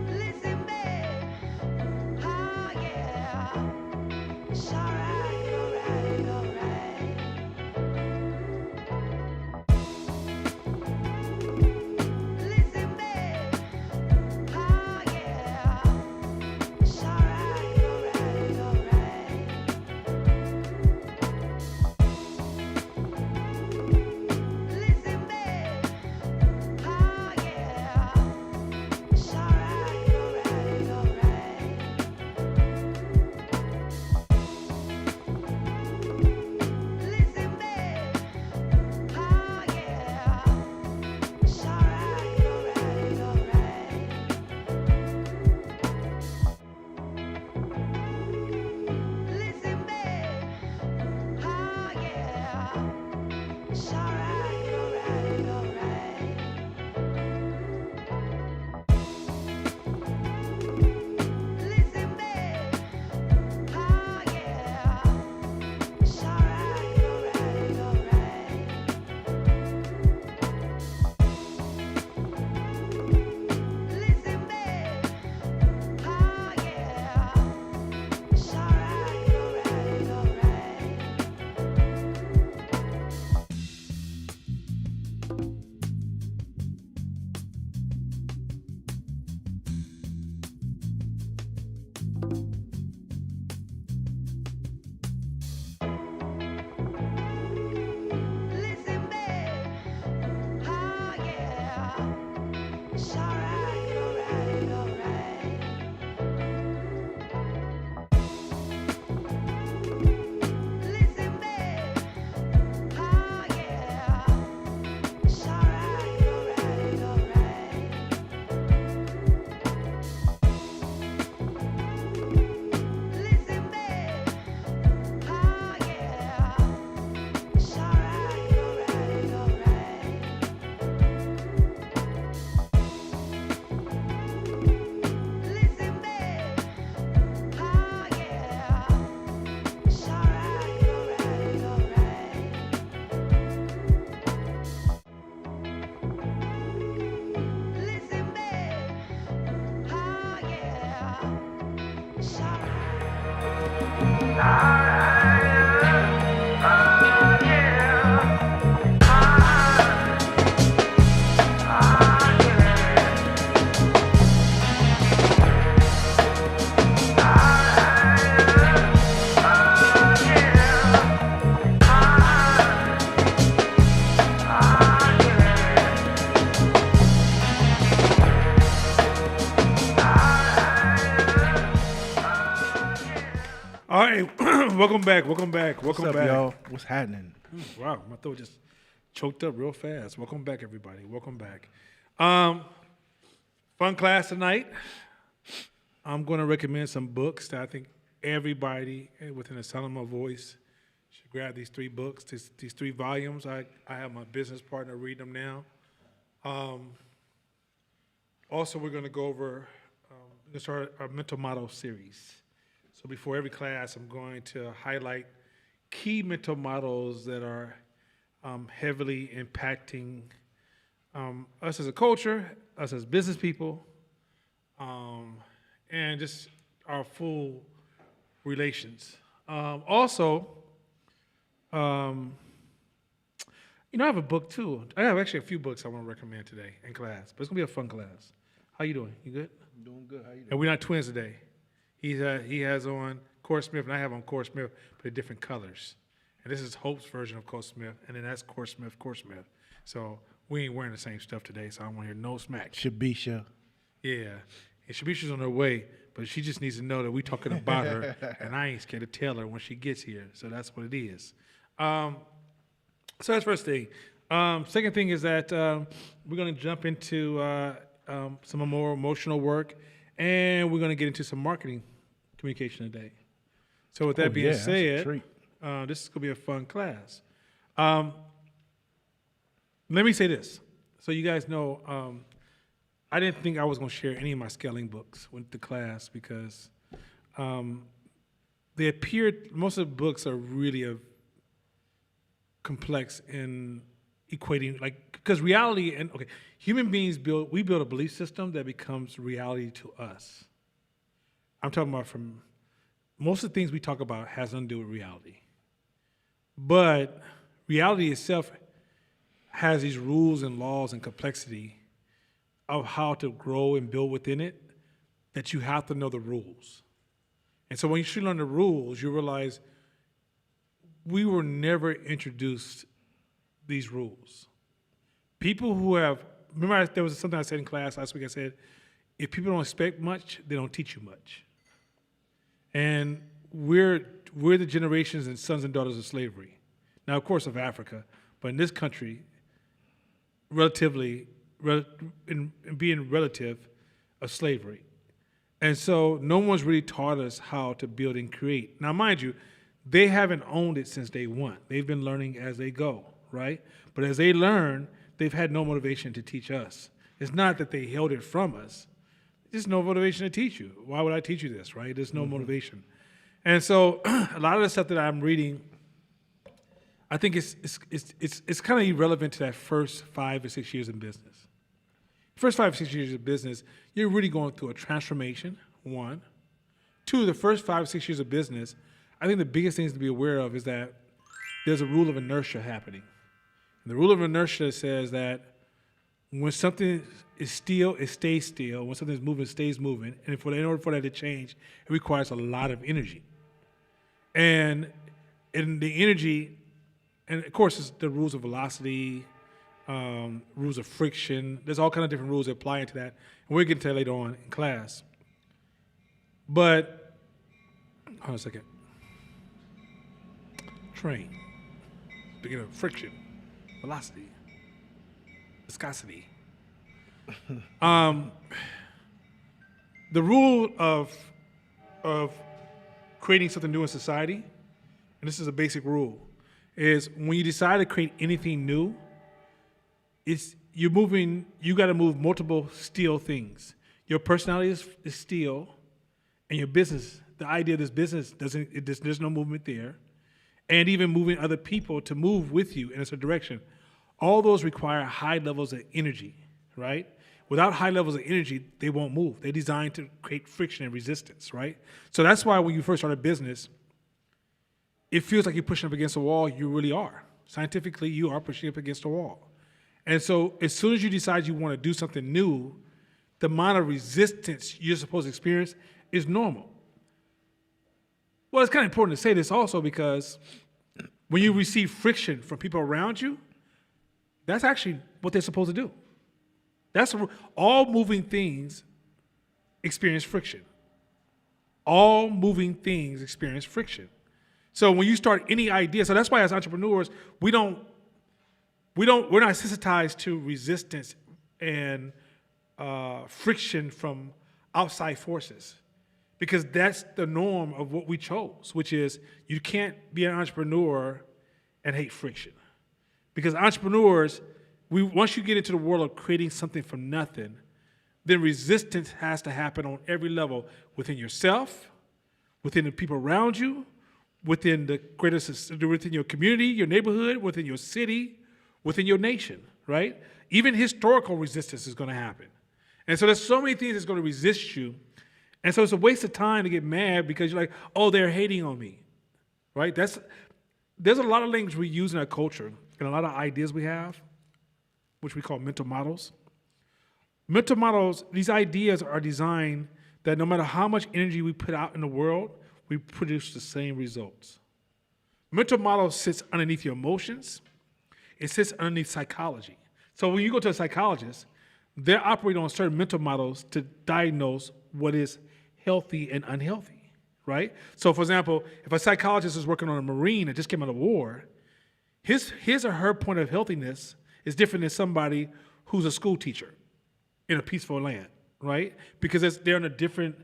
Listen, babe. Oh, yeah. It's alright, alright, alright. Listen, babe. Oh, yeah. It's alright, alright, alright. Listen, babe. Oh, yeah. It's alright, alright, alright. Listen, babe. Oh, yeah. It's alright, alright, alright. Listen, babe. Oh, yeah. It's alright, alright, alright. Listen, babe. Oh, yeah. It's alright, alright, alright. Listen, babe. Oh, yeah. It's alright, alright, alright. Listen, babe. Oh, yeah. It's alright, alright, alright. Listen, babe. Oh, yeah. It's alright, alright, alright. Listen, babe. Oh, yeah. It's alright, alright, alright. Listen, babe. Oh, yeah. It's alright, alright, alright. Listen, babe. Oh, yeah. It's All right, welcome back. Welcome back. What's Welcome up, back. y'all? What's happening? Wow, my throat just choked up real fast. Welcome back, everybody. Welcome back. Fun class tonight. I'm going to recommend some books that I think everybody within the sound of my voice should grab these three books, these three volumes. I have my business partner read them now. Also, we're going to go over this our mental model series. So before every class, I'm going to highlight key mental models that are heavily impacting us as a culture, us as business people, and just our full relations. Also, I have a book too. I have actually a few books I want to recommend today in class, but it's gonna be a fun class. How you doing? You good? I'm doing good. How you And doing? we're not twins today. He has on Core Smith, and I have on Core Smith, but in different colors. And this is Hope's version of Core Smith, and then that's Core Smith, Core Smith. So we ain't wearing the same stuff today, so I don't want to hear no smack. Shabisha. Yeah. And Shabisha's on her way, but she just needs to know that we talking about her, and I ain't scared to tell her when she gets here. So that's what it is. So that's first thing. Second thing is that we're going to jump into some more emotional work, and we're going to get into some marketing communication today. So with that being that's a said, treat. this is going to be a fun class. Let me say this. So you guys know, I didn't think I was going to share any of my scaling books with the class because they appeared, most of the books are really complex in equating, like, because reality and, okay, human beings build a belief system that becomes reality to us. I'm talking about from, most of the things we talk about has nothing to do with reality. But reality itself has these rules and laws and complexity of how to grow and build within it, that you have to know the rules. And so when you learn the rules, you realize we were never introduced these rules. People who have, remember there was something I said in class last week, I said, if people don't expect much, they don't teach you much. And we're the generations and sons and daughters of slavery. Now, of course, of Africa, but in this country, being relative of slavery. And so no one's really taught us how to build and create. Now, mind you, they haven't owned it since day one. They've been learning as they go, right? But as they learn, they've had no motivation to teach us. It's not that they held it from us. There's no motivation to teach you. Why would I teach you this, right? There's no motivation. And so a lot of the stuff that I'm reading, I think it's kind of irrelevant to that first 5 or 6 years in business. First 5 or 6 years of business, you're really going through a transformation, 1. 2, the first 5 or 6 years of business, I think the biggest things to be aware of is that there's a rule of inertia happening. And the rule of inertia says that when something is still, it stays still. When something is moving, it stays moving. And in order for that to change, it requires a lot of energy. And the energy, and of course, it's the rules of velocity, rules of friction. There's all kinds of different rules that apply into that. And we'll get into that later on in class. But, hold on a second. Train. Speaking of friction, velocity, viscosity. The rule of creating something new in society, and this is a basic rule, is when you decide to create anything new, you got to move multiple steel things. Your personality is steel, and your business, the idea of this business there's no movement there, and even moving other people to move with you in a certain direction. All those require high levels of energy, right? Without high levels of energy, they won't move. They're designed to create friction and resistance, right? So that's why when you first start a business, it feels like you're pushing up against a wall. You really are. Scientifically, you are pushing up against a wall. And so as soon as you decide you want to do something new, the amount of resistance you're supposed to experience is normal. Well, it's kind of important to say this also because when you receive friction from people around you, that's actually what they're supposed to do. That's all moving things experience friction. All moving things experience friction. So when you start any idea, so that's why as entrepreneurs, we're not sensitized to resistance and friction from outside forces, because that's the norm of what we chose, which is you can't be an entrepreneur and hate friction. Because entrepreneurs, once you get into the world of creating something from nothing, then resistance has to happen on every level within yourself, within the people around you, within within your community, your neighborhood, within your city, within your nation, right? Even historical resistance is going to happen. And so there's so many things that's going to resist you. And so it's a waste of time to get mad because you're like, oh, they're hating on me, right? There's a lot of language we use in our culture and a lot of ideas we have, which we call mental models. Mental models, these ideas are designed that no matter how much energy we put out in the world, we produce the same results. Mental model sits underneath your emotions. It sits underneath psychology. So when you go to a psychologist, they're operating on certain mental models to diagnose what is healthy and unhealthy, right? So for example, if a psychologist is working on a Marine that just came out of war, his or her point of healthiness is different than somebody who's a school teacher in a peaceful land, right? Because there's a different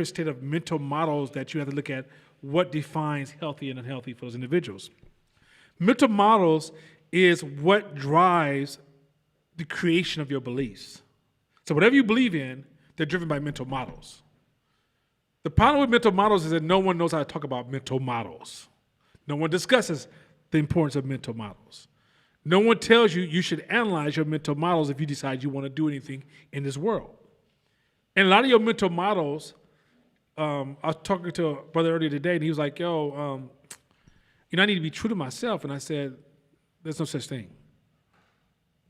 state of mental models that you have to look at what defines healthy and unhealthy for those individuals. Mental models is what drives the creation of your beliefs. So whatever you believe in, they're driven by mental models. The problem with mental models is that no one knows how to talk about mental models. No one discusses the importance of mental models. No one tells you you should analyze your mental models if you decide you want to do anything in this world. And a lot of your mental models, I was talking to a brother earlier today, and he was like, yo, I need to be true to myself. And I said, there's no such thing.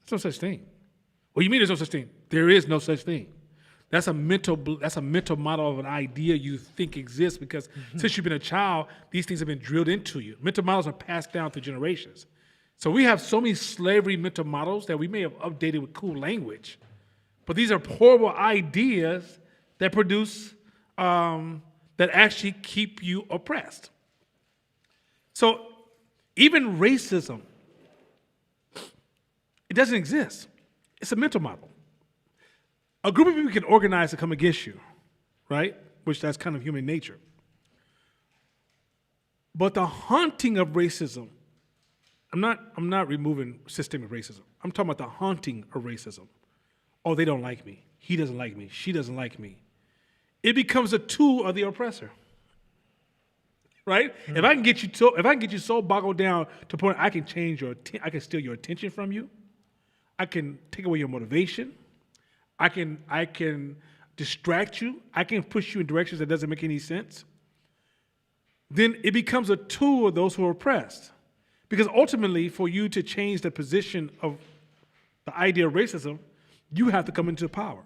There's no such thing. What do you mean there's no such thing? There is no such thing. That's a mental model of an idea you think exists because since you've been a child, these things have been drilled into you. Mental models are passed down through generations. So we have so many slavery mental models that we may have updated with cool language, but these are horrible ideas that produce, that actually keep you oppressed. So even racism, it doesn't exist. It's a mental model. A group of people can organize to come against you, right? Which that's kind of human nature. But the haunting of racism, I'm not removing systemic racism. I'm talking about the haunting of racism. Oh, they don't like me. He doesn't like me. She doesn't like me. It becomes a tool of the oppressor. Right? Mm-hmm. If I can get you so boggled down to the point I can I can steal your attention from you. I can take away your motivation. I can distract you. I can push you in directions that doesn't make any sense. Then it becomes a tool of those who are oppressed. Because ultimately, for you to change the position of the idea of racism, you have to come into power.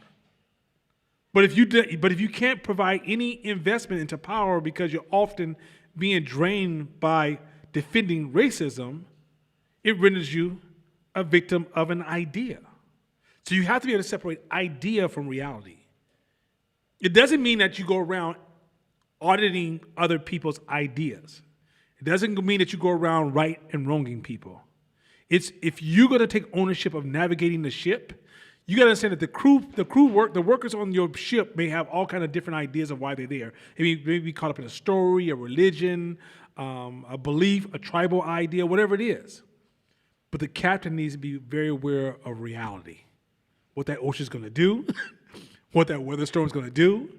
But if you can't provide any investment into power because you're often being drained by defending racism, it renders you a victim of an idea. So you have to be able to separate idea from reality. It doesn't mean that you go around auditing other people's ideas. It doesn't mean that you go around right and wronging people. It's if you're going to take ownership of navigating the ship, you got to understand that the workers on your ship may have all kind of different ideas of why they're there. They may be caught up in a story, a religion, a belief, a tribal idea, whatever it is. But the captain needs to be very aware of reality. What that ocean's going to do, what that weather storm's going to do,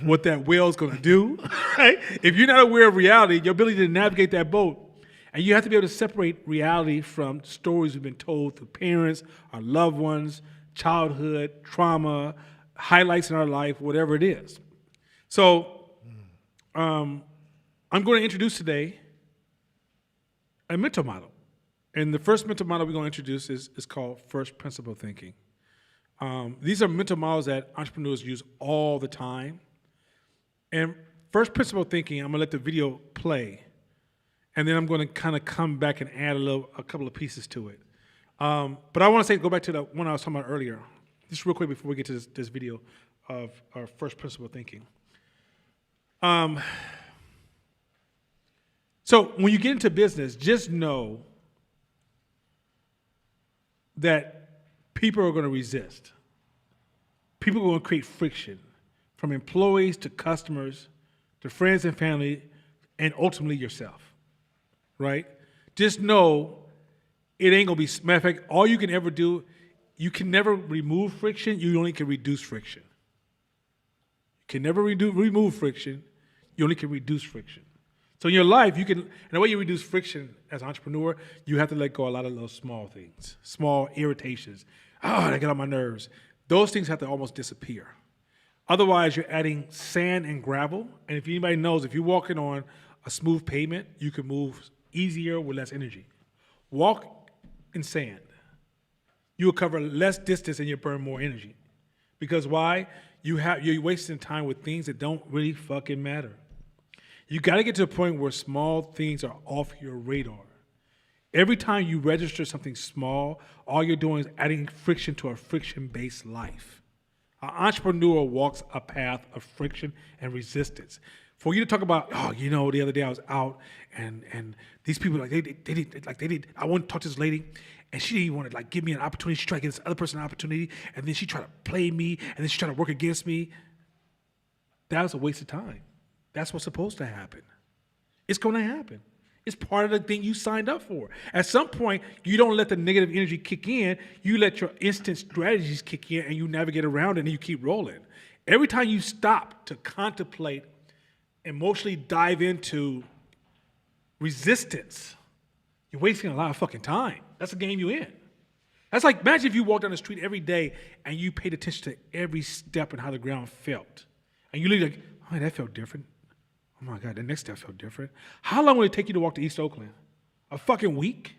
what that whale's going to do, right? If you're not aware of reality, your ability to navigate that boat, and you have to be able to separate reality from stories we've been told through parents, our loved ones, childhood, trauma, highlights in our life, whatever it is. So I'm going to introduce today a mental model. And the first mental model we're going to introduce is called first principle thinking. These are mental models that entrepreneurs use all the time. And first principle thinking, I'm going to let the video play. And then I'm going to kind of come back and add a couple of pieces to it. But I want to go back to the one I was talking about earlier, just real quick before we get to this video of our first principle thinking. So when you get into business, just know that people are going to resist. People are going to create friction, from employees to customers to friends and family, and ultimately yourself, right? Just know it ain't going to be, matter of fact, all you can ever do, you can never remove friction, you only can reduce friction. You can never remove friction, you only can reduce friction. So in your life, and the way you reduce friction as an entrepreneur, you have to let go a lot of those small things, small irritations. Oh, they get on my nerves. Those things have to almost disappear. Otherwise, you're adding sand and gravel. And if anybody knows, if you're walking on a smooth pavement, you can move easier with less energy. Walk in sand. You will cover less distance and you'll burn more energy. Because why? You're wasting time with things that don't really fucking matter. You got to get to a point where small things are off your radar. Every time you register something small, all you're doing is adding friction to a friction-based life. An entrepreneur walks a path of friction and resistance. For you to talk about, the other day I was out and these people I want to talk to this lady and she didn't want to give me an opportunity. She tried to give this other person an opportunity and then she tried to play me and then she tried to work against me. That was a waste of time. That's what's supposed to happen. It's going to happen. It's part of the thing you signed up for. At some point, you don't let the negative energy kick in. You let your instant strategies kick in and you navigate around it and you keep rolling. Every time you stop to contemplate, emotionally dive into resistance, You're wasting a lot of fucking time. That's the game you're in. That's like, imagine if you walked down the street every day and you paid attention to every step and how the ground felt. And you look like, oh, that felt different. Oh my God, that next step felt different. How long would it take you to walk to East Oakland? A fucking week?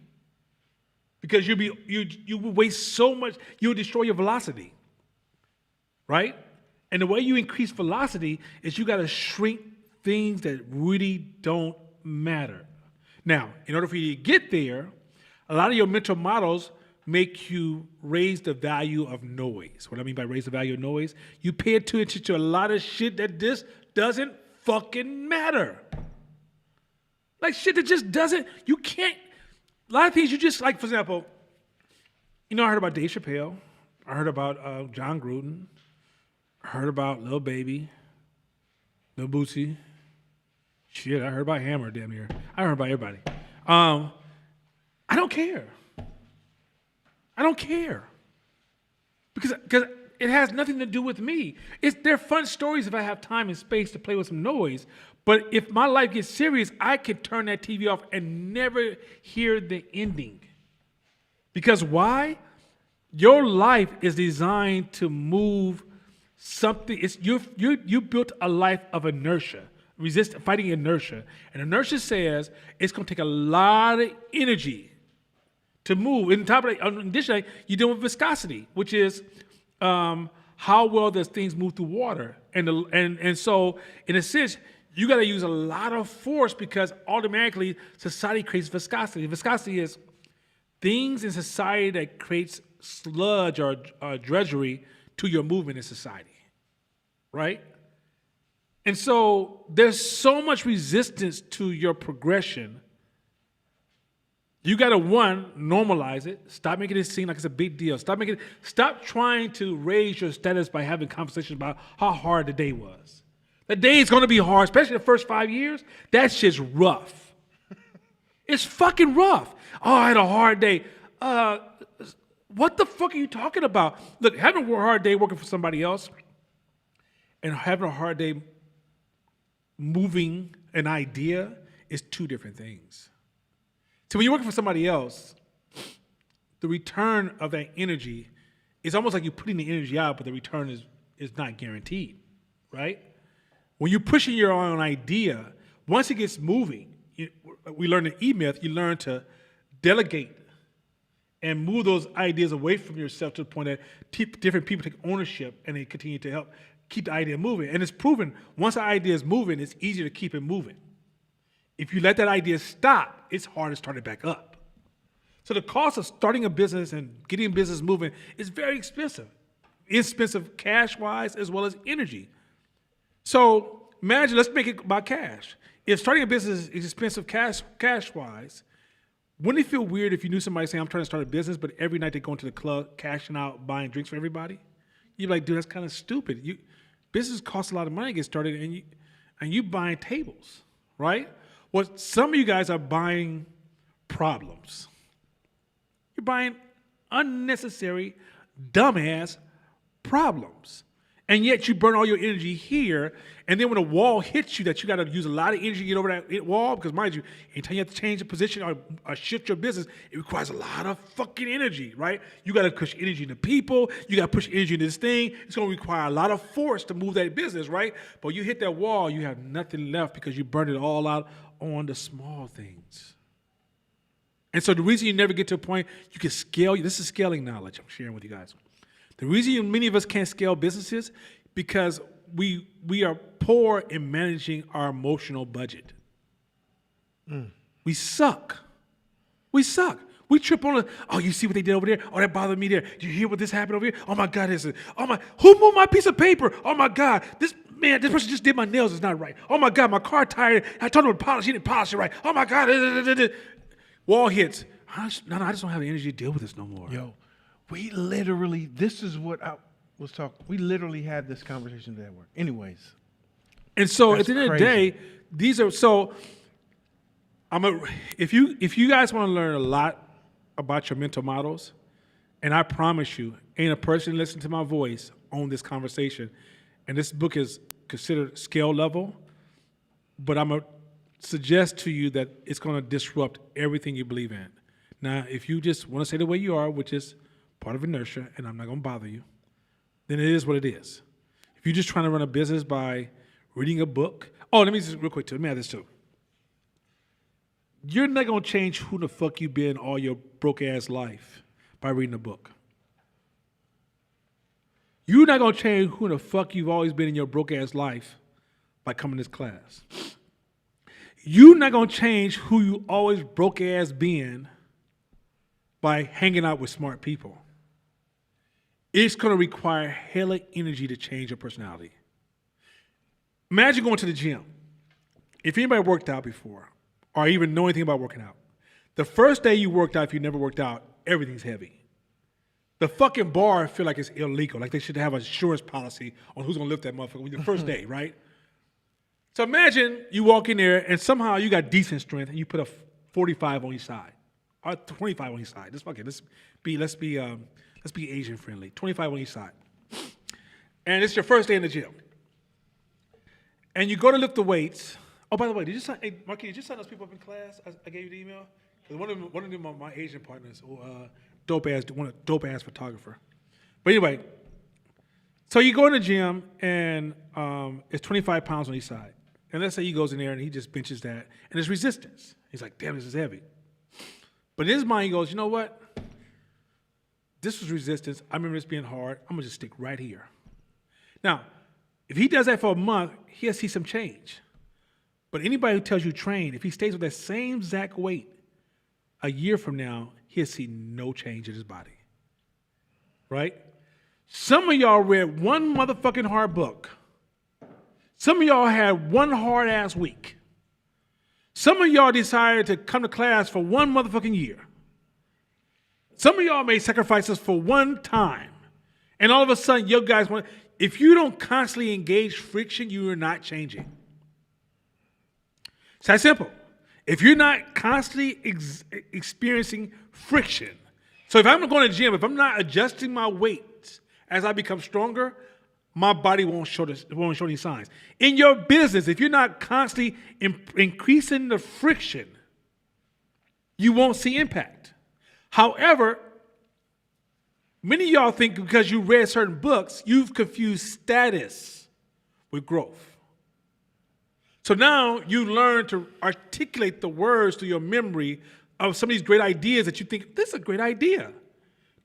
Because you would waste so much, you would destroy your velocity. Right? And the way you increase velocity is you got to shrink things that really don't matter. Now, in order for you to get there, a lot of your mental models make you raise the value of noise. What I mean by raise the value of noise, you pay attention to a lot of shit that just doesn't fucking matter. Like shit that just doesn't, you can't, a lot of things you just, like for example, you know, I heard about Dave Chappelle. I heard about John Gruden. I heard about Lil Baby, Lil Bootsy. Shit, I heard about Hammer damn near. I heard about everybody. I don't care. I don't care. Because it has nothing to do with me. They're fun stories if I have time and space to play with some noise. But if my life gets serious, I could turn that TV off and never hear the ending. Because why? Your life is designed to move something. You built a life of inertia, fighting inertia. And inertia says it's going to take a lot of energy to move. And top of that, in addition, you're dealing with viscosity, which is how well does things move through water. And so, in a sense, you got to use a lot of force because automatically society creates viscosity. Viscosity is things in society that creates sludge or drudgery to your movement in society, right? And so there's so much resistance to your progression. You got to, one, normalize it. Stop making it seem like it's a big deal. Stop trying to raise your status by having conversations about how hard the day was. The day is going to be hard, especially the first 5 years. That shit's rough. It's fucking rough. Oh, I had a hard day. What the fuck are you talking about? Look, having a hard day working for somebody else and having a hard day moving an idea is two different things. So when you're working for somebody else, the return of that energy is almost like you're putting the energy out, but the return is not guaranteed, right? When you're pushing your own idea, once it gets moving, we learn the E-Myth, you learn to delegate and move those ideas away from yourself to the point that different people take ownership and they continue to help keep the idea moving. And it's proven, once the idea is moving, it's easier to keep it moving. If you let that idea stop, it's hard to start it back up. So the cost of starting a business and getting a business moving is very expensive. Expensive cash-wise as well as energy. So imagine, let's make it about cash. If starting a business is expensive cash-wise, wouldn't it feel weird if you knew somebody saying, I'm trying to start a business, but every night they go into the club, cashing out, buying drinks for everybody? You'd be like, dude, that's kind of stupid. Business costs a lot of money to get started, and you buying tables, right? Well, some of you guys are buying problems. You're buying unnecessary, dumbass problems. And yet you burn all your energy here, and then when a wall hits you that you got to use a lot of energy to get over that wall, because mind you, anytime you have to change the position or shift your business, it requires a lot of fucking energy, right? You got to push energy into people. You got to push energy into this thing. It's going to require a lot of force to move that business, right? But you hit that wall, you have nothing left because you burned it all out on the small things. And so the reason you never get to a point you can scale, this is scaling knowledge I'm sharing with you guys. The reason many of us can't scale businesses because we are poor in managing our emotional budget. We suck. We suck. We trip on you see what they did over there? Oh, that bothered me there. Did you hear what this happened over here? Oh my God, who moved my piece of paper? Oh my God, this person just did my nails, it's not right. Oh my God, my car tired. I told him to polish, he didn't polish it right. Oh my God, wall hits. I just don't have the energy to deal with this no more. Yo, we literally, this is what I was talking, we literally had this conversation at work. Anyways. And so That's at the end of the crazy. day, these are, so if you guys want to learn a lot about your mental models, and I promise you, ain't a person listening to my voice on this conversation, and this book is considered scale level, but I'm suggest to you that it's going to disrupt everything you believe in. Now, if you just want to stay the way you are, which is part of inertia, and I'm not going to bother you, then it is what it is. If you're just trying to run a business by reading a book, let me just real quick too. Let me add this too. You're not going to change who the fuck you been all your broke ass life by reading a book. You're not going to change who the fuck you've always been in your broke ass life by coming to this class. You're not going to change who you always broke ass been by hanging out with smart people. It's going to require hella energy to change your personality. Imagine going to the gym. If anybody worked out before or even know anything about working out, the first day you worked out, if you never worked out, everything's heavy. The fucking bar feel like it's illegal, like they should have an insurance policy on who's going to lift that motherfucker the first day, right? So imagine you walk in there and somehow you got decent strength and you put a 45 on each side or 25 on each side. Let's be Asian friendly. 25 on each side. And it's your first day in the gym. And you go to lift the weights. Oh, by the way, Marquis, did you sign those people up in class? I gave you the email? Because one of them are my Asian partners, dope ass photographer. But anyway, so you go in the gym and it's 25 pounds on each side. And let's say he goes in there and he just benches that, and there's resistance. He's like, damn, this is heavy. But in his mind, he goes, you know what? This was resistance. I remember this being hard. I'm going to just stick right here. Now, if he does that for a month, he'll see some change. But anybody who tells you train, if he stays with that same exact weight a year from now, he'll see no change in his body. Right? Some of y'all read one motherfucking hard book. Some of y'all had one hard-ass week. Some of y'all decided to come to class for one motherfucking year. Some of y'all made sacrifices for one time. And all of a sudden, you guys if you don't constantly engage friction, you are not changing. It's that simple. If you're not constantly experiencing friction, so if I'm going to the gym, if I'm not adjusting my weight as I become stronger, my body won't show any signs. In your business, if you're not constantly increasing the friction, you won't see impact. However, many of y'all think because you read certain books, you've confused status with growth. So now you learn to articulate the words to your memory of some of these great ideas that you think, this is a great idea,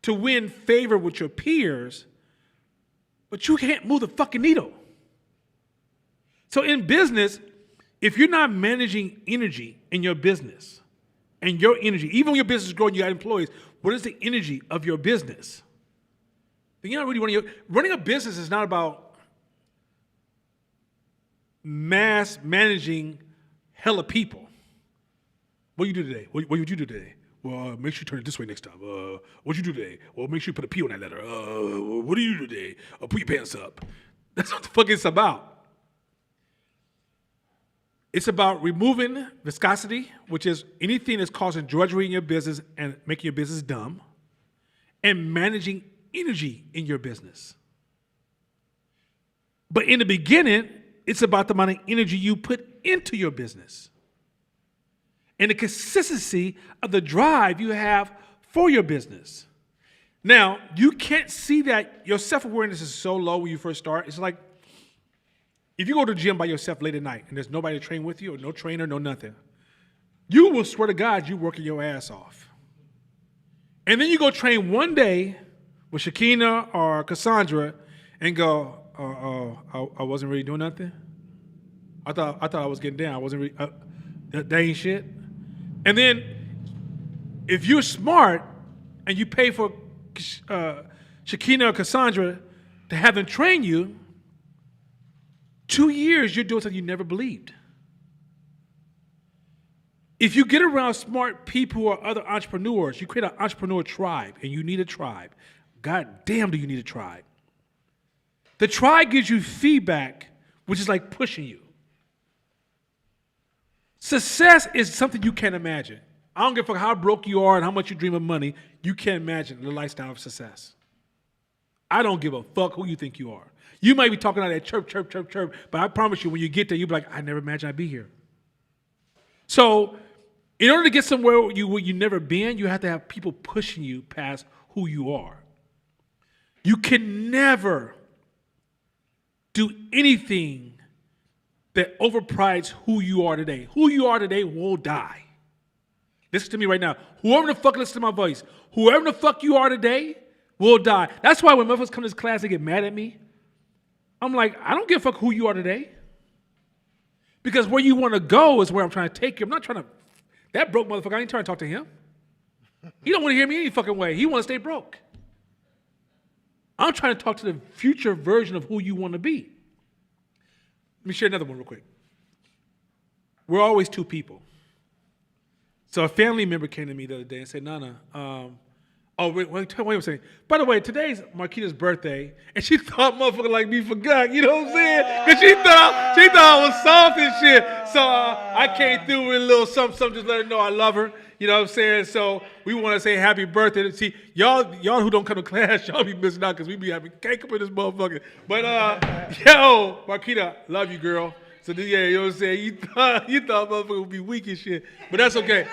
to win favor with your peers, but you can't move the fucking needle. So in business, if you're not managing energy in your business, and your energy, even when your business is growing, you got employees, what is the energy of your business? Then you're not really running a business is not about mass managing hella people. What do you do today? What would you do today? Well, make sure you turn it this way next time. What'd you do today? Well, make sure you put a P on that letter. What do you do today? Put your pants up. That's what the fuck it's about. It's about removing viscosity, which is anything that's causing drudgery in your business and making your business dumb, and managing energy in your business. But in the beginning, it's about the amount of energy you put into your business and the consistency of the drive you have for your business. Now, you can't see that your self-awareness is so low when you first start. It's like if you go to the gym by yourself late at night and there's nobody to train with you or no trainer, no nothing, you will swear to God you're working your ass off. And then you go train one day with Shakina or Cassandra and go, I wasn't really doing nothing. I thought I was getting down. I wasn't really, that ain't shit. And then if you're smart and you pay for Shakina or Cassandra to have them train you, 2 years you're doing something you never believed. If you get around smart people who are other entrepreneurs, you create an entrepreneur tribe, and you need a tribe. God damn, do you need a tribe? The tribe gives you feedback, which is like pushing you. Success is something you can't imagine. I don't give a fuck how broke you are and how much you dream of money. You can't imagine the lifestyle of success. I don't give a fuck who you think you are. You might be talking out that chirp, chirp, chirp, chirp, but I promise you, when you get there, you'll be like, I never imagined I'd be here. So, in order to get somewhere where you've never been, you have to have people pushing you past who you are. You can never do anything that overprides who you are today. Who you are today will die. Listen to me right now. Whoever the fuck listens to my voice, whoever the fuck you are today will die. That's why when motherfuckers come to this class, they get mad at me. I'm like, I don't give a fuck who you are today. Because where you want to go is where I'm trying to take you. I'm not trying to, that broke motherfucker, I ain't trying to talk to him. He don't want to hear me any fucking way. He want to stay broke. I'm trying to talk to the future version of who you want to be. Let me share another one real quick. We're always two people. So a family member came to me the other day and said, Nana, wait a second. By the way, today's Marquita's birthday, and she thought motherfucker like me forgot, you know what I'm saying? Because she thought I was soft and shit. So I came through with a little something, just let her know I love her. You know what I'm saying? So we want to say happy birthday. See, y'all who don't come to class, y'all be missing out because we be having cake up in this motherfucker. But yo, Marquita, love you, girl. So yeah, you know what I'm saying? You thought motherfucker would be weak and shit, but that's okay.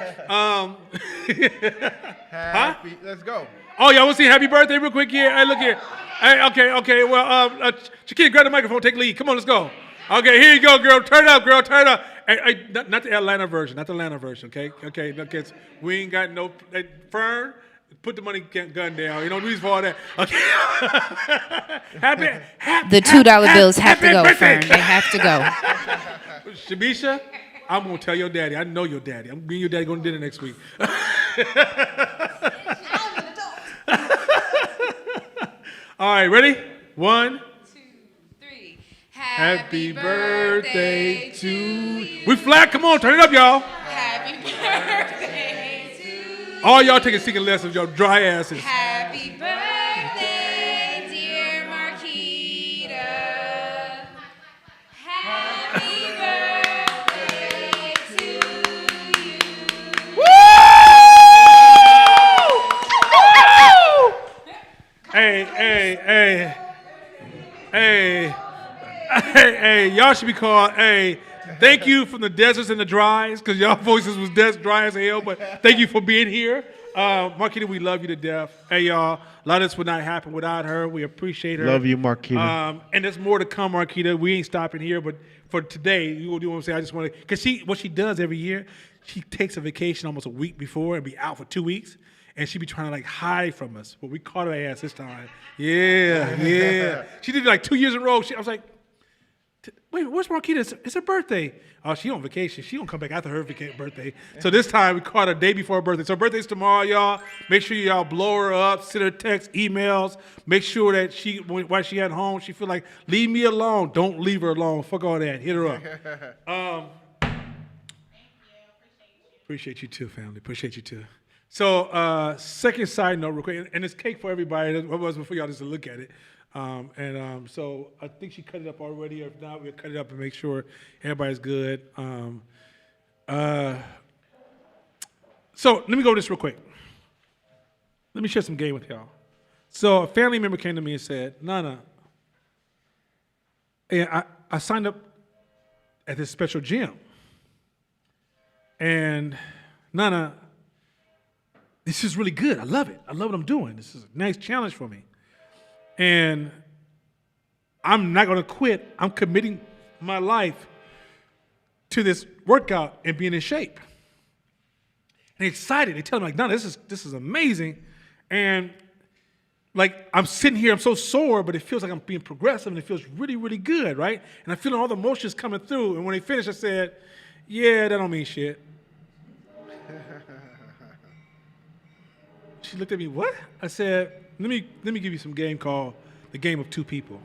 Happy. Let's go. Oh, y'all want to see happy birthday real quick here? Hey, look here. Hey, okay. Well, Chiquita, grab the microphone, take lead. Come on, let's go. Okay, here you go, girl. Turn it up, girl. Turn it up. Hey, not the Atlanta version. Okay. Okay. We ain't got no Fern. Put the money gun down. You know, reason for all that. Okay. The $2 bills have to go, birthday. Fern. They have to go. Shabisha, I'm gonna tell your daddy. I know your daddy. Me and your daddy going to dinner next week. All right, ready? 1, 2, 3. Happy birthday to you. We flat. Come on, turn it up, y'all. Happy birthday to you. All y'all taking singing lessons, y'all dry asses. Happy birthday, dear Marquita. Happy birthday to you. Woo! Hey, y'all should be called, thank you from the deserts and the dries, because y'all voices was dry as hell, but thank you for being here. Marquita, we love you to death. Hey, y'all, a lot of this would not happen without her. We appreciate her. Love you, Marquita. And there's more to come, Marquita. We ain't stopping here, but for today, you know what I'm saying? I just want to, because what she does every year, she takes a vacation almost a week before and be out for 2 weeks. And she be trying to like hide from us, but we caught her ass this time. Yeah. She did it like 2 years in a row. I was like, wait, where's Marquita? It's her birthday. Oh, she on vacation. She don't come back after her birthday. So this time we caught her day before her birthday. So her birthday's tomorrow, y'all. Make sure y'all blow her up, send her texts, emails. Make sure that while she at home, she feel like, leave me alone. Don't leave her alone. Fuck all that. Hit her up. Appreciate you too, family. Appreciate you too. So, second side note, real quick, and it's cake for everybody. It was before y'all just to look at it. So I think she cut it up already. Or if not, we'll cut it up and make sure everybody's good. So let me go over this real quick. Let me share some game with y'all. So a family member came to me and said, Nana, I signed up at this special gym. And Nana, this is really good. I love it. I love what I'm doing. This is a nice challenge for me. And I'm not going to quit. I'm committing my life to this workout and being in shape. And they're excited. They tell me, like, no, this is amazing. And like, I'm sitting here, I'm so sore, but it feels like I'm being progressive and it feels really, really good, right? And I'm feeling all the emotions coming through. And when they finished, I said, yeah, that don't mean shit. She looked at me, what? I said, let me give you some game called the game of two people.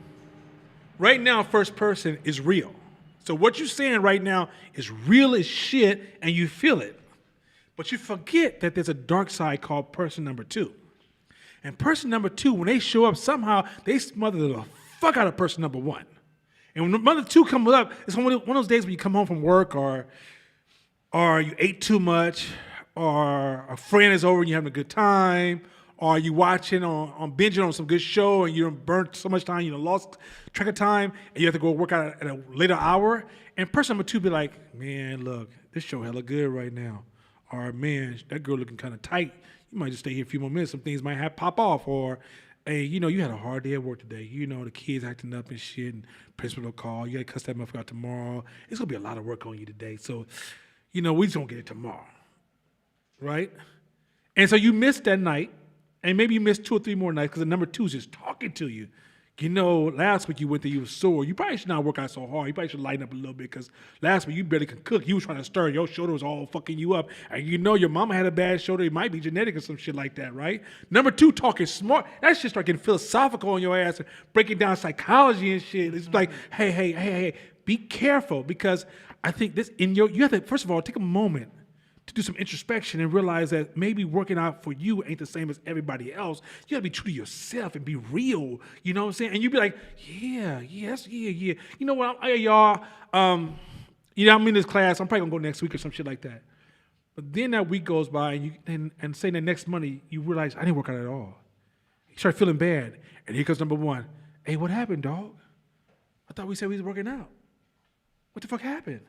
Right now, first person is real. So what you're saying right now is real as shit, and you feel it. But you forget that there's a dark side called person number two. And person number two, when they show up, somehow they smother the fuck out of person number one. And when number two comes up, it's one of those days when you come home from work or you ate too much, or a friend is over and you're having a good time, or are you watching on binging on some good show and you done burnt so much time, you done lost track of time, and you have to go work out at a later hour. And person number 2 be like, man, look, this show hella good right now. Or man, that girl looking kind of tight. You might just stay here a few more minutes. Some things might have pop off. Or, hey, you know, you had a hard day at work today. You know, the kids acting up and shit, and principal will call. You got to cuss that motherfucker out tomorrow. It's going to be a lot of work on you today. So, you know, we just going to get it tomorrow. Right? And so you missed that night, and maybe you missed 2 or 3 more nights because the number 2 is just talking to you. You know, last week you went there, you were sore. You probably should not work out so hard. You probably should lighten up a little bit because last week you barely could cook. You was trying to stir. Your shoulder was all fucking you up. And you know your mama had a bad shoulder. It might be genetic or some shit like that, right? Number 2, talking smart. That shit start getting philosophical on your ass and breaking down psychology and shit. It's like, hey, be careful because I think this you have to, first of all, take a moment to do some introspection and realize that maybe working out for you ain't the same as everybody else. You gotta be true to yourself and be real. You know what I'm saying? And you be like, yeah. You know what, y'all, you know, I'm in this class. I'm probably gonna go next week or some shit like that. But then that week goes by and say the next Monday, you realize I didn't work out at all. You start feeling bad. And here comes number 1. Hey, what happened, dog? I thought we said we was working out. What the fuck happened?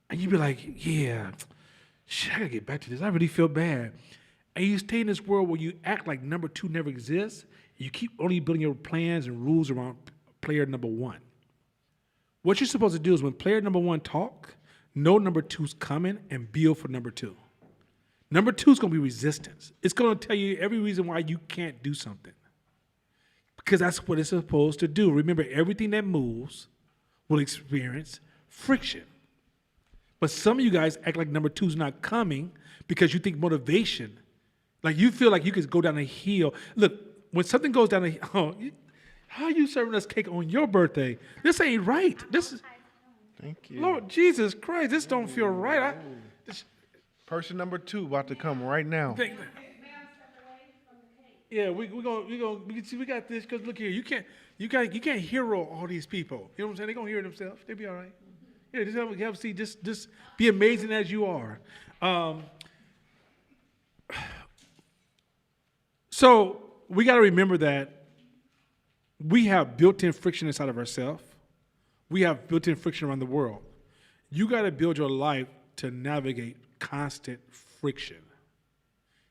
And you be like, yeah, shit, I gotta get back to this. I really feel bad. And you stay in this world where you act like number 2 never exists. You keep only building your plans and rules around player number 1. What you're supposed to do is when player number 1 talk, know number 2's coming and build for number 2. Number 2's gonna be resistance. It's gonna tell you every reason why you can't do something. Because that's what it's supposed to do. Remember, everything that moves will experience friction. But some of you guys act like number 2's not coming because you think motivation, like you feel like you could go down a hill. Look, when something goes down a hill, how are you serving us cake on your birthday? This ain't right. This is, Thank you. Lord Jesus Christ, this don't feel right. Person number 2 about to come right now. Yeah, we got this because look here, you can't hero all these people. You know what I'm saying? They're gonna hear themselves. They'll be all right. Yeah, just be amazing as you are. So we got to remember that we have built-in friction inside of ourselves. We have built-in friction around the world. You got to build your life to navigate constant friction.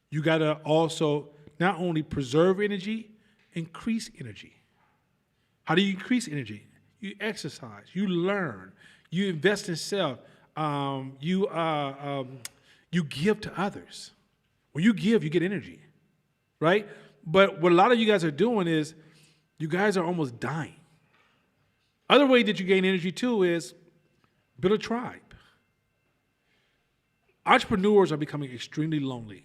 You got to also not only preserve energy, increase energy. How do you increase energy? You exercise, you learn, you invest in self, you give to others. When you give, you get energy, right? But what a lot of you guys are doing is you guys are almost dying. Other way that you gain energy too is build a tribe. Entrepreneurs are becoming extremely lonely.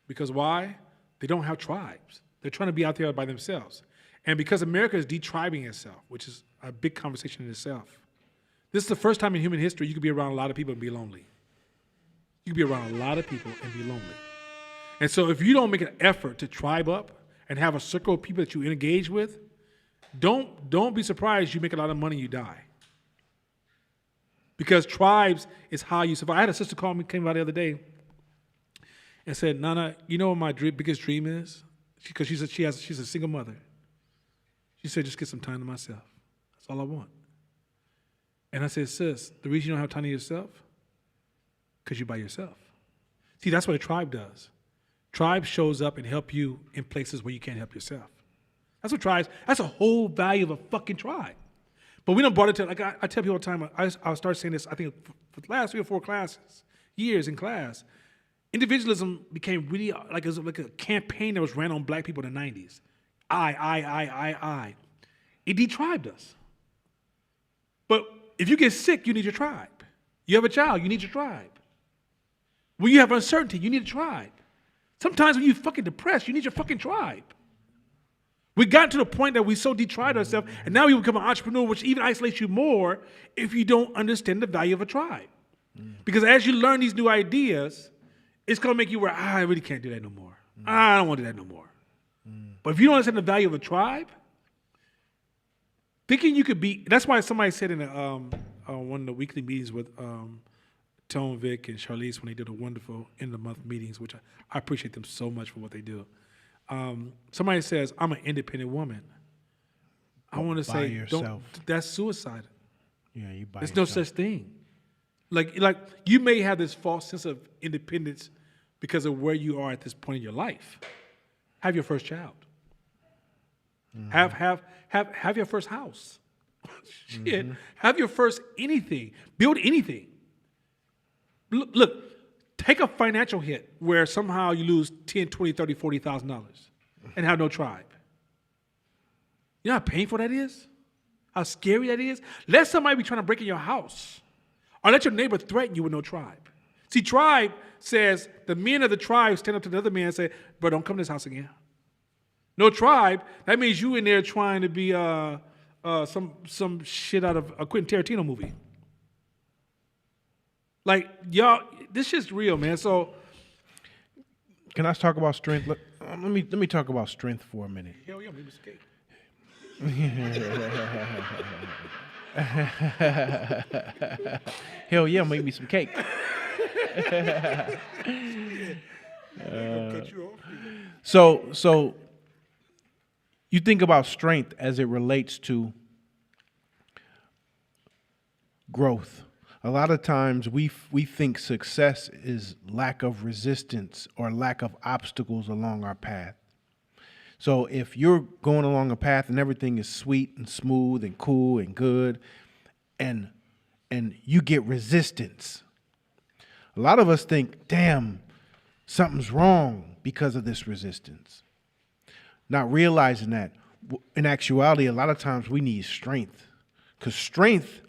Because why? They don't have tribes. They're trying to be out there by themselves. And because America is detribing itself, which is a big conversation in itself. This is the first time in human history you could be around a lot of people and be lonely. You could be around a lot of people and be lonely. And so if you don't make an effort to tribe up and have a circle of people that you engage with, don't be surprised you make a lot of money and you die. Because tribes is how you survive. I had a sister call me, came by the other day, and said, Nana, you know what my biggest dream is? Because she's a single mother. She said, just get some time to myself. That's all I want. And I said, sis, the reason you don't have time to yourself? Because you're by yourself. See, that's what a tribe does. Tribe shows up and help you in places where you can't help yourself. That's what tribes, that's the whole value of a fucking tribe. But we don't brought it to, like I tell people all the time, I'll start saying this, I think for the last 3 or 4 years in class, individualism became really like a campaign that was ran on black people in the 90s. I. It detribed us. But if you get sick, you need your tribe. You have a child, you need your tribe. When you have uncertainty, you need a tribe. Sometimes when you're fucking depressed, you need your fucking tribe. We got to the point that we so detribed ourselves, and now we become an entrepreneur, which even isolates you more if you don't understand the value of a tribe. Because as you learn these new ideas, it's going to make you where, I really can't do that no more. I don't want to do that no more. But if you don't understand the value of a tribe, thinking you could be, that's why somebody said in one of the weekly meetings with Tone, Vic, and Charlize when they did a wonderful end-of-the-month meetings, which I appreciate them so much for what they do. somebody says, I'm an independent woman, I want to By say, yourself. that's suicide. Yeah, you buy There's no yourself. such thing. Like you may have this false sense of independence because of where you are at this point in your life. Have your first child. Have your first house. Shit. Have your first anything. Build anything. Look, take a financial hit where somehow you lose $10, $20, $30, $40,000 and have no tribe. You know how painful that is? How scary that is? Let somebody be trying to break in your house. Or let your neighbor threaten you with no tribe. See, tribe says the men of the tribe stand up to the other man and say, bro, don't come to this house again. No tribe, that means you in there trying to be some shit out of a Quentin Tarantino movie. Like, y'all, this shit's real, man. So, Can I talk about strength? Let me talk about strength for a minute. hell yeah, maybe escape. Hell yeah, make me some cake. So you think about strength as it relates to growth. A lot of times we think success is lack of resistance or lack of obstacles along our path. So if you're going along a path and everything is sweet and smooth and cool and good, and you get resistance, a lot of us think, damn, something's wrong because of this resistance. Not realizing that in actuality, a lot of times we need strength, because strength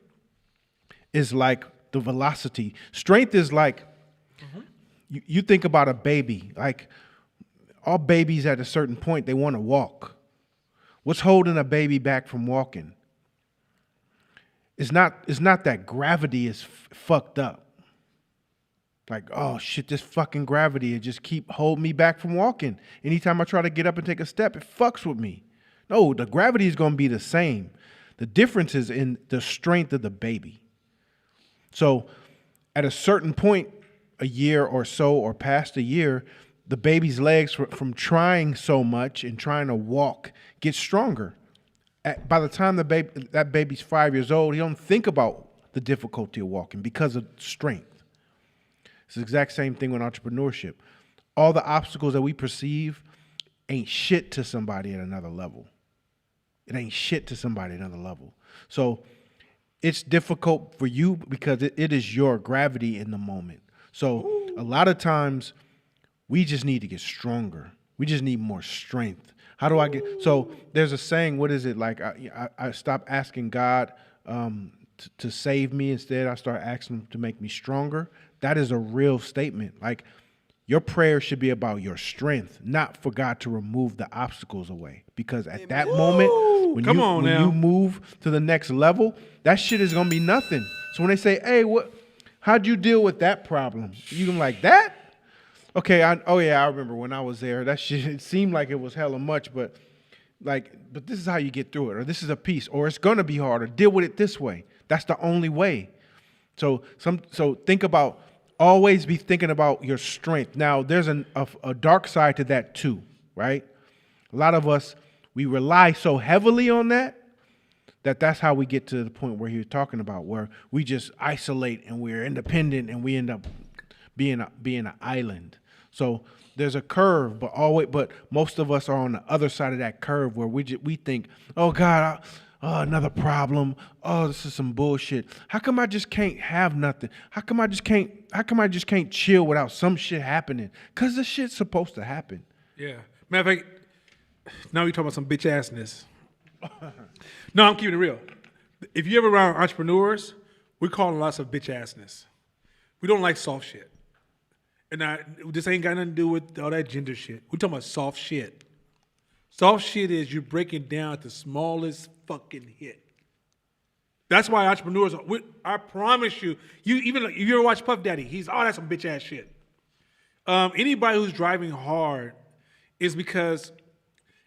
is like the velocity. Strength is like, you think about a baby, like all babies at a certain point, they want to walk. What's holding a baby back from walking? It's not that gravity is fucked up. Like, oh shit, this fucking gravity, it just keep holding me back from walking. Anytime I try to get up and take a step, it fucks with me. No, the gravity is going to be the same. The difference is in the strength of the baby. So at a certain point, a year or so or past a year, the baby's legs from trying so much and trying to walk get stronger. By the time that baby's 5 years old, he don't think about the difficulty of walking because of strength. It's the exact same thing with entrepreneurship. All the obstacles that we perceive ain't shit to somebody at another level. It ain't shit to somebody at another level. So it's difficult for you because it is your gravity in the moment. So a lot of times we just need to get stronger. We just need more strength. How do I get? So there's a saying, what is it? Like I stop asking God to save me. Instead, I start asking him to make me stronger. That is a real statement. Like your prayer should be about your strength, not for God to remove the obstacles away. Because at that moment, when you move to the next level, that shit is gonna be nothing. So when they say, "Hey, how'd you deal with that problem?" You can like that. Okay, I remember when I was there. That shit, it seemed like it was hella much, but this is how you get through it, or this is a piece, or it's gonna be hard, or deal with it this way. That's the only way. So think about, always be thinking about your strength. Now, there's a dark side to that too, right? A lot of us, we rely so heavily on that's how we get to the point where you're talking about, where we just isolate and we're independent and we end up being an island. So there's a curve, but most of us are on the other side of that curve where we think, oh God, another problem. Oh, this is some bullshit. How come I just can't have nothing? How come I just can't chill without some shit happening? Because the shit's supposed to happen. Yeah. Matter of fact, now we talking about some bitch assness. No, I'm keeping it real. If you're ever around entrepreneurs, we call them lots of bitch assness. We don't like soft shit. And this ain't got nothing to do with all that gender shit. We're talking about soft shit. Soft shit is you breaking down at the smallest fucking hit. That's why entrepreneurs, I promise you, even if you ever watch Puff Daddy, that's some bitch ass shit. Anybody who's driving hard is because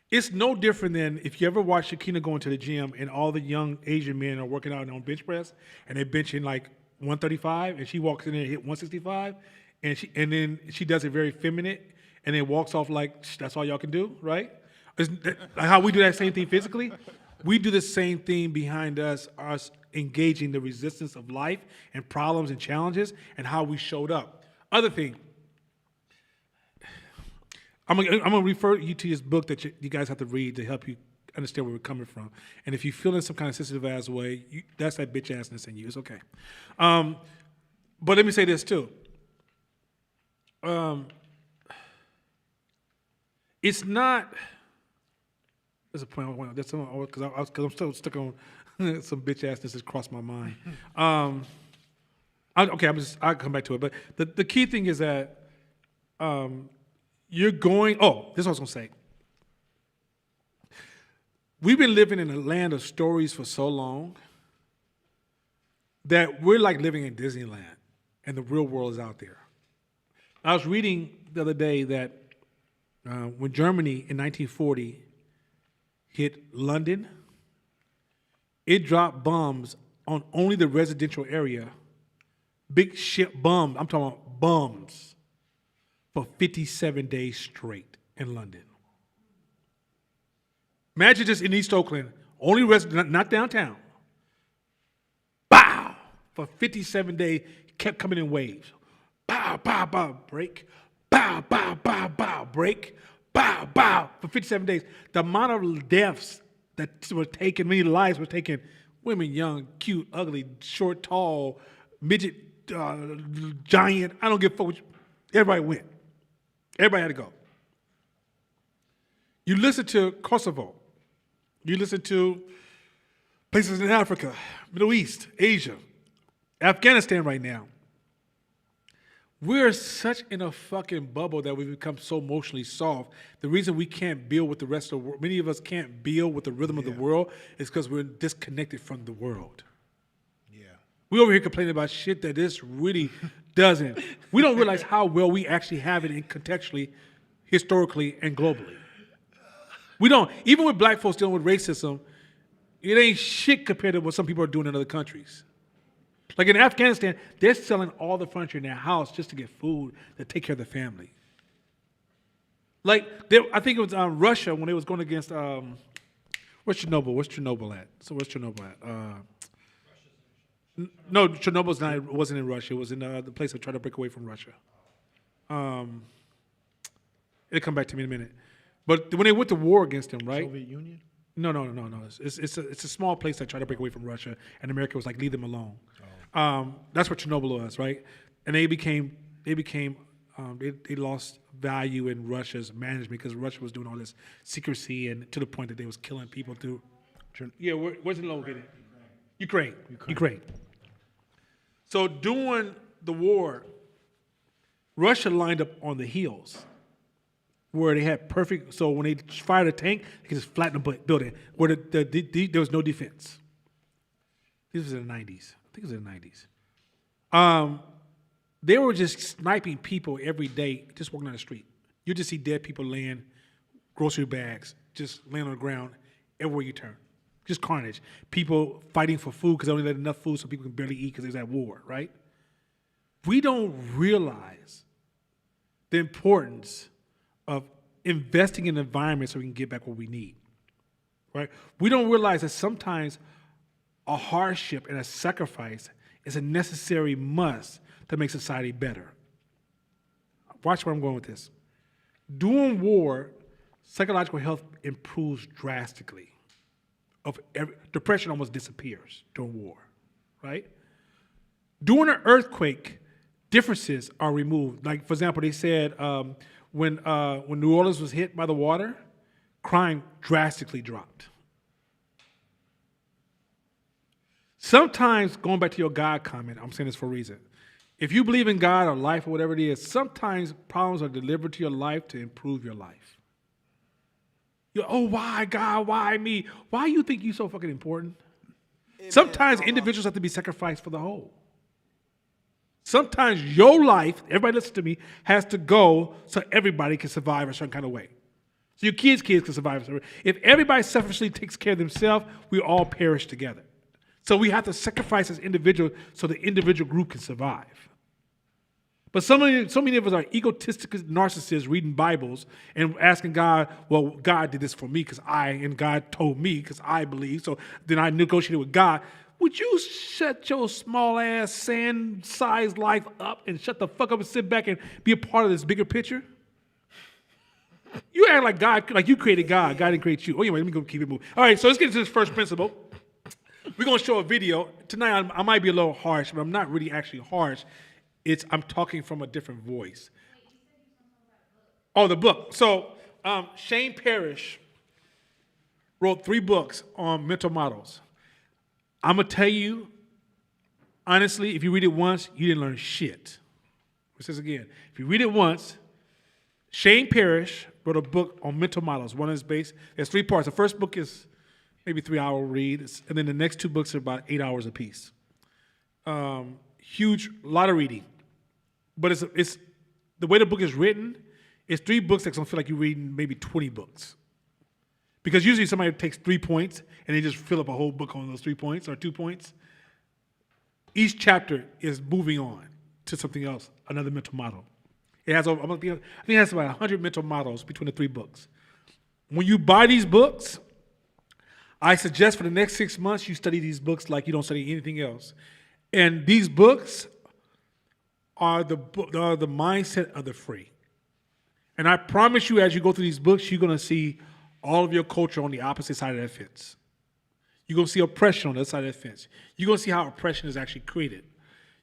it's no different than if you ever watch Shakina going to the gym and all the young Asian men are working out on bench press and they're benching like 135 and she walks in there and hit 165 and then she does it very feminine and then walks off like that's all y'all can do, right? Isn't that how we do that same thing physically? We do the same thing behind us engaging the resistance of life and problems and challenges and how we showed up. Other thing, I'm gonna refer you to this book that you guys have to read to help you understand where we're coming from. And if you feel in some kind of sensitive ass way, that's that bitch assness in you. It's okay. But let me say this too. It's not. There's a point I want. That's because I'm still stuck on some bitch assness that's crossed my mind. I'll come back to it. But the key thing is that you're going. Oh, this is what I was gonna say. We've been living in a land of stories for so long that we're like living in Disneyland, and the real world is out there. I was reading the other day that when Germany in 1940 hit London, it dropped bombs on only the residential area, big shit bombs, I'm talking about bombs, for 57 days straight in London. Imagine just in East Oakland, only resident, not downtown. Bow! For 57 days, kept coming in waves. Bow, bow, bow, break. Bow, bow, bow, bow, break. Bow, bow, for 57 days. The amount of deaths that were taken, many lives were taken, women, young, cute, ugly, short, tall, midget, giant, I don't give a fuck. Everybody went. Everybody had to go. You listen to Kosovo. You listen to places in Africa, Middle East, Asia, Afghanistan right now. We're such in a fucking bubble that we've become so emotionally soft. The reason we can't build with the rest of the world, many of us can't build with the rhythm of the world, is because we're disconnected from the world. Yeah. We over here complaining about shit that this really doesn't. We don't realize how well we actually have it in contextually, historically, and globally. We don't. Even with black folks dealing with racism, it ain't shit compared to what some people are doing in other countries. Like in Afghanistan, they're selling all the furniture in their house just to get food to take care of the family. Like, I think it was Russia when they was going against, where's Chernobyl? Where's Chernobyl at? So where's Chernobyl at? No, Chernobyl's not. It wasn't in Russia. It was in the place that tried to break away from Russia. It'll come back to me in a minute. But when they went to war against them, right? Soviet Union? No. It's a small place that tried to break away from Russia, and America was like, leave them alone. That's what Chernobyl was, right? And they lost value in Russia's management because Russia was doing all this secrecy and to the point that they was killing people through. Where's it located? Ukraine. So during the war, Russia lined up on the hills where they had perfect, so when they fired a tank, they could just flatten the building, where there was no defense. This was in the 90s. I think it was in the 90s. They were just sniping people every day, just walking down the street. You just see dead people laying, grocery bags, just laying on the ground everywhere you turn. Just carnage. People fighting for food because they only had enough food so people can barely eat because there's at war, right? We don't realize the importance of investing in the environment so we can get back what we need, right? We don't realize that sometimes a hardship and a sacrifice is a necessary must to make society better. Watch where I'm going with this. During war, psychological health improves drastically. Depression almost disappears during war, right? During an earthquake, differences are removed. Like, for example, they said when New Orleans was hit by the water, crime drastically dropped. Sometimes, going back to your God comment, I'm saying this for a reason. If you believe in God or life or whatever it is, sometimes problems are delivered to your life to improve your life. Why God? Why me? Why you think you so fucking important? Sometimes individuals have to be sacrificed for the whole. Sometimes your life, everybody listen to me, has to go so everybody can survive a certain kind of way. So your kids can survive. If everybody selfishly takes care of themselves, we all perish together. So we have to sacrifice as individuals so the individual group can survive. But so many of us are egotistic narcissists reading Bibles and asking God, well, God did this for me and God told me because I believe. So then I negotiated with God. Would you shut your small ass sand-sized life up and shut the fuck up and sit back and be a part of this bigger picture? You act like God, like you created God. God didn't create you. Oh, anyway, let me go keep it moving. All right, so let's get into this first principle. We're going to show a video. Tonight, I might be a little harsh, but I'm not really actually harsh. I'm talking from a different voice. Oh, the book. So Shane Parrish wrote 3 books on mental models. I'm going to tell you, honestly, if you read it once, you didn't learn shit. It says again, if you read it once, Shane Parrish wrote a book on mental models. One is based, there's 3 parts. The first book is maybe 3-hour read, and then the next 2 books are about 8 hours apiece. Huge, lot of reading. But it's the way the book is written, it's 3 books that's gonna feel like you're reading maybe 20 books. Because usually somebody takes 3 points and they just fill up a whole book on those 3 points or 2 points. Each chapter is moving on to something else, another mental model. It has, I think it has about 100 mental models between the 3 books. When you buy these books, I suggest for the next 6 months you study these books like you don't study anything else. And these books are the mindset of the free. And I promise you, as you go through these books, you're going to see all of your culture on the opposite side of that fence. You're going to see oppression on the other side of that fence. You're going to see how oppression is actually created.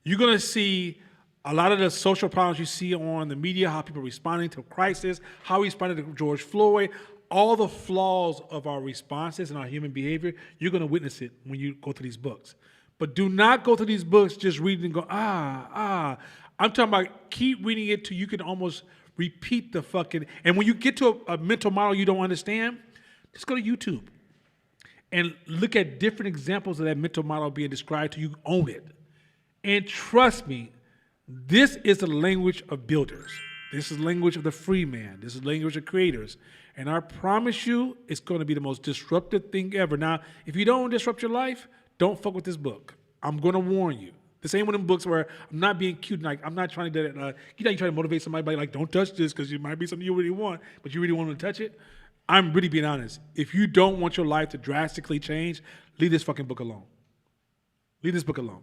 You're going to see a lot of the social problems you see on the media, how people are responding to crisis, how we responded to George Floyd, all the flaws of our responses and our human behavior. You're going to witness it when you go through these books. But do not go through these books just reading and go, I'm talking about keep reading it till you can almost repeat the fucking, and when you get to a mental model you don't understand, just go to YouTube and look at different examples of that mental model being described till you own it. And trust me, this is the language of builders. This is the language of the free man. This is the language of creators. And I promise you, it's going to be the most disruptive thing ever. Now, if you don't disrupt your life, don't fuck with this book. I'm going to warn you. This ain't one of them books where I'm not being cute. Like, I'm not trying to, you try to motivate somebody by like, don't touch this because it might be something you really want, but you really want to touch it. I'm really being honest. If you don't want your life to drastically change, leave this fucking book alone. Leave this book alone.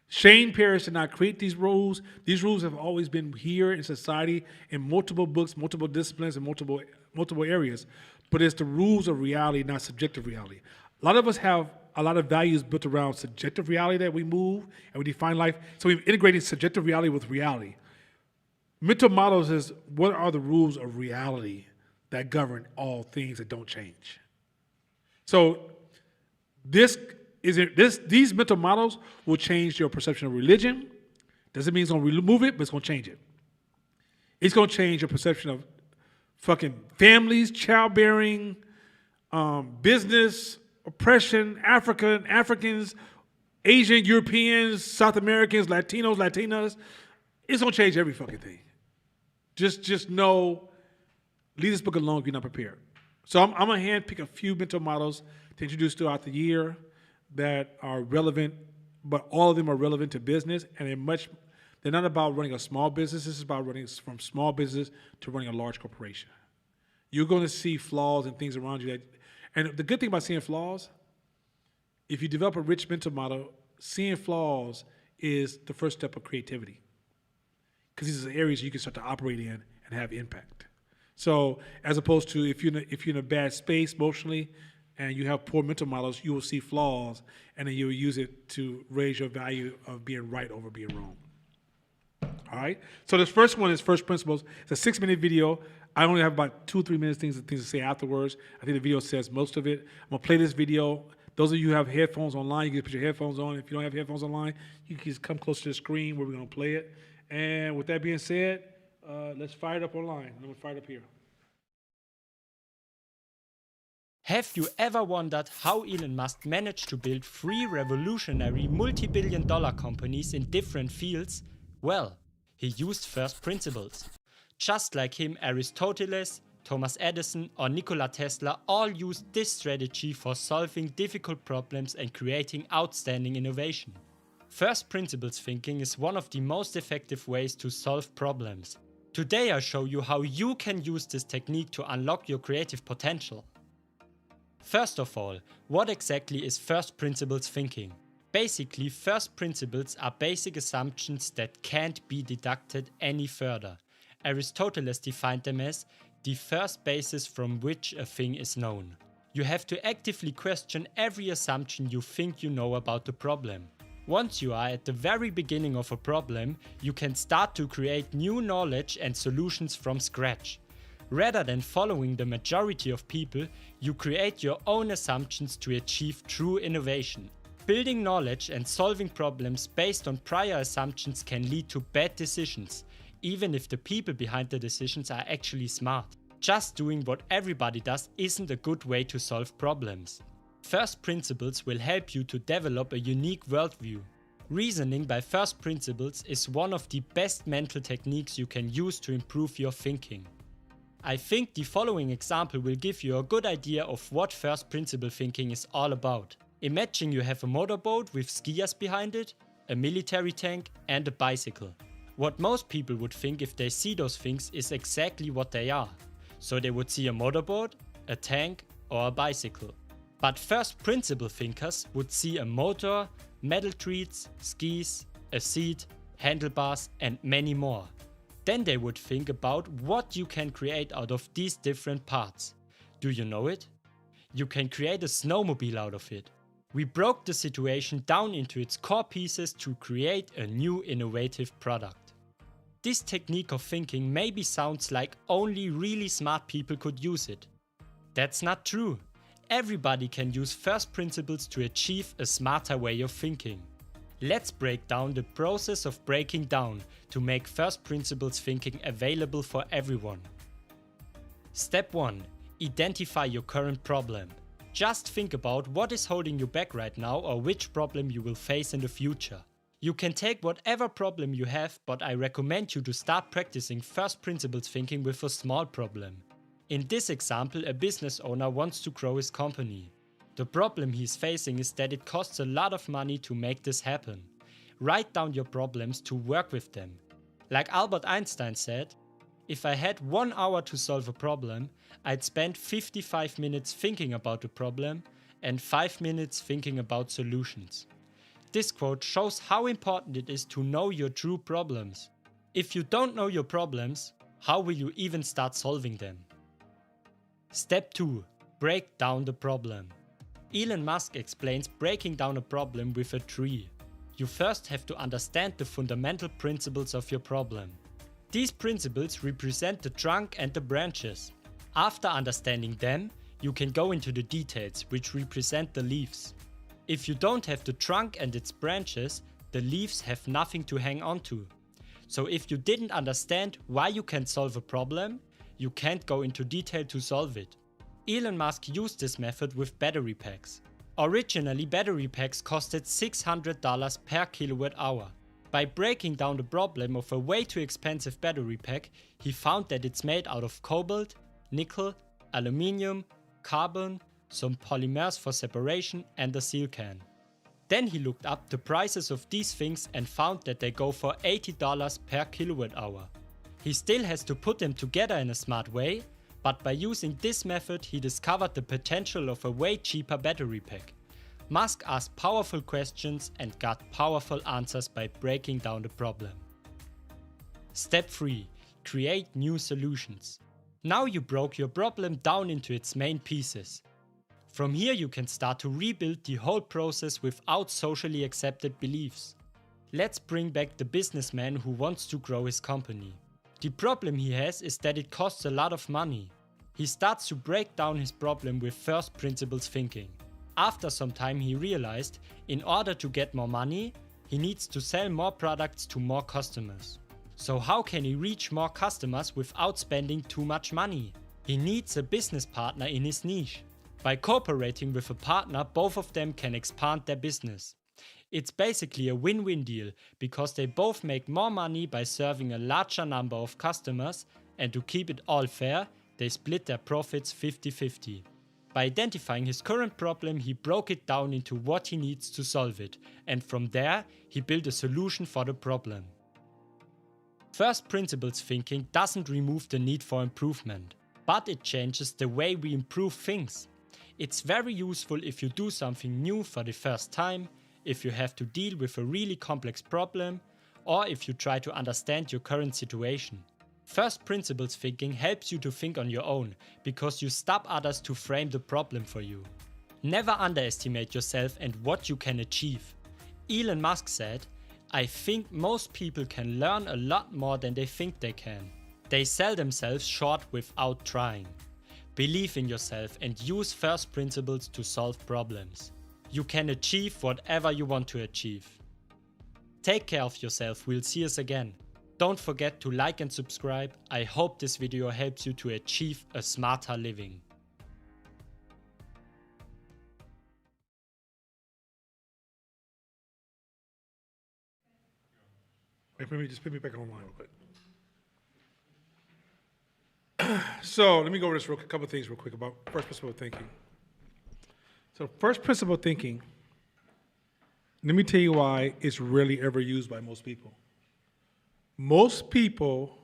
Shane Parrish did not create these rules. These rules have always been here in society in multiple books, multiple disciplines, and multiple areas. But it's the rules of reality, not subjective reality. A lot of us have a lot of values built around subjective reality that we move and we define life. So we've integrated subjective reality with reality. Mental models is what are the rules of reality that govern all things that don't change. So these mental models will change your perception of religion. Doesn't mean it's going to remove it, but it's going to change it. It's going to change your perception of fucking families, childbearing, business, oppression, Africans, Asian, Europeans, South Americans, Latinos, Latinas. It's going to change every fucking thing. Just know, leave this book alone if you're not prepared. So I'm going to handpick a few mental models to introduce throughout the year that are relevant, but all of them are relevant to business, and they're not about running a small business. This is about running from small business to running a large corporation. You're going to see flaws and things around you and the good thing about seeing flaws, if you develop a rich mental model, seeing flaws is the first step of creativity. Because these are areas you can start to operate in and have impact. So as opposed to if you're in a bad space emotionally and you have poor mental models, you will see flaws and then you'll use it to raise your value of being right over being wrong. All right? So this first one is First Principles. It's a 6-minute video. I only have about 2 or 3 minutes things to say afterwards. I think the video says most of it. I'm going to play this video. Those of you who have headphones online, you can put your headphones on. If you don't have headphones online, you can just come close to the screen where we're going to play it. And with that being said, let's fire it up online. I'm going to fire it up here. Have you ever wondered how Elon Musk managed to build 3 revolutionary multi-billion-dollar companies in different fields? Well, he used first principles. Just like him, Aristoteles, Thomas Edison or Nikola Tesla all used this strategy for solving difficult problems and creating outstanding innovation. First principles thinking is one of the most effective ways to solve problems. Today I show you how you can use this technique to unlock your creative potential. First of all, what exactly is first principles thinking? Basically, first principles are basic assumptions that can't be deducted any further. Aristotle defined them as the first basis from which a thing is known. You have to actively question every assumption you think you know about the problem. Once you are at the very beginning of a problem, you can start to create new knowledge and solutions from scratch. Rather than following the majority of people, you create your own assumptions to achieve true innovation. Building knowledge and solving problems based on prior assumptions can lead to bad decisions, even if the people behind the decisions are actually smart. Just doing what everybody does isn't a good way to solve problems. First principles will help you to develop a unique worldview. Reasoning by first principles is one of the best mental techniques you can use to improve your thinking. I think the following example will give you a good idea of what first principle thinking is all about. Imagine you have a motorboat with skiers behind it, a military tank and a bicycle. What most people would think if they see those things is exactly what they are. So they would see a motorboat, a tank or a bicycle. But first principle thinkers would see a motor, metal treats, skis, a seat, handlebars and many more. Then they would think about what you can create out of these different parts. Do you know it? You can create a snowmobile out of it. We broke the situation down into its core pieces to create a new innovative product. This technique of thinking maybe sounds like only really smart people could use it. That's not true. Everybody can use first principles to achieve a smarter way of thinking. Let's break down the process of breaking down to make first principles thinking available for everyone. Step 1. Identify your current problem. Just think about what is holding you back right now or which problem you will face in the future. You can take whatever problem you have, but I recommend you to start practicing first principles thinking with a small problem. In this example, a business owner wants to grow his company. The problem he's facing is that it costs a lot of money to make this happen. Write down your problems to work with them. Like Albert Einstein said, if I had 1 hour to solve a problem, I'd spend 55 minutes thinking about the problem and 5 minutes thinking about solutions. This quote shows how important it is to know your true problems. If you don't know your problems, how will you even start solving them? Step 2. Break down the problem. Elon Musk explains breaking down a problem with a tree. You first have to understand the fundamental principles of your problem. These principles represent the trunk and the branches. After understanding them, you can go into the details, which represent the leaves. If you don't have the trunk and its branches, the leaves have nothing to hang on to. So if you didn't understand why you can't solve a problem, you can't go into detail to solve it. Elon Musk used this method with battery packs. Originally, battery packs costed $600 per kilowatt hour. By breaking down the problem of a way too expensive battery pack, he found that it's made out of cobalt, nickel, aluminium, carbon, some polymers for separation and a seal can. Then he looked up the prices of these things and found that they go for $80 per kilowatt hour. He still has to put them together in a smart way, but by using this method he discovered the potential of a way cheaper battery pack. Musk asked powerful questions and got powerful answers by breaking down the problem. Step 3. Create new solutions. Now you broke your problem down into its main pieces. From here you can start to rebuild the whole process without socially accepted beliefs. Let's bring back the businessman who wants to grow his company. The problem he has is that it costs a lot of money. He starts to break down his problem with first principles thinking. After some time he realized, in order to get more money, he needs to sell more products to more customers. So how can he reach more customers without spending too much money? He needs a business partner in his niche. By cooperating with a partner, both of them can expand their business. It's basically a win-win deal because they both make more money by serving a larger number of customers, and to keep it all fair, they split their profits 50-50. By identifying his current problem, he broke it down into what he needs to solve it, and from there, he built a solution for the problem. First principles thinking doesn't remove the need for improvement, but it changes the way we improve things. It's very useful if you do something new for the first time, if you have to deal with a really complex problem, or if you try to understand your current situation. First principles thinking helps you to think on your own, because you stop others to frame the problem for you. Never underestimate yourself and what you can achieve. Elon Musk said, "I think most people can learn a lot more than they think they can. They sell themselves short without trying." Believe in yourself and use first principles to solve problems. You can achieve whatever you want to achieve. Take care of yourself, we'll see us again. Don't forget to like and subscribe. I hope this video helps you to achieve a smarter living. Wait, just put me back online real quick. So let me go over this couple of things real quick about first principle thinking. So first principle thinking, let me tell you why it's rarely ever used by most people. Most people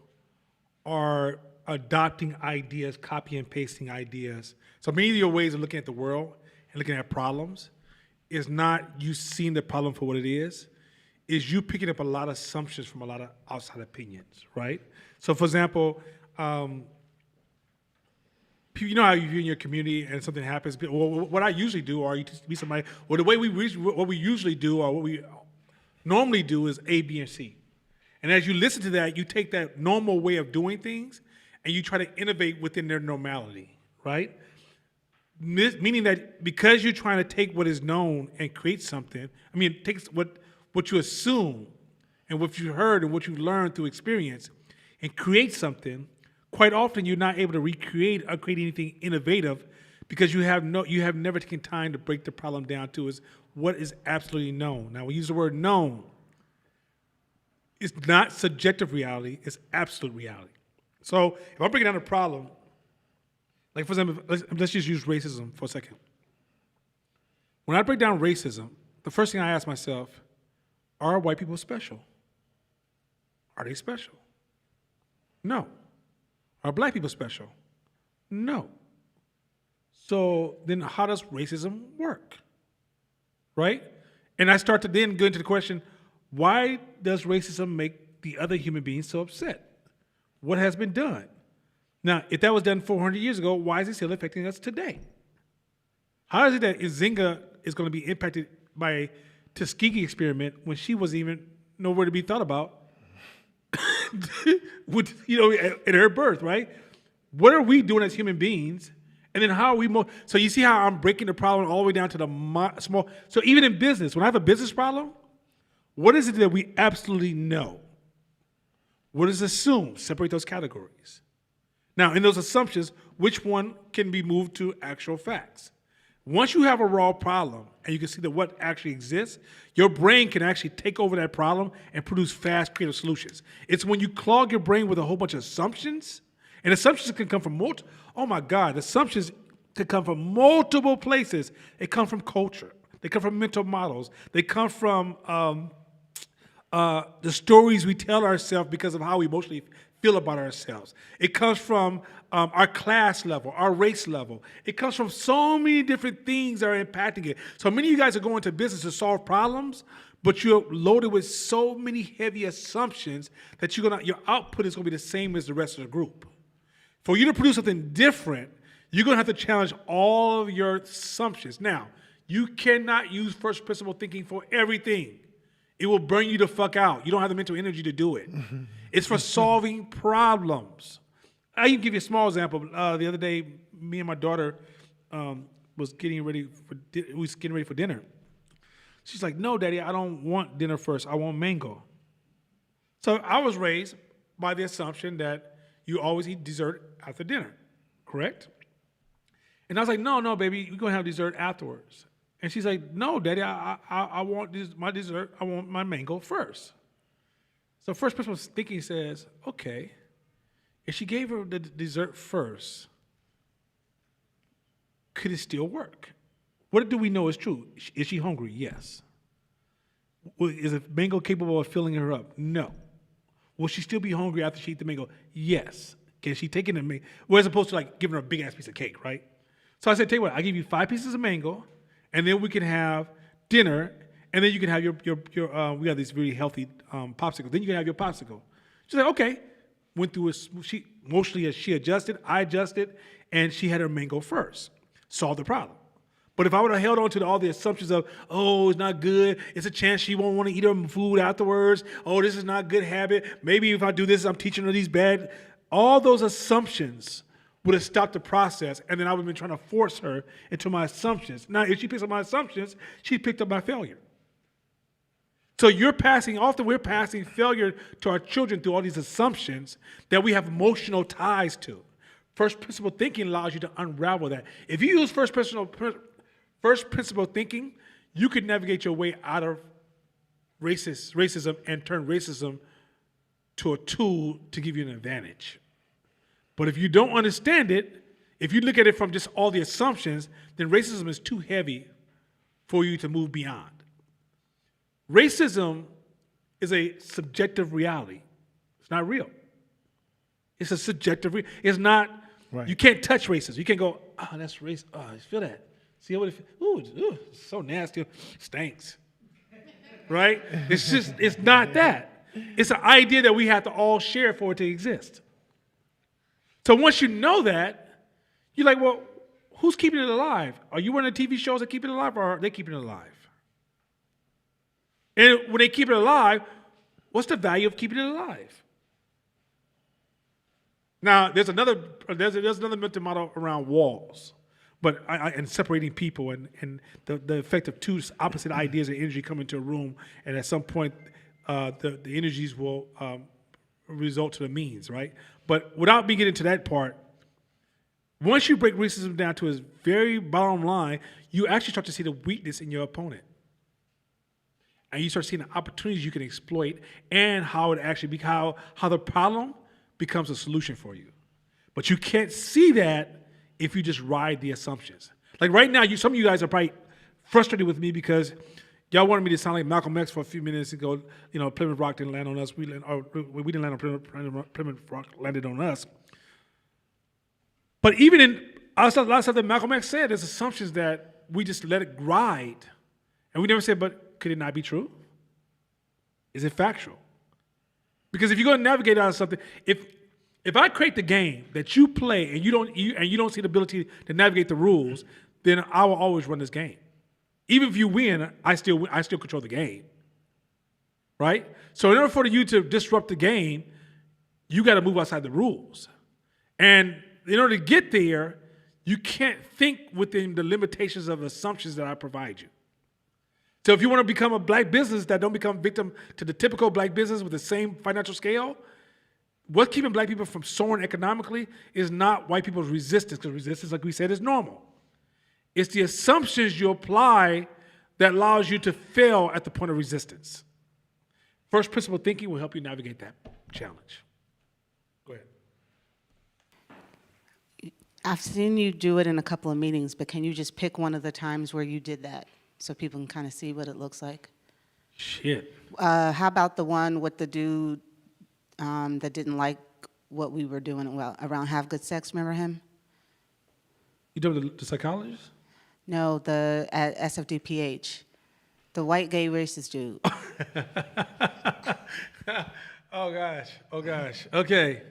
are adopting ideas, copy and pasting ideas. So many of your ways of looking at the world and looking at problems is not you seeing the problem for what it is you picking up a lot of assumptions from a lot of outside opinions, right? So for example, you know how you're in your community and something happens. Well, what I usually do, or you just meet somebody, or the way what we usually do, or what we normally do is A, B, and C. And as you listen to that, you take that normal way of doing things and you try to innovate within their normality, right? Meaning that because you're trying to take what is known and create something, take what you assume and what you heard and what you learned through experience and create something, quite often you're not able to recreate or create anything innovative because you have never taken time to break the problem down to is what is absolutely known. Now we use the word known. It's not subjective reality, it's absolute reality. So if I'm breaking down a problem, like for example, let's just use racism for a second. When I break down racism, the first thing I ask myself, are white people special? Are they special? No. Are black people special? No. So then how does racism work? Right? And I start to then go into the question, why does racism make the other human beings so upset? What has been done? Now, if that was done 400 years ago, why is it still affecting us today? How is it that Nzinga is going to be impacted by a Tuskegee experiment when she wasn't even nowhere to be thought about with, at her birth, right? What are we doing as human beings? And then how are we so you see how I'm breaking the problem all the way down to the small. So even in business, when I have a business problem, what is it that we absolutely know? What is assumed? Separate those categories. Now, in those assumptions, which one can be moved to actual facts? Once you have a raw problem and you can see that what actually exists, your brain can actually take over that problem and produce fast, creative solutions. It's when you clog your brain with a whole bunch of assumptions, and assumptions can come from assumptions can come from multiple places. They come from culture. They come from mental models. They come from the stories we tell ourselves because of how we emotionally feel about ourselves. It comes from our class level, our race level. It comes from so many different things that are impacting it. So many of you guys are going to business to solve problems, but you're loaded with so many heavy assumptions that your output is going to be the same as the rest of the group. For you to produce something different, you're going to have to challenge all of your assumptions. Now, you cannot use first principle thinking for everything. It will burn you the fuck out. You don't have the mental energy to do it. It's for solving problems. I can give you a small example. The other day, me and my daughter was getting ready for dinner. She's like, "No, Daddy, I don't want dinner first. I want mango." So I was raised by the assumption that you always eat dessert after dinner, correct? And I was like, no, baby, we're going to have dessert afterwards. And she's like, "No, Daddy, I want my dessert. I want my mango first." So first principle thinking says, okay, if she gave her the dessert first, could it still work? What do we know is true? Is she hungry? Yes. Is a mango capable of filling her up? No. Will she still be hungry after she eats the mango? Yes. Can she take it and make, well, as opposed to like giving her a big ass piece of cake, right? So I said, tell you what, I give you 5 pieces of mango, and then we can have dinner, and then you can have your we have these really healthy popsicles. Then you can have your popsicle. She's like, okay. Went through she emotionally, she adjusted, I adjusted, and she had her mango first. Solved the problem. But if I would have held on to all the assumptions of, oh, it's not good, it's a chance she won't want to eat her food afterwards, oh, this is not a good habit, maybe if I do this, I'm teaching her these bad, all those assumptions would have stopped the process, and then I would have been trying to force her into my assumptions. Now, if she picks up my assumptions, she picked up my failure. So often we're passing failure to our children through all these assumptions that we have emotional ties to. First principle thinking allows you to unravel that. If you use first principle thinking, you could navigate your way out of racism and turn racism to a tool to give you an advantage. But if you don't understand it, if you look at it from just all the assumptions, then racism is too heavy for you to move beyond. Racism is a subjective reality. It's not real. It's a subjective it's not, right. You can't touch racism. You can't go, oh, that's racist. Oh, I feel that. See what it feels? Ooh, it's so nasty. Stinks. Right? It's not that. It's an idea that we have to all share for it to exist. So once you know that, you're like, well, who's keeping it alive? Are you one of the TV shows that keep it alive, or are they keeping it alive? And when they keep it alive, what's the value of keeping it alive? Now, there's another mental model around walls, but and separating people and the effect of two opposite ideas of energy come into a room, and at some point, the energies will result to the means, right? But without me getting into that part, once you break racism down to its very bottom line, you actually start to see the weakness in your opponent. And you start seeing the opportunities you can exploit and how it actually how the problem becomes a solution for you. But you can't see that if you just ride the assumptions. Like right now, some of you guys are probably frustrated with me because y'all wanted me to sound like Malcolm X for a few minutes ago. You know, Plymouth Rock didn't land on us. We didn't land on Plymouth Rock landed on us. But even in a lot of stuff that Malcolm X said, there's assumptions that we just let it ride. And we never said, but could it not be true? Is it factual? Because if you're going to navigate out of something, if I create the game that you play and you don't see the ability to navigate the rules, then I will always run this game. Even if you win, I still control the game. Right? So in order for you to disrupt the game, you got to move outside the rules. And in order to get there, you can't think within the limitations of assumptions that I provide you. So if you want to become a black business that don't become victim to the typical black business with the same financial scale, what's keeping black people from soaring economically is not white people's resistance, because resistance, like we said, is normal. It's the assumptions you apply that allows you to fail at the point of resistance. First principle thinking will help you navigate that challenge. Go ahead. I've seen you do it in a couple of meetings, but can you just pick one of the times where you did that so people can kind of see what it looks like? Shit. How about the one with the dude that didn't like what we were doing around Have Good Sex? Remember him? You talking the psychologist? No, at SFDPH. The white gay racist dude. Oh gosh. Okay.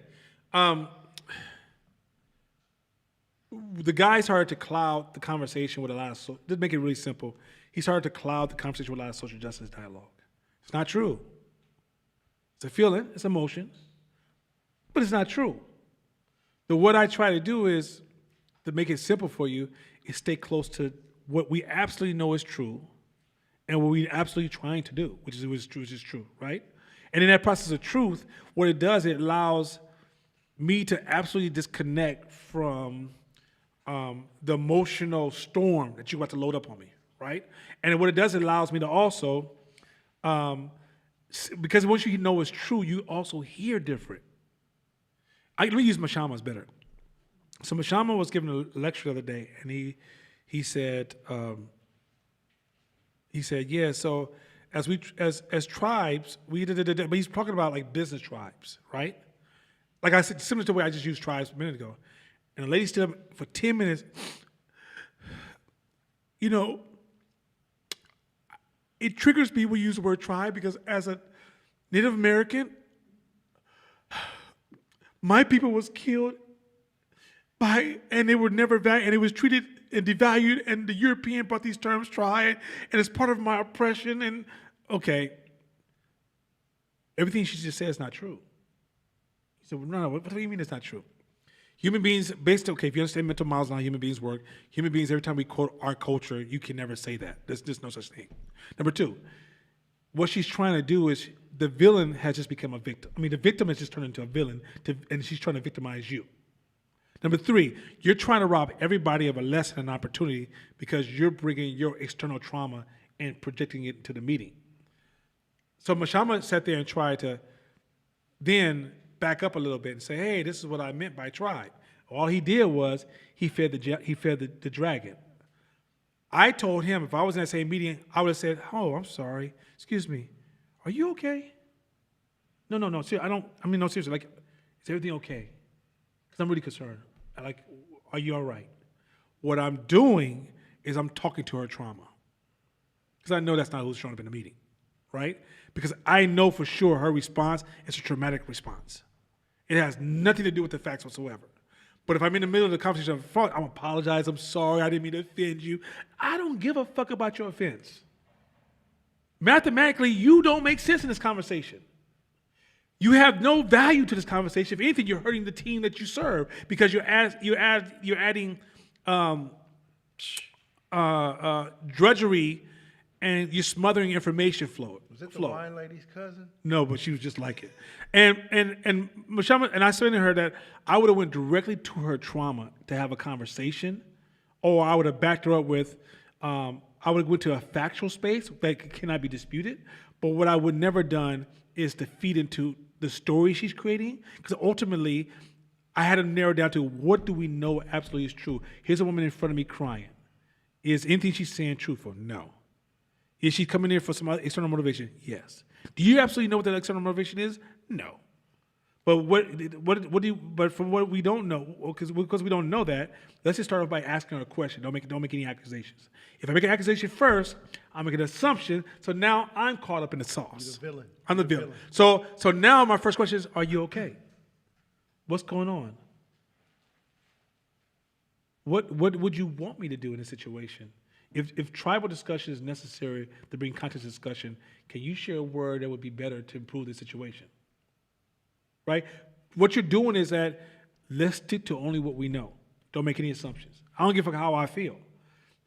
The guy started to cloud the conversation with a lot of, just make it really simple. He started to cloud the conversation with a lot of social justice dialogue. It's not true. It's a feeling, it's emotion, but it's not true. So what I try to do is, to make it simple for you, is stay close to what we absolutely know is true and what we're absolutely trying to do, which is true, right? And in that process of truth, what it does, it allows me to absolutely disconnect from the emotional storm that you're about to load up on me, right? And what it does, it allows me to also, because once you know it's true, you also hear different. Let me use Mashama as better. So Mashama was giving a lecture the other day, and he he said, yeah. So as tribes, but he's talking about like business tribes, right? Like I said, similar to the way I just used tribes a minute ago. And the lady stood up for 10 minutes. You know, it triggers me when you use the word tribe because as a Native American, my people was killed and they were never valued, and it was treated and devalued, and the European brought these terms tribe, and it's part of my oppression, and okay. Everything she just said is not true. He said, well, no, what do you mean it's not true? Human beings, if you understand mental models and how human beings work, human beings, every time we quote our culture, you can never say that. There's no such thing. Number two, what she's trying to do is the villain has just become a victim. I mean, the victim has just turned into a villain, and she's trying to victimize you. Number three, you're trying to rob everybody of a lesson and opportunity because you're bringing your external trauma and projecting it into the meeting. So Mashama sat there and tried to then back up a little bit and say, hey, this is what I meant by tribe. All he did was he fed the dragon. I told him if I was in that same meeting, I would have said, oh, I'm sorry. Excuse me. Are you okay? No. No, seriously. Like, is everything okay? Because I'm really concerned. Like, are you all right? What I'm doing is I'm talking to her trauma. Because I know that's not who's showing up in the meeting, right? Because I know for sure her response is a traumatic response. It has nothing to do with the facts whatsoever. But if I'm in the middle of the conversation, I'm apologize, I'm sorry, I didn't mean to offend you. I don't give a fuck about your offense. Mathematically, you don't make sense in this conversation. You have no value to this conversation. If anything, you're hurting the team that you serve because you're adding drudgery and you're smothering information flow. Was it the wine lady's cousin? No, but she was just like it. And Mashama, and I said to her that I would have went directly to her trauma to have a conversation, or I would have backed her up with, I would have went to a factual space that cannot be disputed. But what I would never done is to feed into the story she's creating, because ultimately I had to narrow down to what do we know absolutely is true. Here's a woman in front of me crying. Is anything she's saying truthful? No. Is she coming in for some external motivation? Yes. Do you absolutely know what that external motivation is? No. But but from what we don't know, because we don't know that, let's just start off by asking her a question. Don't make any accusations. If I make an accusation first, I make an assumption. So now I'm caught up in the sauce. You're the villain. I'm the villain. So now my first question is, are you okay? What's going on? What would you want me to do in this situation? If tribal discussion is necessary to bring conscious discussion, can you share a word that would be better to improve the situation? Right? What you're doing is that let's stick to only what we know. Don't make any assumptions. I don't give a fuck how I feel.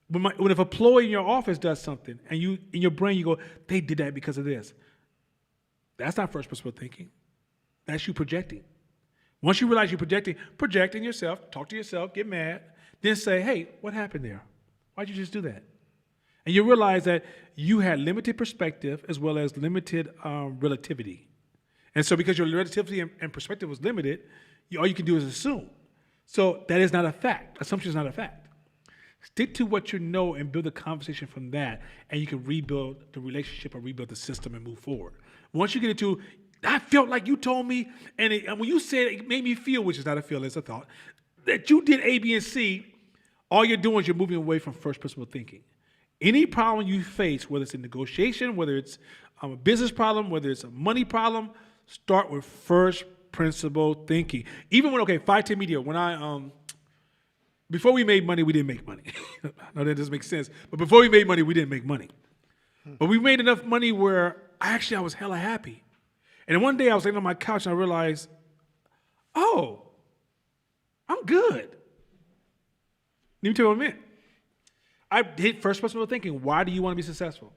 When if a employee in your office does something and you in your brain you go, they did that because of this. That's not first principle thinking. That's you projecting. Once you realize you're projecting yourself, talk to yourself, get mad, then say, hey, what happened there? Why'd you just do that? And you realize that you had limited perspective as well as limited relativity. And so because your relativity and perspective was limited, all you can do is assume. So that is not a fact. Assumption is not a fact. Stick to what you know and build a conversation from that, and you can rebuild the relationship or rebuild the system and move forward. Once you get into, I felt like you told me, and when you said it made me feel, which is not a feeling, it's a thought, that you did A, B, and C, all you're doing is you're moving away from first principle thinking. Any problem you face, whether it's a negotiation, whether it's a business problem, whether it's a money problem, start with first principle thinking. Even when, 510 Media, when before we made money, we didn't make money. I know that doesn't make sense, but before we made money, we didn't make money. But we made enough money where I was hella happy. And then one day I was laying on my couch and I realized, oh, I'm good. Let me tell you what I meant. I hit first principle thinking. Why do you want to be successful?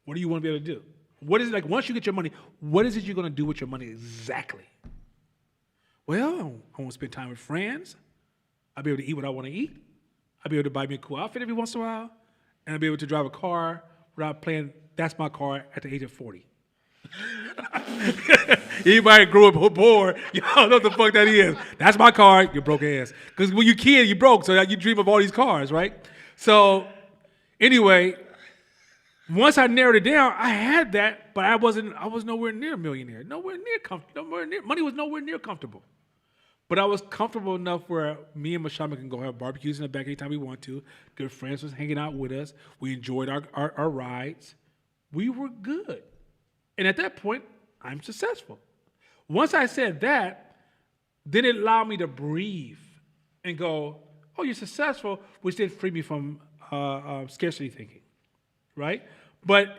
What do you want to be able to do? What is it like once you get your money, what is it you're going to do with your money exactly? Well, I want to spend time with friends. I'll be able to eat what I want to eat. I'll be able to buy me a cool outfit every once in a while. And I'll be able to drive a car without playing, that's my car at the age of 40. Anybody grew up poor, you don't know what the fuck that is. That's my car, you broke ass. Because when you're a kid, you broke, so you dream of all these cars, right? So, anyway, once I narrowed it down, I had that, but I was nowhere near a millionaire. Nowhere near comfortable. Money was nowhere near comfortable. But I was comfortable enough where me and Mashama can go have barbecues in the back anytime we want to. Good friends was hanging out with us. We enjoyed our rides. We were good. And at that point, I'm successful. Once I said that, then it allowed me to breathe and go, oh, you're successful, which did free me from scarcity thinking, right? But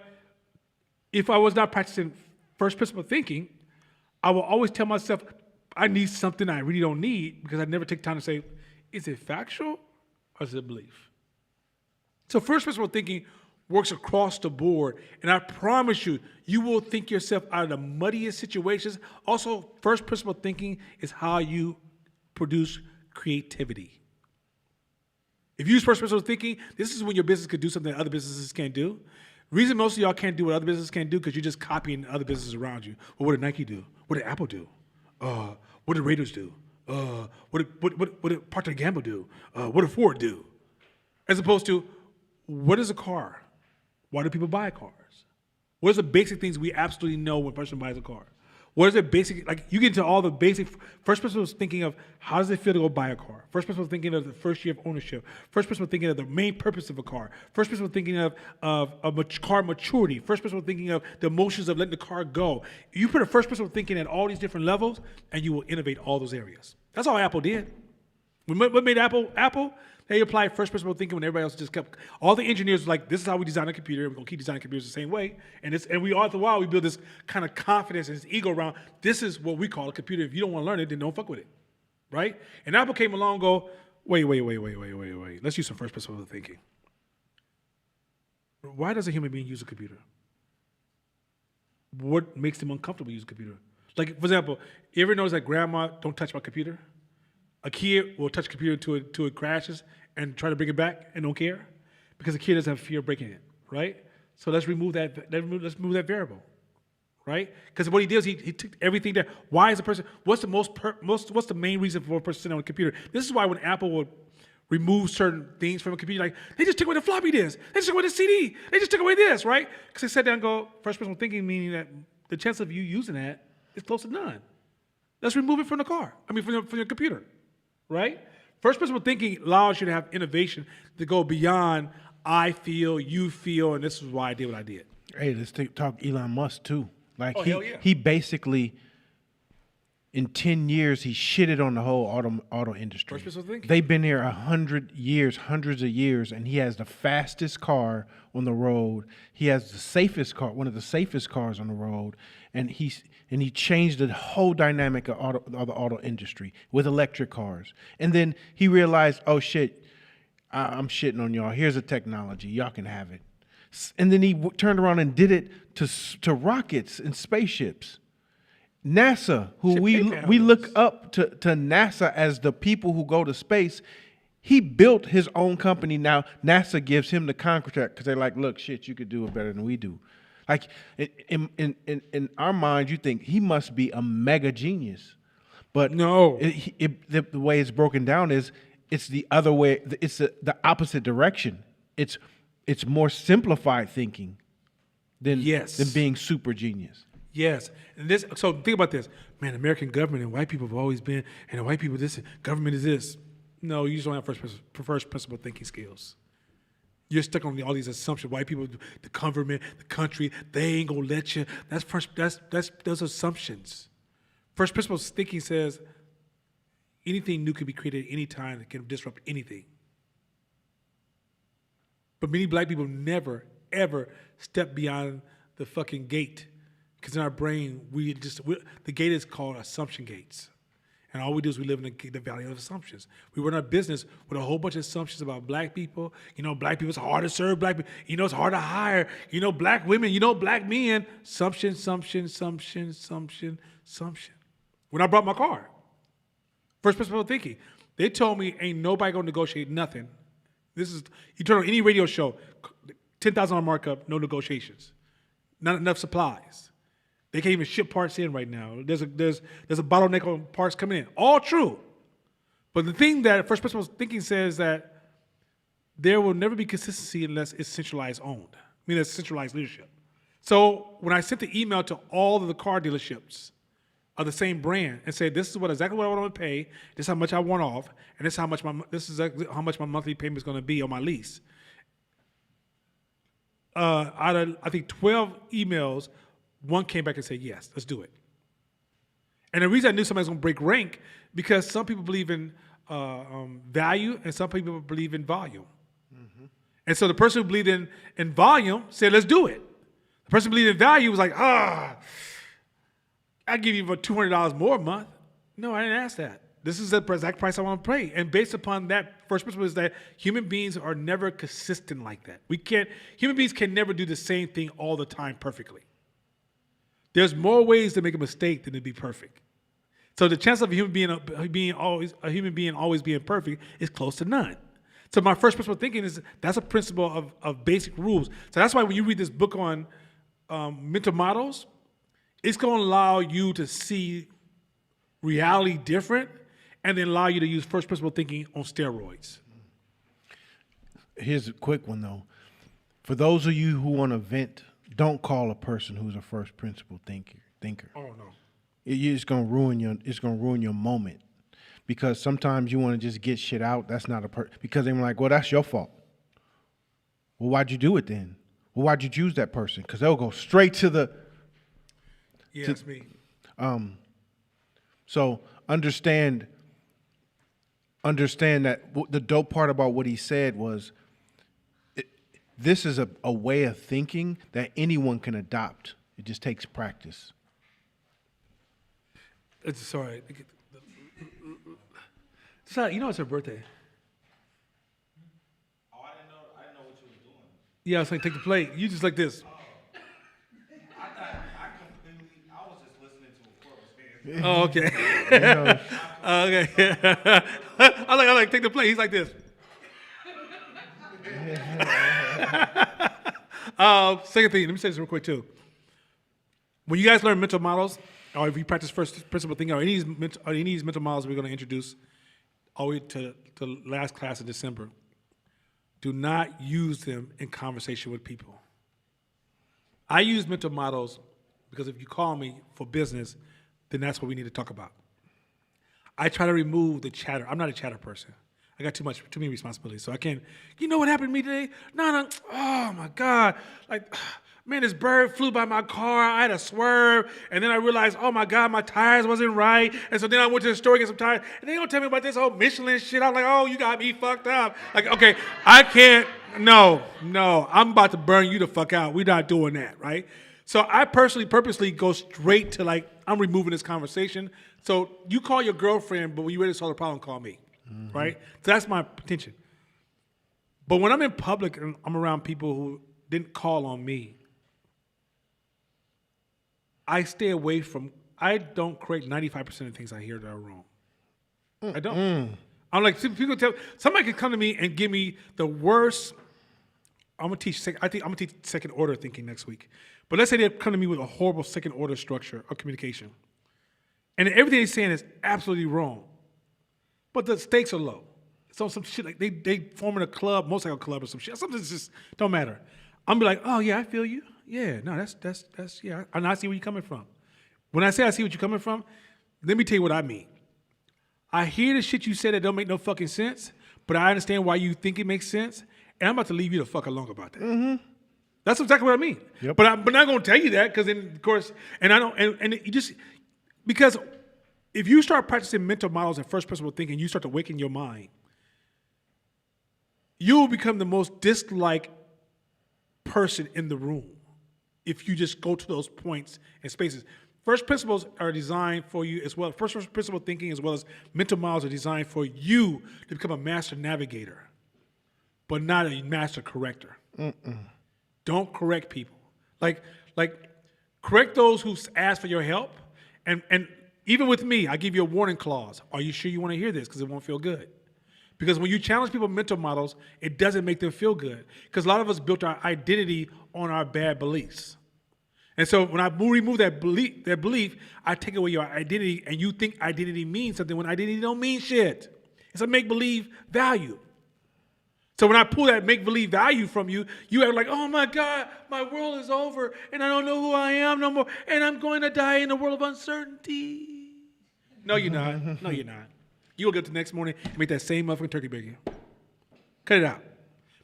if I was not practicing first principle thinking, I will always tell myself, I need something I really don't need, because I never take time to say, is it factual or is it belief? So first principle thinking works across the board, and I promise you, you will think yourself out of the muddiest situations. Also, first principle thinking is how you produce creativity. If you use first principle thinking, this is when your business could do something that other businesses can't do. Reason most of y'all can't do what other businesses can't do because you're just copying other businesses around you. Well, what did Nike do? What did Apple do? What did Raiders do? What did Procter & Gamble do? What did Ford do? As opposed to, what is a car? Why do people buy cars? What are the basic things we absolutely know when a person buys a car? What is the basic, like you get into all the basic, first person was thinking of how does it feel to go buy a car? First person was thinking of the first year of ownership. First person was thinking of the main purpose of a car. First person was thinking of car maturity. First person was thinking of the emotions of letting the car go. You put a first person thinking at all these different levels and you will innovate all those areas. That's all Apple did. What made Apple? Apple, they applied first principle thinking when everybody else just kept, all the engineers were like, this is how we design a computer, we're gonna keep designing computers the same way. And we all the while we build this kind of confidence and this ego around, this is what we call a computer. If you don't want to learn it, then don't fuck with it. Right? And Apple came along and go, wait. Let's use some first principle thinking. Why does a human being use a computer? What makes them uncomfortable using a computer? Like, for example, you ever notice that grandma don't touch my computer? A kid will touch a computer until it crashes and try to bring it back and don't care because the kid doesn't have fear of breaking it, right? So let's remove that. Let's move that variable, right? Because what he did is he took everything there. Why is a person? What's the main reason for a person sitting on a computer? This is why when Apple would remove certain things from a computer, like they just took away the floppy disk, they just took away the CD, they just took away this, right? Because they sat down and go first person thinking, meaning that the chance of you using that is close to none. Let's remove it from the car. I mean, from your computer. Right? First principle thinking allows you to have innovation to go beyond I feel, you feel, and this is why I did what I did. Hey, let's talk Elon Musk too. Like hell yeah. he basically in 10 years he shitted on the whole auto industry. First principle thinking. They've been there 100 years, hundreds of years, and he has the fastest car on the road. He has the safest car, one of the safest cars on the road, and he changed the whole dynamic of the auto industry with electric cars. And then he realized, oh shit, I'm shitting on y'all. Here's a technology, y'all can have it. And then he turned around and did it to rockets and spaceships. NASA, who we look up to NASA as the people who go to space, he built his own company. Now NASA gives him the contract because they're like, look, shit, you could do it better than we do. Like in our minds, you think he must be a mega genius, but no. The way it's broken down is it's the other way. It's the opposite direction. It's more simplified thinking than being super genius. Yes, and so think about this, man. American government and white people have always been, and the white people this, government is this. No, you just don't have first principle thinking skills. You're stuck on all these assumptions. White people, the government, the country, they ain't gonna let you. That's those assumptions. First principle thinking says anything new can be created at any time that can disrupt anything. But many black people never, ever step beyond the fucking gate. Because in our brain, the gate is called assumption gates. And all we do is we live in the valley of assumptions. We run our business with a whole bunch of assumptions about black people. You know, black people, it's hard to serve black people. You know, it's hard to hire. You know, black women, you know, black men. Assumption. When I brought my car, first principle thinking, they told me ain't nobody gonna negotiate nothing. You turn on any radio show, $10,000 markup, no negotiations. Not enough supplies. They can't even ship parts in right now. There's a bottleneck on parts coming in. All true. But the thing that first principles thinking says that there will never be consistency unless it's centralized owned. I mean, there's centralized leadership. So when I sent the email to all of the car dealerships of the same brand and said, this is exactly what I want to pay, this is how much I want off, and this is exactly how much my monthly payment is going to be on my lease. Out of, I think, 12 emails, one came back and said, yes, let's do it. And the reason I knew somebody was going to break rank, because some people believe in value and some people believe in volume. And so the person who believed in volume said, let's do it. The person who believed in value was like, I'll give you about $200 more a month. No, I didn't ask that. This is the exact price I want to pay. And based upon that, first principle is that human beings are never consistent like that. Human beings can never do the same thing all the time perfectly. There's more ways to make a mistake than to be perfect. So the chance of a human being always being perfect is close to none. So my first principle of thinking is that's a principle of basic rules. So that's why when you read this book on mental models, it's going to allow you to see reality different and then allow you to use first principle thinking on steroids. Here's a quick one, though. For those of you who want to vent, don't call a person who's a first principle thinker. Oh, no. It's gonna ruin your moment, because sometimes you want to just get shit out. That's not because they're like, well, that's your fault. Well, why'd you do it then? Well, why'd you choose that person? Because they'll go straight to the. Yeah, that's me. So understand that the dope part about what he said was, this is a way of thinking that anyone can adopt. It just takes practice. Sorry. You know it's her birthday. Oh, I didn't know what you was doing. Yeah, I was like, take the plate. You just like this. I was just listening to a chorus Oh, band. okay. Okay. I like, take the plate. He's like this. Second thing, let me say this real quick too. When you guys learn mental models, or if you practice first principle thinking, or any of these mental models we're going to introduce all the way to last class in December, do not use them in conversation with people. I use mental models because if you call me for business, then that's what we need to talk about. I try to remove the chatter. I'm not a chatter person. I got too many responsibilities. So I can't, you know what happened to me today? No, oh my God. Like, man, this bird flew by my car. I had to swerve. And then I realized, oh my God, my tires wasn't right. And so then I went to the store to get some tires. And they don't tell me about this whole Michelin shit. I'm like, oh, you got me fucked up. Like, okay, I can't, no, I'm about to burn you the fuck out. We're not doing that, right? So I purposely go straight to like, I'm removing this conversation. So you call your girlfriend, but when you're ready to solve the problem, call me. Right? So that's my intention. But when I'm in public and I'm around people who didn't call on me, I stay away from, I don't correct 95% of the things I hear that are wrong. I don't. I'm like, somebody could come to me and give me the worst, I'm gonna teach second order thinking next week. But let's say they come to me with a horrible second order structure of communication. And everything they're saying is absolutely wrong. But the stakes are low. So some shit like they forming a club, motorcycle club or some shit. Something just don't matter. I'm be like, oh yeah, I feel you. Yeah, no, that's yeah. And I see where you're coming from. When I say I see what you're coming from, let me tell you what I mean. I hear the shit you said that don't make no fucking sense, but I understand why you think it makes sense, and I'm about to leave you the fuck alone about that. Mm-hmm. That's exactly what I mean. Yep. But I'm not gonna tell you that because then of course, and I don't, and you just because. If you start practicing mental models and first principle thinking, you start to awaken your mind, you will become the most disliked person in the room if you just go to those points and spaces. First principles are designed for you as well. First principle thinking as well as mental models are designed for you to become a master navigator, but not a master corrector. Don't correct people. Like correct those who ask for your help, and even with me, I give you a warning clause. Are you sure you want to hear this? Because it won't feel good. Because when you challenge people's mental models, it doesn't make them feel good. Because a lot of us built our identity on our bad beliefs. And so when I remove that belief, I take away your identity, and you think identity means something when identity don't mean shit. It's a make-believe value. So when I pull that make-believe value from you, you act like, oh my God, my world is over, and I don't know who I am no more, and I'm going to die in a world of uncertainty. No, you're not. No, you're not. You'll get up the next morning and make that same motherfucking turkey bacon. Cut it out.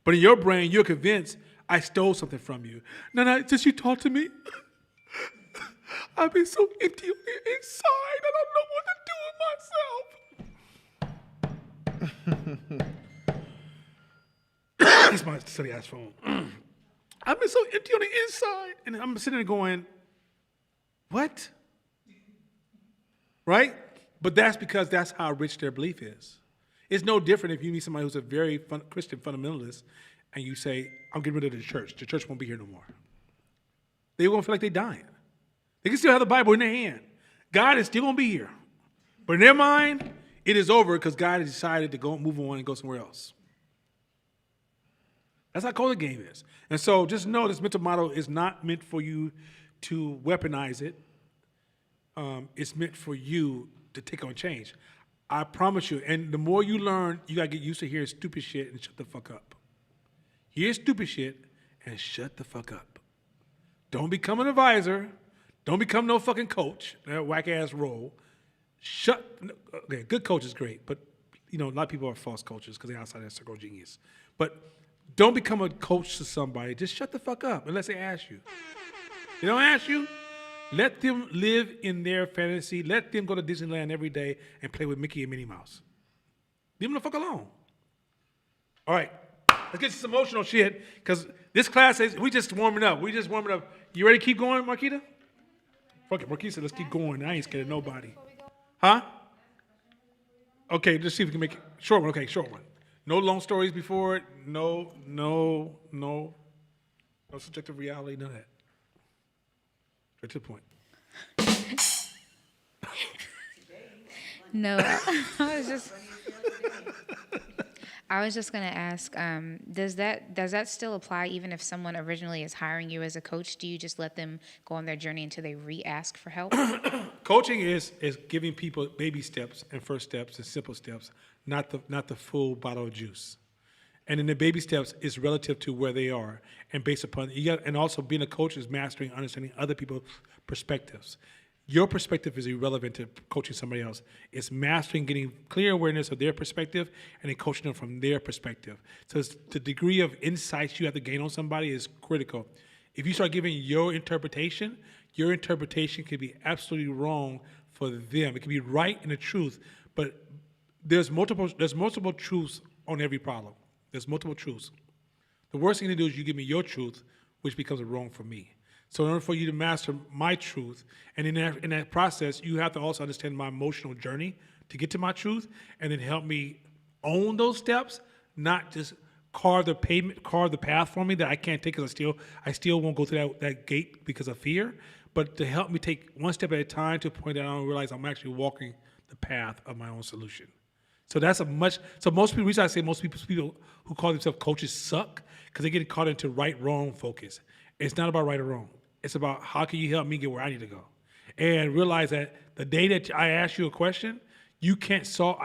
But in your brain, you're convinced I stole something from you. No, since you talked to me, I've been so empty on the inside, I don't know what to do with myself. That's my silly ass phone. I've been so empty on the inside, and I'm sitting there going, what? Right? But that's because that's how rich their belief is. It's no different if you meet somebody who's a very Christian fundamentalist, and you say, I'm getting rid of the church. The church won't be here no more. They're going to feel like they're dying. They can still have the Bible in their hand. God is still going to be here. But in their mind, it is over because God has decided to go move on and go somewhere else. That's how cold the game is. And so just know this mental model is not meant for you to weaponize it. It's meant for you to take on change. I promise you. And the more you learn, you got to get used to hearing stupid shit and shut the fuck up. Hear stupid shit and shut the fuck up. Don't become an advisor. Don't become no fucking coach, that whack-ass role. Okay, good coach is great, but a lot of people are false coaches because they're outside their circle of genius. But don't become a coach to somebody. Just shut the fuck up unless they ask you. They don't ask you. Let them live in their fantasy. Let them go to Disneyland every day and play with Mickey and Minnie Mouse. Leave them the fuck alone. All right, let's get to some emotional shit because this class is, we just warming up. You ready to keep going, Marquita? Fuck it, Marquita said, let's keep going. I ain't scared of nobody. Huh? Okay, let's see if we can make it. Short one, okay, short one. No long stories before it. No subjective reality, none of that. Straight to the point. No, I was just gonna ask, does that still apply even if someone originally is hiring you as a coach? Do you just let them go on their journey until they re-ask for help? Coaching is giving people baby steps and first steps and simple steps, not the full bottle of juice. And in the baby steps is relative to where they are and based upon and also being a coach is mastering understanding other people's perspectives. Your perspective is irrelevant to coaching somebody else. It's mastering, getting clear awareness of their perspective, and then coaching them from their perspective. So it's the degree of insights you have to gain on somebody is critical. If you start giving your interpretation could be absolutely wrong for them. It can be right in the truth, but there's multiple truths on every problem. There's multiple truths. The worst thing to do is you give me your truth, which becomes wrong for me. So in order for you to master my truth, and in that process, you have to also understand my emotional journey to get to my truth, and then help me own those steps, not just carve the path for me that I can't take because I still won't go through that gate because of fear, but to help me take one step at a time to a point that I don't realize I'm actually walking the path of my own solution. So that's most people, the reason I say most people who call themselves coaches suck, because they get caught into right-wrong focus. It's not about right or wrong. It's about how can you help me get where I need to go. And realize that the day that I ask you a question, nobody can solve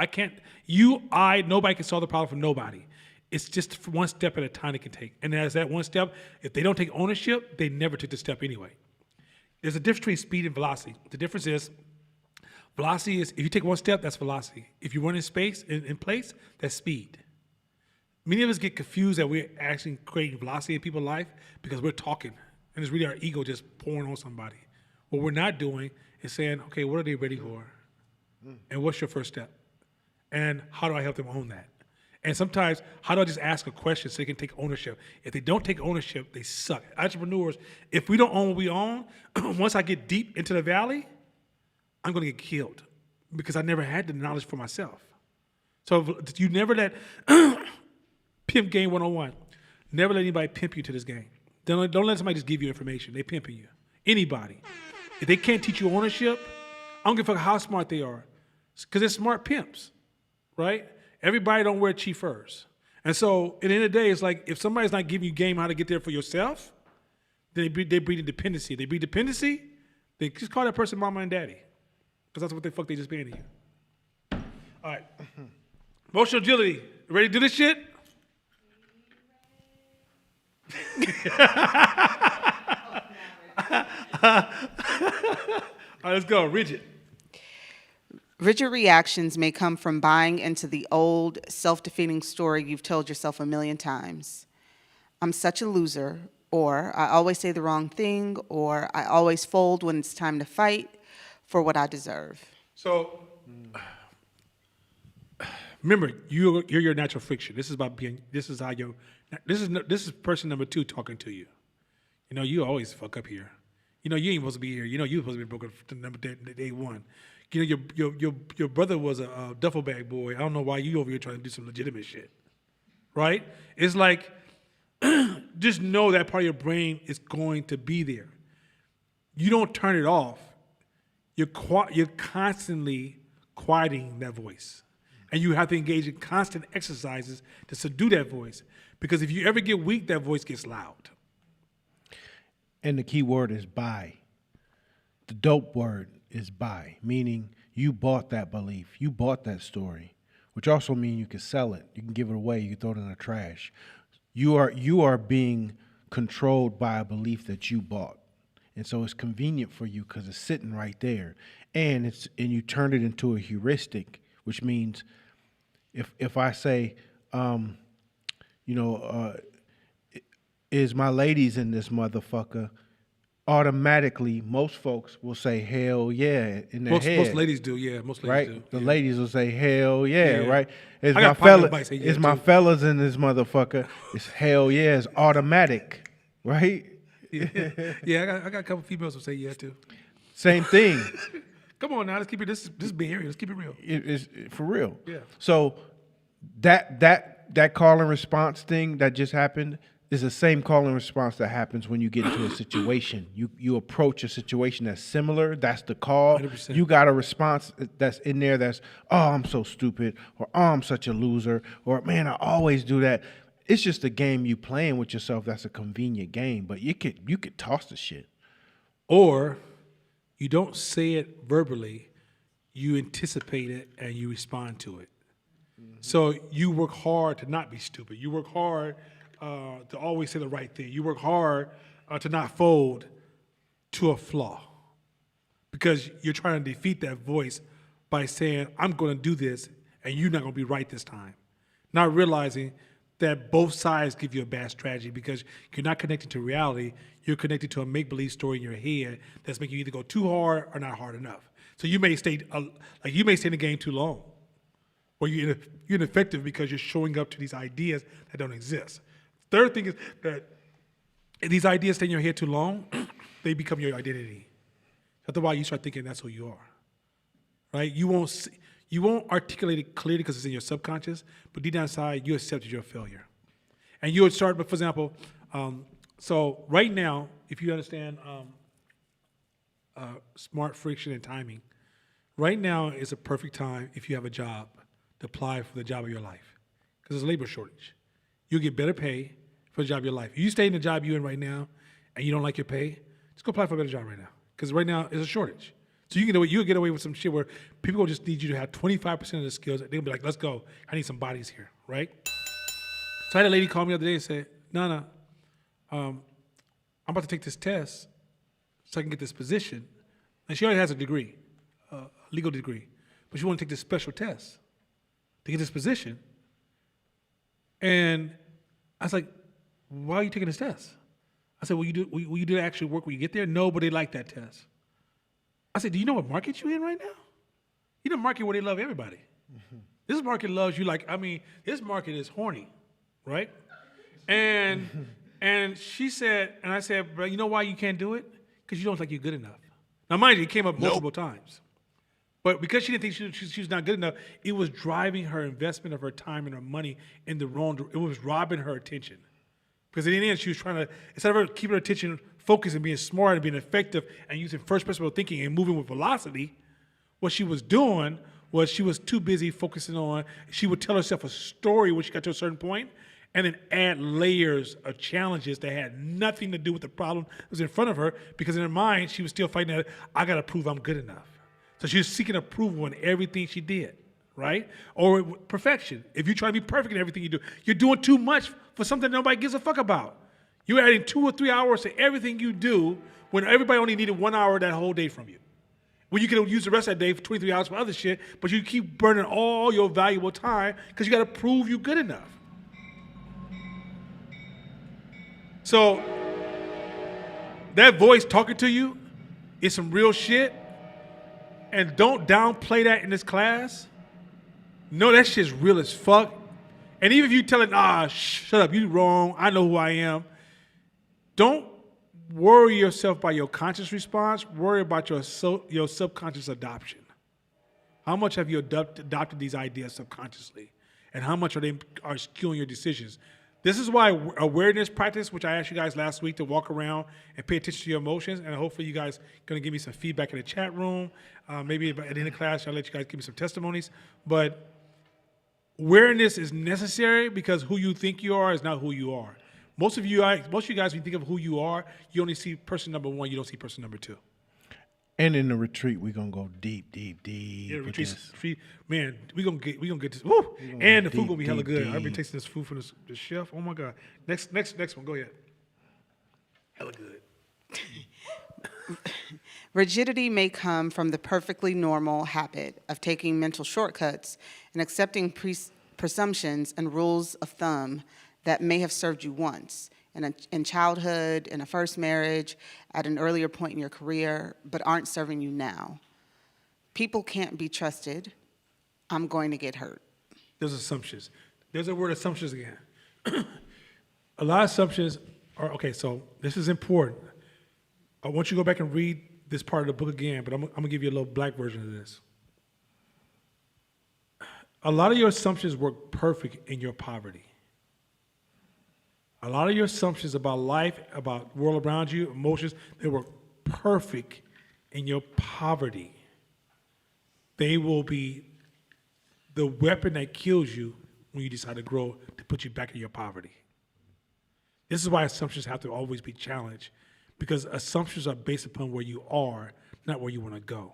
the problem for nobody. It's just one step at a time it can take. And as that one step, if they don't take ownership, they never took the step anyway. There's a difference between speed and velocity. The difference is, velocity is, if you take one step, that's velocity. If you run in space, in place, that's speed. Many of us get confused that we're actually creating velocity in people's life because we're talking, and it's really our ego just pouring on somebody. What we're not doing is saying, okay, what are they ready for? And what's your first step? And how do I help them own that? And sometimes, how do I just ask a question so they can take ownership? If they don't take ownership, they suck. Entrepreneurs, if we don't own what we own, once I get deep into the valley, I'm going to get killed because I never had the knowledge for myself. So you never let Pimp Game 101. Never let anybody pimp you to this game. Don't let somebody just give you information. They pimping you. Anybody. If they can't teach you ownership, I don't give a fuck how smart they are, because they're smart pimps, right? Everybody don't wear cheap furs. And so at the end of the day, it's like if somebody's not giving you game how to get there for yourself, They breed dependency. They breed dependency. They just call that person mama and daddy, because that's what the fuck they just paying to you. All right. Emotional agility. Ready to do this shit? All right, let's go. Rigid. Rigid reactions may come from buying into the old self-defeating story you've told yourself a million times. I'm such a loser, or I always say the wrong thing, or I always fold when it's time to fight for what I deserve. So, remember, you're your natural friction. This is about being. This is how you. This is person number 2 talking to you. You know, you always fuck up here. You know, you ain't supposed to be here. You know, you supposed to be broken to day 1. You know, your brother was a duffel bag boy. I don't know why you over here trying to do some legitimate shit, right? It's like, just know that part of your brain is going to be there. You don't turn it off. You're constantly quieting that voice. And you have to engage in constant exercises to subdue that voice. Because if you ever get weak, that voice gets loud. And the key word is buy. The dope word is buy, meaning you bought that belief. You bought that story, which also means you can sell it. You can give it away. You can throw it in the trash. You are being controlled by a belief that you bought. And so it's convenient for you because it's sitting right there. And you turn it into a heuristic, which means if I say, is my ladies in this motherfucker, automatically most folks will say hell yeah in their head. Most ladies do, yeah. Most ladies do. The yeah. ladies will say hell yeah, Yeah. right? Is I my got partners fella, that might say yeah, is my too. fellas in this motherfucker? It's hell yeah, it's automatic, right? Yeah, I got a couple females who say yeah too. Same thing. Come on now, let's keep it. This is Bay Area. Let's keep it real. It's for real. Yeah. So that call and response thing that just happened is the same call and response that happens when you get into a situation. You approach a situation that's similar. That's the call. 100%. You got a response that's in there that's, oh, I'm so stupid, or oh, I'm such a loser, or man, I always do that. It's just a game you playing with yourself. That's a convenient game, but you could toss the shit. Or you don't say it verbally, you anticipate it and you respond to it. So you work hard to not be stupid. You work hard to always say the right thing. You work hard to not fold to a flaw, because you're trying to defeat that voice by saying, I'm going to do this and you're not going to be right this time. Not realizing that both sides give you a bad strategy, because you're not connected to reality. You're connected to a make-believe story in your head that's making you either go too hard or not hard enough. So you may stay in the game too long, or you're ineffective because you're showing up to these ideas that don't exist. Third thing is that if these ideas stay in your head too long, they become your identity. After a while, you start thinking that's who you are, right? You won't articulate it clearly because it's in your subconscious, but deep down inside, you accept that you're a failure. And you would start, but for example, so right now, if you understand smart friction and timing, right now is a perfect time if you have a job to apply for the job of your life, because there's a labor shortage. You'll get better pay for the job of your life. If you stay in the job you're in right now and you don't like your pay, just go apply for a better job right now, because right now there's a shortage. So you'll get away with some shit where people will just need you to have 25% of the skills. They'll be like, let's go. I need some bodies here, right? So I had a lady call me the other day and say, Nana, I'm about to take this test so I can get this position. And she already has a degree, a legal degree, but she wanted to take this special test to get this position. And I was like, why are you taking this test? I said, will you do actually work when you get there? No, but they like that test. I said, do you know what market you're in right now? You're in a market where they love everybody. Mm-hmm. This market loves you this market is horny, right? And she said, and I said, bro, you know why you can't do it? Because you don't think you're good enough. Now, mind you, it came up multiple times. But because she didn't think she was not good enough, it was driving her investment of her time and her money in the wrong direction. It was robbing her attention. Because in the end, she was trying to, instead of her keeping her attention focused and being smart and being effective and using first principle thinking and moving with velocity, what she was doing was she was too busy focusing on, she would tell herself a story when she got to a certain point, and then add layers of challenges that had nothing to do with the problem that was in front of her, because in her mind, she was still fighting that, I gotta prove I'm good enough. So she was seeking approval in everything she did, right? Or perfection. If you try to be perfect in everything you do, you're doing too much for something that nobody gives a fuck about. You're adding 2 or 3 hours to everything you do when everybody only needed 1 hour that whole day from you. Well, you can use the rest of that day for 23 hours for other shit, but you keep burning all your valuable time because you got to prove you're good enough. So that voice talking to you is some real shit, and don't downplay that in this class. No, that shit's real as fuck. And even if you tell it, shut up, you wrong, I know who I am. Don't worry yourself by your conscious response. Worry about your subconscious adoption. How much have you adopted these ideas subconsciously? And how much are skewing your decisions? This is why awareness practice, which I asked you guys last week to walk around and pay attention to your emotions, and hopefully you guys going to give me some feedback in the chat room. Maybe at the end of class, I'll let you guys give me some testimonies. But awareness is necessary because who you think you are is not who you are. Most of you guys, when you think of who you are, you only see person number 1, you don't see person number 2. And in the retreat, we're gonna go deep. Yeah, retreat, man, we gonna get this. Woo! And the food gonna be hella good. I've been tasting this food from the chef. Oh my god! Next one, go ahead. Hella good. Rigidity may come from the perfectly normal habit of taking mental shortcuts and accepting presumptions and rules of thumb that may have served you once in childhood, in a first marriage, at an earlier point in your career, but aren't serving you now. People can't be trusted. I'm going to get hurt. There's assumptions. There's a word assumptions again. A lot of assumptions are, okay, so this is important. I want you to go back and read this part of the book again, but I'm going to give you a little black version of this. A lot of your assumptions work perfect in your poverty. A lot of your assumptions about life, about the world around you, emotions, they work perfect in your poverty. They will be the weapon that kills you when you decide to grow to put you back in your poverty. This is why assumptions have to always be challenged, because assumptions are based upon where you are, not where you want to go.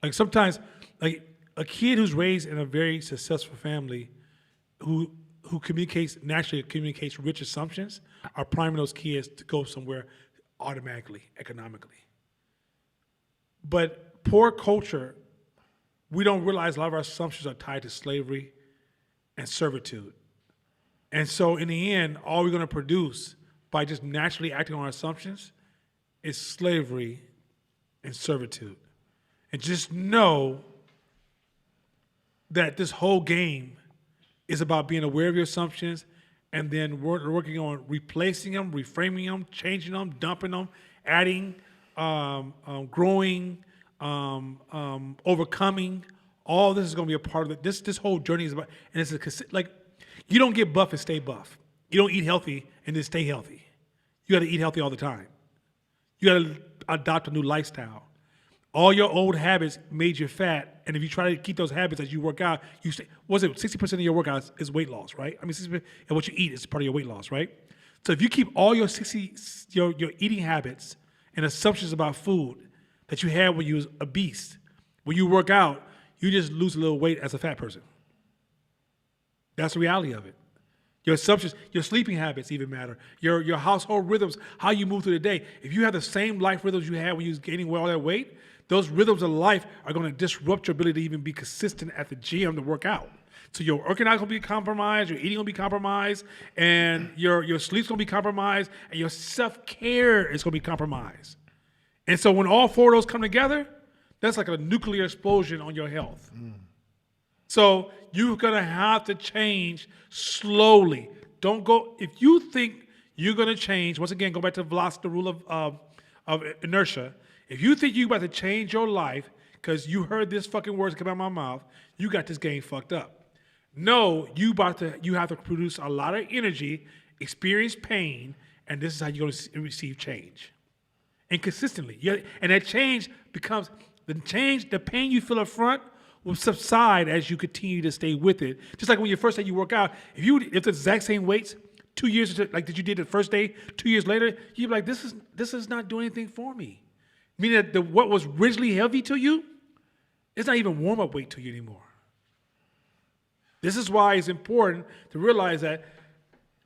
Like sometimes, like a kid who's raised in a very successful family who naturally communicates rich assumptions are priming those kids to go somewhere automatically, economically. But poor culture, we don't realize a lot of our assumptions are tied to slavery and servitude. And so in the end, all we're going to produce by just naturally acting on our assumptions is slavery and servitude. And just know that this whole game is about being aware of your assumptions and then working on replacing them, reframing them, changing them, dumping them, adding, growing, overcoming. All this is going to be a part of it. This whole journey is about, and it's like, you don't get buff and stay buff. You don't eat healthy and then stay healthy. You got to eat healthy all the time. You got to adopt a new lifestyle. All your old habits made you fat, and if you try to keep those habits as you work out, 60% of your workouts is weight loss, right? I mean, 60% of what you eat is part of your weight loss, right? So if you keep all your eating habits and assumptions about food that you had when you was obese, when you work out, you just lose a little weight as a fat person. That's the reality of it. Your assumptions, your sleeping habits even matter. Your household rhythms, how you move through the day. If you have the same life rhythms you had when you was gaining all that weight, those rhythms of life are going to disrupt your ability to even be consistent at the gym to work out. So your working out's going to be compromised, your eating going to be compromised, and your sleep's going to be compromised, and your self-care is going to be compromised. And so when all 4 of those come together, that's like a nuclear explosion on your health. So you're going to have to change slowly. Don't go, if you think you're going to change, once again, go back to velocity, the rule of inertia. If you think you're about to change your life because you heard this fucking words come out of my mouth, you got this game fucked up. No, you have to produce a lot of energy, experience pain, and this is how you're going to receive change. And consistently. And that change becomes, the pain you feel up front will subside as you continue to stay with it. Just like when you first day you work out, if the exact same weights 2 years like that you did the first day, 2 years later, you'd be like, this is not doing anything for me. Meaning that what was originally heavy to you, it's not even warm up weight to you anymore. This is why it's important to realize that,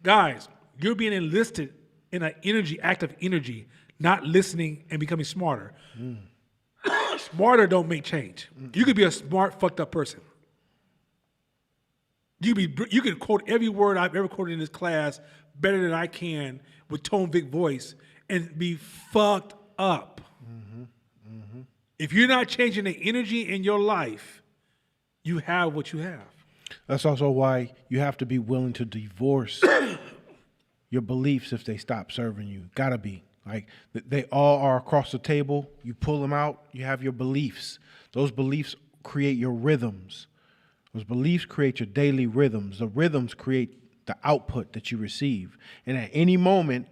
guys, you're being enlisted in an act of energy, not listening and becoming smarter. Smarter don't make change. You could be a smart, fucked up person. You can quote every word I've ever quoted in this class better than I can with Tone Vic voice and be fucked up. If you're not changing the energy in your life, you have what you have. That's also why you have to be willing to divorce your beliefs if they stop serving you. Gotta be. Like, they all are across the table. You pull them out, you have your beliefs. Those beliefs create your rhythms. Those beliefs create your daily rhythms. The rhythms create the output that you receive. And at any moment,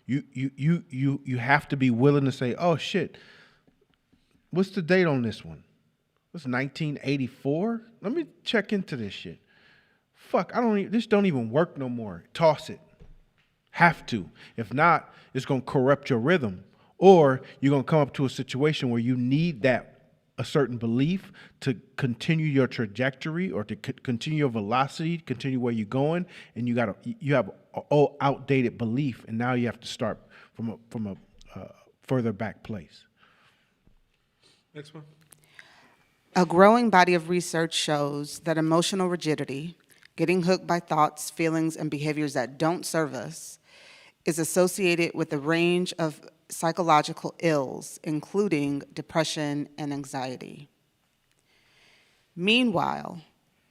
you have to be willing to say, oh shit, what's the date on this one? What's 1984? Let me check into this shit. Fuck, this don't even work no more. Toss it. Have to. If not, it's going to corrupt your rhythm. Or you're going to come up to a situation where you need a certain belief to continue your trajectory or to continue your velocity, continue where you're going, and you have an outdated belief, and now you have to start from a further back place. Next one. A growing body of research shows that emotional rigidity, getting hooked by thoughts, feelings, and behaviors that don't serve us, is associated with a range of psychological ills, including depression and anxiety. Meanwhile,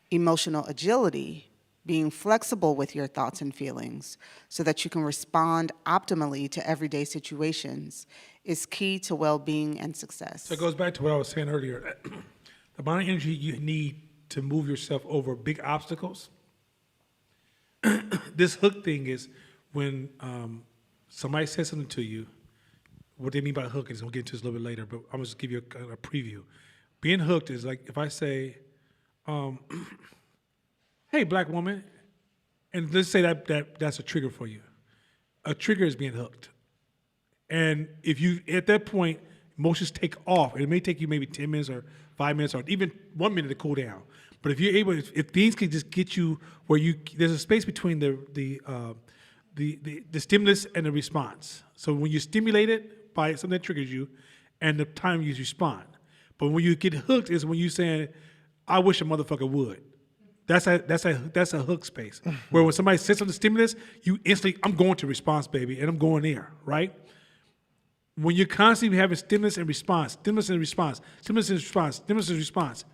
emotional agility, being flexible with your thoughts and feelings so that you can respond optimally to everyday situations, is key to well-being and success. So it goes back to what I was saying earlier. The amount of energy you need to move yourself over big obstacles. This hook thing is when somebody says something to you. What they mean by hook is, we'll get into this a little bit later, but I'm going to just give you a preview. Being hooked is like if I say, hey, black woman, and let's say that's a trigger for you. A trigger is being hooked. And if you, at that point, emotions take off. It may take you maybe 10 minutes or 5 minutes or even 1 minute to cool down. But if you're able, if things can just get you where there's a space between the stimulus and the response. So when you're stimulated by something that triggers you, and the time you respond. But when you get hooked is when you're saying, "I wish a motherfucker would." That's a hook space. Where when somebody says something stimulus, you instantly, I'm going to response, baby, and I'm going there, right? When you're constantly having stimulus and response, stimulus and response, stimulus and response, stimulus and response,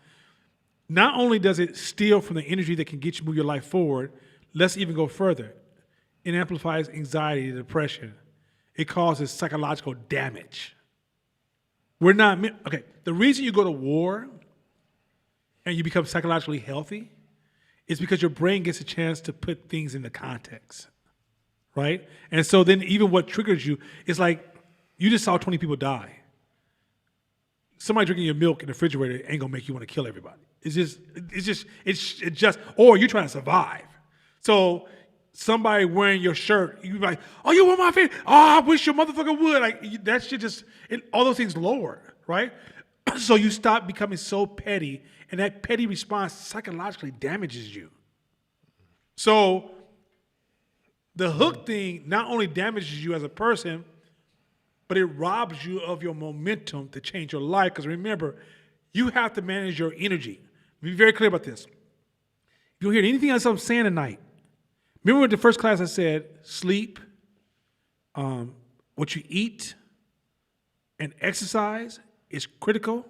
not only does it steal from the energy that can get you move your life forward, let's even go further. It amplifies anxiety, depression. It causes psychological damage. The reason you go to war and you become psychologically healthy is because your brain gets a chance to put things into context, right? And so then even what triggers you is like, you just saw 20 people die. Somebody drinking your milk in the refrigerator ain't gonna make you want to kill everybody. It's just, or you're trying to survive. So somebody wearing your shirt, you be like, oh, you want my favorite? Oh, I wish your motherfucker would. Like, that shit just, all those things lower, right? So you stop becoming so petty, and that petty response psychologically damages you. So the hook thing not only damages you as a person, but it robs you of your momentum to change your life. Because remember, you have to manage your energy. Be very clear about this. If you don't hear anything else I'm saying tonight, remember in the first class I said sleep, what you eat, and exercise is critical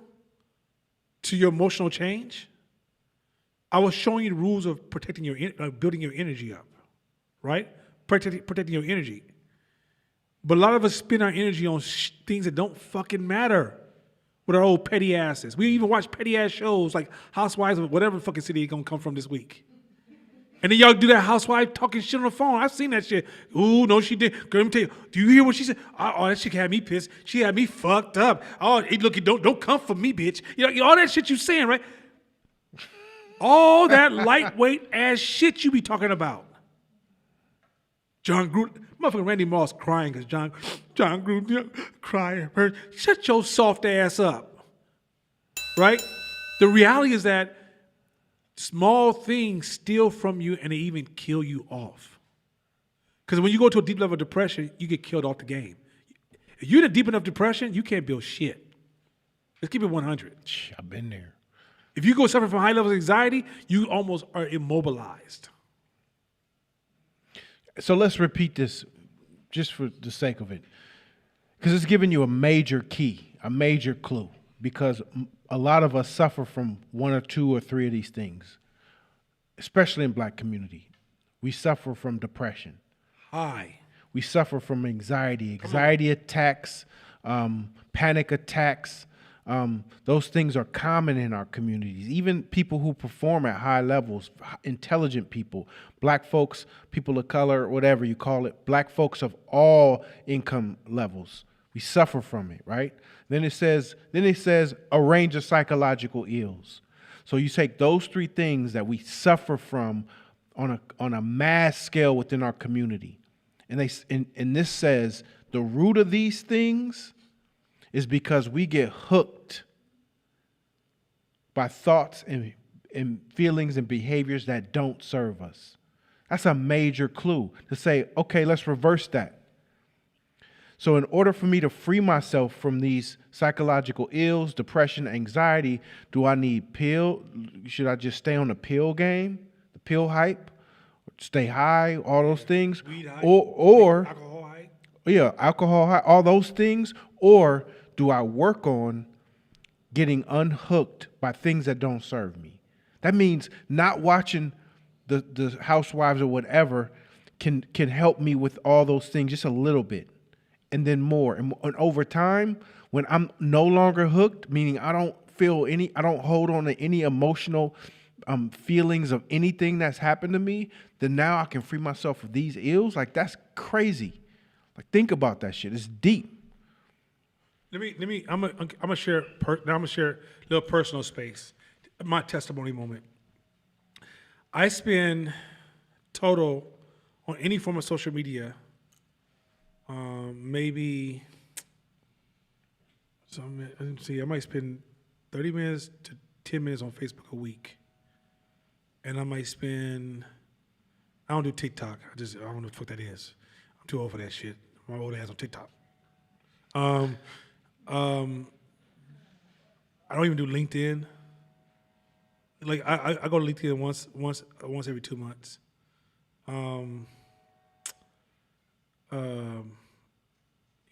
to your emotional change? I was showing you the rules of protecting building your energy up, right? Protecting your energy. But a lot of us spend our energy on things that don't fucking matter with our old petty asses. We even watch petty ass shows like Housewives of whatever fucking city you're gonna come from this week. And then y'all do that housewife talking shit on the phone. I've seen that shit. Ooh, no, she did. Girl, let me tell you. Do you hear what she said? Oh, that shit had me pissed. She had me fucked up. Oh, hey, look, don't come for me, bitch. You know all that shit you saying, right? All that lightweight ass shit you be talking about. John Gruden, motherfucking Randy Moss crying because John Gruden crying. Shut your soft ass up. Right? The reality is that small things steal from you and they even kill you off. Because when you go to a deep level of depression, you get killed off the game. If you're in a deep enough depression, you can't build shit. Let's keep it 100. I've been there. If you go suffer from high levels of anxiety, you almost are immobilized. So let's repeat this just for the sake of it. Because it's giving you a major key, a major clue. Because a lot of us suffer from one or two or three of these things, especially in black community. We suffer from depression. High. We suffer from anxiety attacks, panic attacks. Those things are common in our communities. Even people who perform at high levels, intelligent people, black folks, people of color, whatever you call it, black folks of all income levels. We suffer from it, right? Then it says a range of psychological ills. So you take those three things that we suffer from on a mass scale within our community. And this says the root of these things is because we get hooked by thoughts and feelings and behaviors that don't serve us. That's a major clue to say, okay, let's reverse that. So in order for me to free myself from these psychological ills, depression, anxiety, do I need pill? Should I just stay on the pill game, the pill hype, stay high, all those things? Weed hype, or alcohol hype. Yeah, alcohol high, all those things? Or do I work on getting unhooked by things that don't serve me? That means not watching the Housewives or whatever can help me with all those things just a little bit. And then more. And over time, when I'm no longer hooked, meaning I don't hold on to any emotional feelings of anything that's happened to me, then now I can free myself of these ills. Like, that's crazy. Like, think about that shit. It's deep. I'm gonna share a little personal space. My testimony moment. I spend total on any form of social media, maybe. So let's see. I might spend 30 minutes to 10 minutes on Facebook a week, and I might spend. I don't do TikTok. I don't know what the fuck that is. I'm too old for that shit. My old ass on TikTok. I don't even do LinkedIn. Like I go to LinkedIn once every 2 months.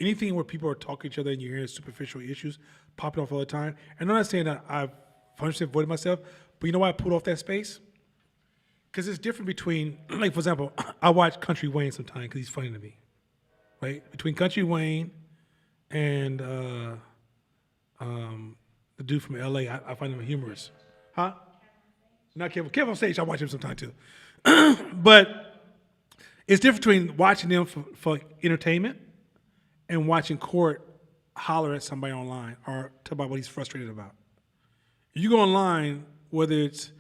Anything where people are talking to each other and you're hearing superficial issues popping off all the time. And I'm not saying that I've 100% avoided myself, but you know why I pulled off that space? Because it's different between, like, for example, I watch Country Wayne sometimes because he's funny to me, right? Between Country Wayne and the dude from LA, I find him humorous. Huh? Not Kevin on Stage, I watch him sometimes too. But it's different between watching them for entertainment and watching Court holler at somebody online or talk about what he's frustrated about. You go online, whether it's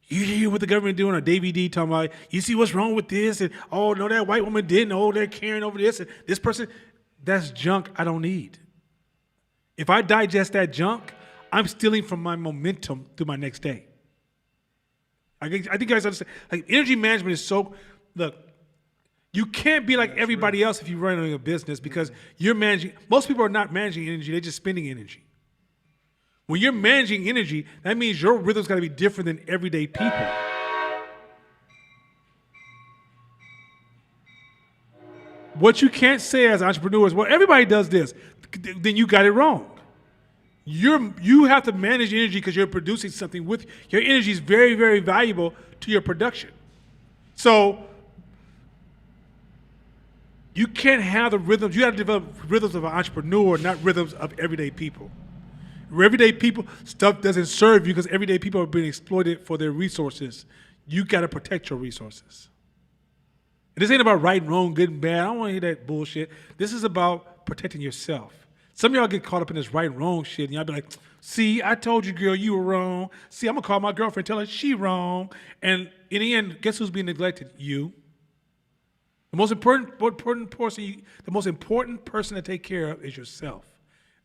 you hear what the government doing, or Davey D talking about, you see what's wrong with this, and oh no, that white woman didn't, oh they're carrying over this, and this person, that's junk I don't need. If I digest that junk, I'm stealing from my momentum through my next day. I think you guys understand. Like, energy management is so, look, you can't be like everybody else if you're running a business because you're managing, most people are not managing energy, they're just spending energy. When you're managing energy, that means your rhythm's got to be different than everyday people. What you can't say as entrepreneurs, well, everybody does this, then you got it wrong. You have to manage energy because you're producing something with your energy is very, very valuable to your production. So you can't have the rhythms. You have to develop rhythms of an entrepreneur, not rhythms of everyday people. Everyday people, stuff doesn't serve you because everyday people are being exploited for their resources. You got to protect your resources. And this ain't about right and wrong, good and bad. I don't want to hear that bullshit. This is about protecting yourself. Some of y'all get caught up in this right and wrong shit, and y'all be like, see, I told you, girl, you were wrong. See, I'm gonna call my girlfriend, tell her she wrong. And in the end, guess who's being neglected? You. The most important person to take care of is yourself.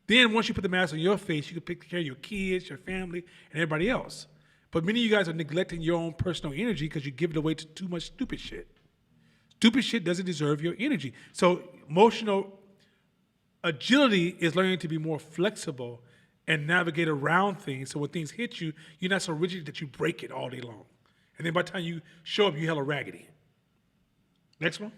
Then once you put the mask on your face, you can take care of your kids, your family, and everybody else. But many of you guys are neglecting your own personal energy because you give it away to too much stupid shit. Stupid shit doesn't deserve your energy. So emotional agility is learning to be more flexible and navigate around things. So when things hit you, you're not so rigid that you break it all day long. And then by the time you show up, you hella raggedy. Next one.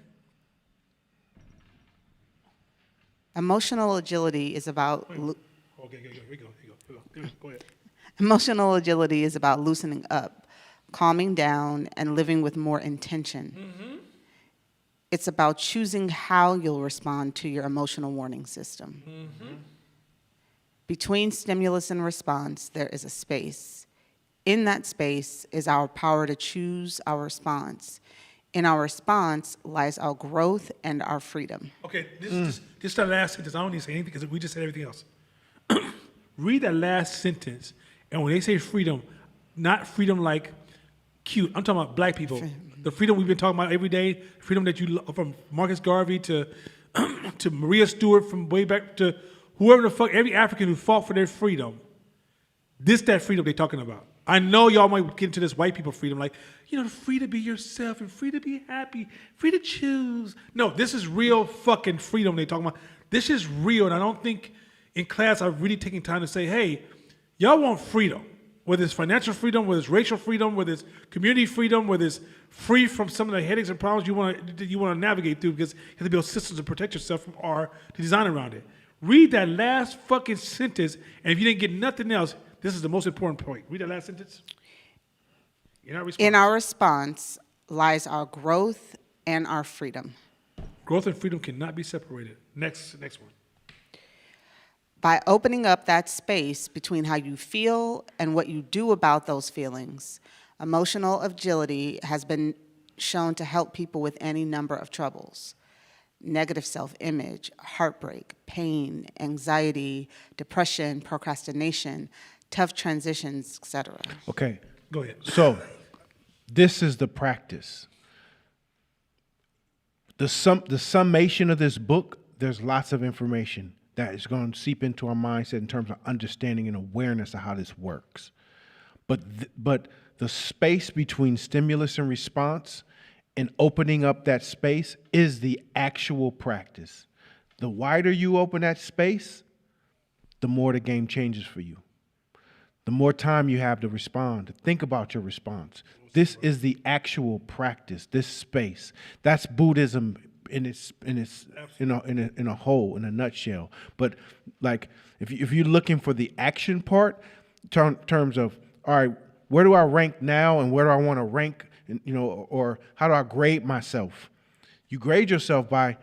Emotional agility is about Okay, here we go. Go ahead. emotional agility is about loosening up, calming down, and living with more intention. It's about choosing how you'll respond to your emotional warning system. Between stimulus and response, there is a space. In that space is our power to choose our response. In our response lies our growth and our freedom. Okay, this is the last sentence. I don't need to say anything because we just said everything else. Read that last sentence, and when they say freedom, not freedom like cute. I'm talking about black people. The freedom we've been talking about every day, freedom that you from Marcus Garvey to to Maria Stewart, from way back to whoever the fuck, every African who fought for their freedom. That freedom they're talking about. I know y'all might get into this white people freedom, like, free to be yourself and free to be happy, free to choose. No, this is real fucking freedom they're talking about. This is real, and I don't think in class I've really taken time to say, hey, y'all want freedom. Whether it's financial freedom, whether it's racial freedom, whether it's community freedom, whether it's free from some of the headaches and problems you want to navigate through, because you have to build systems to protect yourself from or to design around it. Read that last fucking sentence, and if you didn't get nothing else, this is the most important point. Read that last sentence. In our response lies our growth and our freedom. Growth and freedom cannot be separated. Next one. By opening up that space between how you feel and what you do about those feelings, emotional agility has been shown to help people with any number of troubles. Negative self-image, heartbreak, pain, anxiety, depression, procrastination, tough transitions, etc. Okay. Go ahead. So, this is the practice. The summation of this book, there's lots of information that is going to seep into our mindset in terms of understanding and awareness of how this works. But the space between stimulus and response and opening up that space is the actual practice. The wider you open that space, the more the game changes for you. The more time you have to respond, to think about your response. This is the actual practice, this space. That's Buddhism in a whole, in a nutshell. But like, if you're looking for the action part, terms of, all right, where do I rank now, and where do I want to rank, or how do I grade myself? You grade yourself by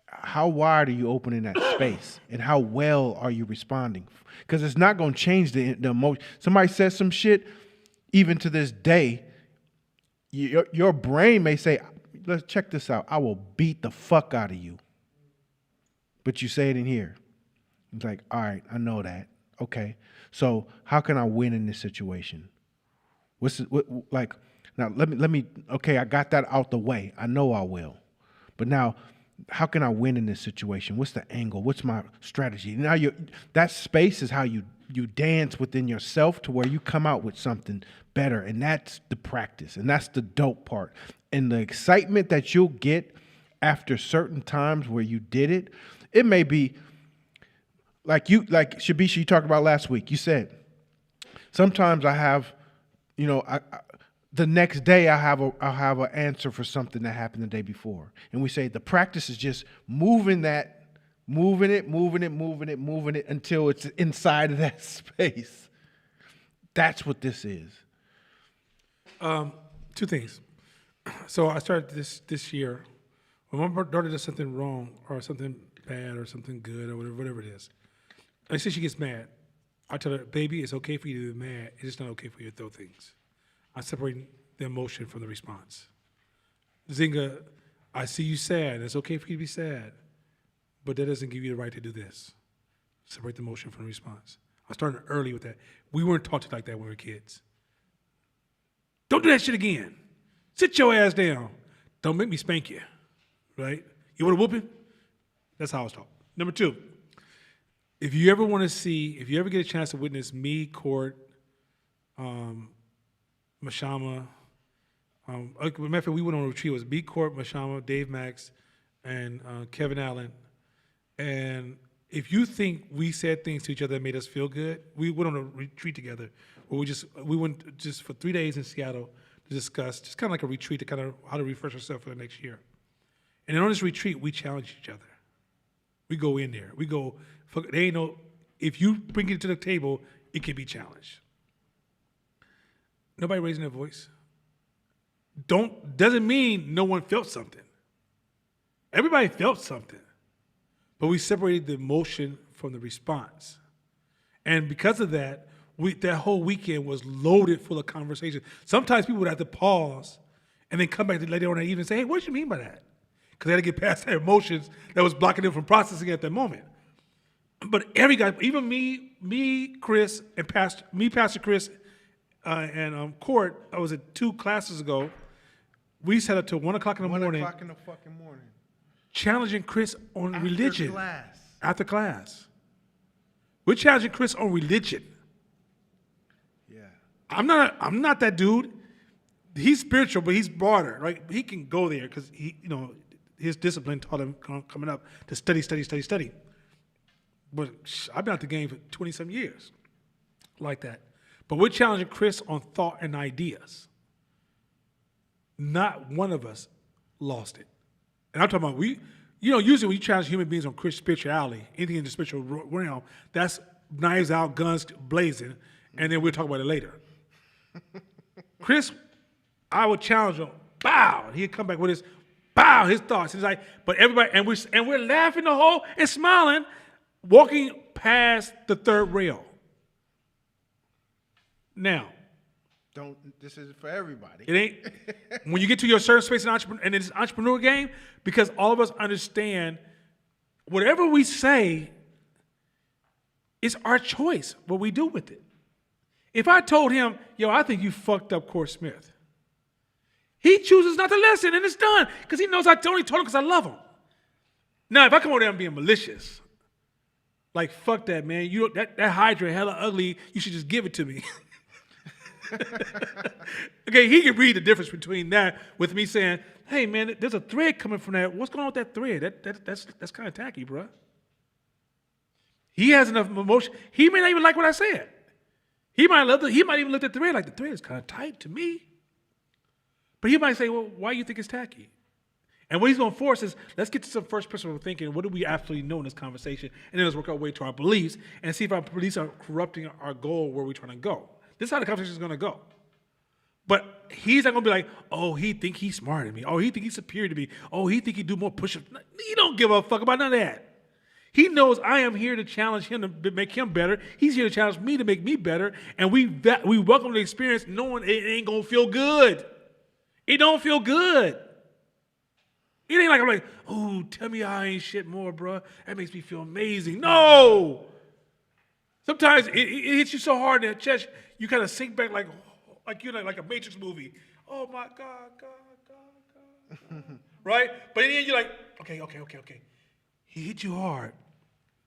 how wide are you opening that space, and how well are you responding? Because it's not going to change the emotion. Somebody says some shit, even to this day, your brain may say, let's check this out, I will beat the fuck out of you. But you say it in here. It's like, all right, I know that. Okay, so how can I win in this situation? Now let me. Okay, I got that out the way. I know I will. But now, how can I win in this situation? What's the angle? What's my strategy? Now that space is how you dance within yourself to where you come out with something better, and that's the practice, and that's the dope part. And the excitement that you'll get after certain times where you did it, it may be like Shabisha, you talked about last week. You said, sometimes I have, the next day I'll have an answer for something that happened the day before. And we say the practice is just moving it until it's inside of that space. That's what this is. Two things. So I started this year. When my daughter does something wrong or something bad or something good or whatever it is, I say she gets mad. I tell her, baby, it's okay for you to be mad. It's just not okay for you to throw things. I separate the emotion from the response. Zinga, I see you sad. It's okay for you to be sad. but that doesn't give you the right to do this. Separate the emotion from the response. I started early with that. We weren't taught like that when we were kids. Don't do that shit again. Sit your ass down. Don't make me spank you, right? You want a whooping? That's how I was taught. Number 2, if you ever get a chance to witness me, Court, Mashama, matter of fact, we went on a retreat. It was me, Court, Mashama, Dave Max, and Kevin Allen. And if you think we said things to each other that made us feel good, we went on a retreat together where we went just for 3 days in Seattle to discuss, just kind of like a retreat to kind of how to refresh ourselves for the next year. And then on this retreat, we challenge each other. We go in there. We go, they ain't no, if you bring it to the table, it can be challenged. Nobody raising their voice. Doesn't mean no one felt something. Everybody felt something. But we separated the emotion from the response. And because of that, that whole weekend was loaded full of conversation. Sometimes people would have to pause and then come back later on and even say, hey, what do you mean by that? Because they had to get past their emotions that was blocking them from processing at that moment. But every guy, even me, Chris, and Pastor Chris, and Court, I was at 2 classes ago. We sat up till 1 o'clock in the morning. 1 o'clock in the fucking morning. Challenging Chris on religion. Class. After class. We're challenging Chris on religion. Yeah. I'm not that dude. He's spiritual, but he's broader, right? He can go there because his discipline taught him coming up to study. But I've been out the game for 20-some years like that. But we're challenging Chris on thought and ideas. Not one of us lost it. And I'm talking about usually when you challenge human beings on Christian spirituality, anything in the spiritual realm, that's knives out, guns blazing, and then we'll talk about it later. Chris, I would challenge him, bow. He'd come back with his thoughts. He's like, but everybody, and we're laughing the whole and smiling, walking past the 3rd rail. Now, this is for everybody. it ain't when you get to your certain space in this entrepreneur game, because all of us understand whatever we say is our choice, what we do with it. If I told him, yo, I think you fucked up Court Smith, he chooses not to listen, and it's done, because he knows I only told him because I love him. Now, if I come over there and being malicious, like, fuck that, man, that Hydra hella ugly, you should just give it to me. Okay, he can read the difference between that with me saying, hey, man, there's a thread coming from that. What's going on with that thread? That's kind of tacky, bro. He has enough emotion. He may not even like what I said. He might even look at the thread like the thread is kind of tight to me. But he might say, well, why do you think it's tacky? And what he's going to force is, let's get to some first principle thinking. What do we absolutely know in this conversation? And then let's work our way to our beliefs and see if our beliefs are corrupting our goal where we're trying to go. This is how the conversation is going to go. But he's not going to be like, oh, he think he's smarter than me. Oh, he think he's superior to me. Oh, he think he do more push-ups. He don't give a fuck about none of that. He knows I am here to challenge him to make him better. He's here to challenge me to make me better. And we welcome the experience knowing it ain't going to feel good. It don't feel good. It ain't like I'm like, oh, tell me I ain't shit more, bro. That makes me feel amazing. No. Sometimes it hits you so hard in the chest, you kind of sink back like you're like a Matrix movie. Oh my God. Right? But in the end, you're like, okay. He hit you hard,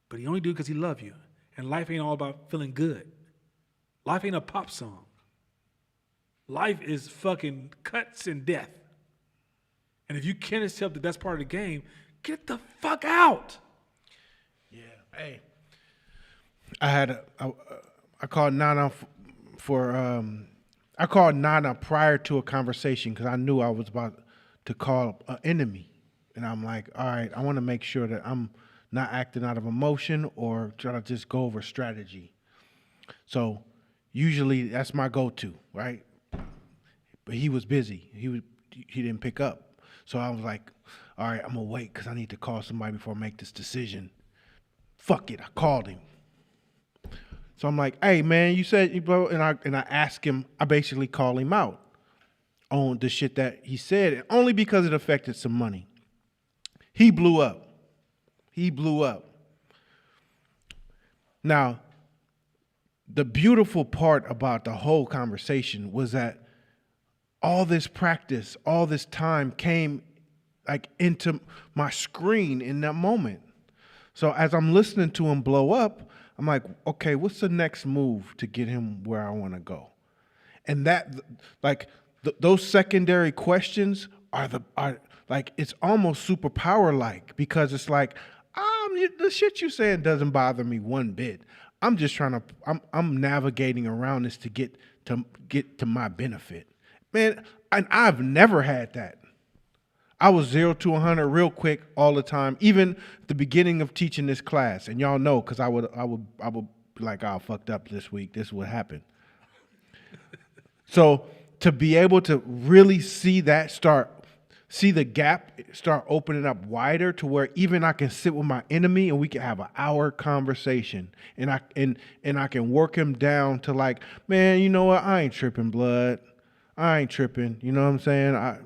but he only do it because he love you. And life ain't all about feeling good. Life ain't a pop song. Life is fucking cuts and death. And if you can't accept that that's part of the game, get the fuck out. Yeah. Hey. I called Nana I called Nana prior to a conversation because I knew I was about to call an enemy. And I'm like, all right, I want to make sure that I'm not acting out of emotion or trying to just go over strategy. So usually that's my go-to, right? But he was busy. He didn't pick up. So I was like, all right, I'm going to wait because I need to call somebody before I make this decision. Fuck it, I called him. So I'm like, hey, man, you said, bro, and I asked him, I basically called him out on the shit that he said, only because it affected some money. He blew up. He blew up. Now, the beautiful part about the whole conversation was that all this practice, all this time came like into my screen in that moment. So as I'm listening to him blow up, I'm like, okay, what's the next move to get him where I want to go? And that, like, those secondary questions are like, it's almost superpower like, because it's like, the shit you saying doesn't bother me one bit. I'm just trying to, I'm navigating around this to get to my benefit, man. And I've never had that. I was 0 to 100 real quick all the time, even at the beginning of teaching this class. And y'all know, because I would be like, oh, fucked up this week. This is what happened. So to be able to really see the gap start opening up wider to where even I can sit with my enemy and we can have an hour conversation, and I can work him down to like, man, you know what? I ain't tripping, blood. I ain't tripping. You know what I'm saying?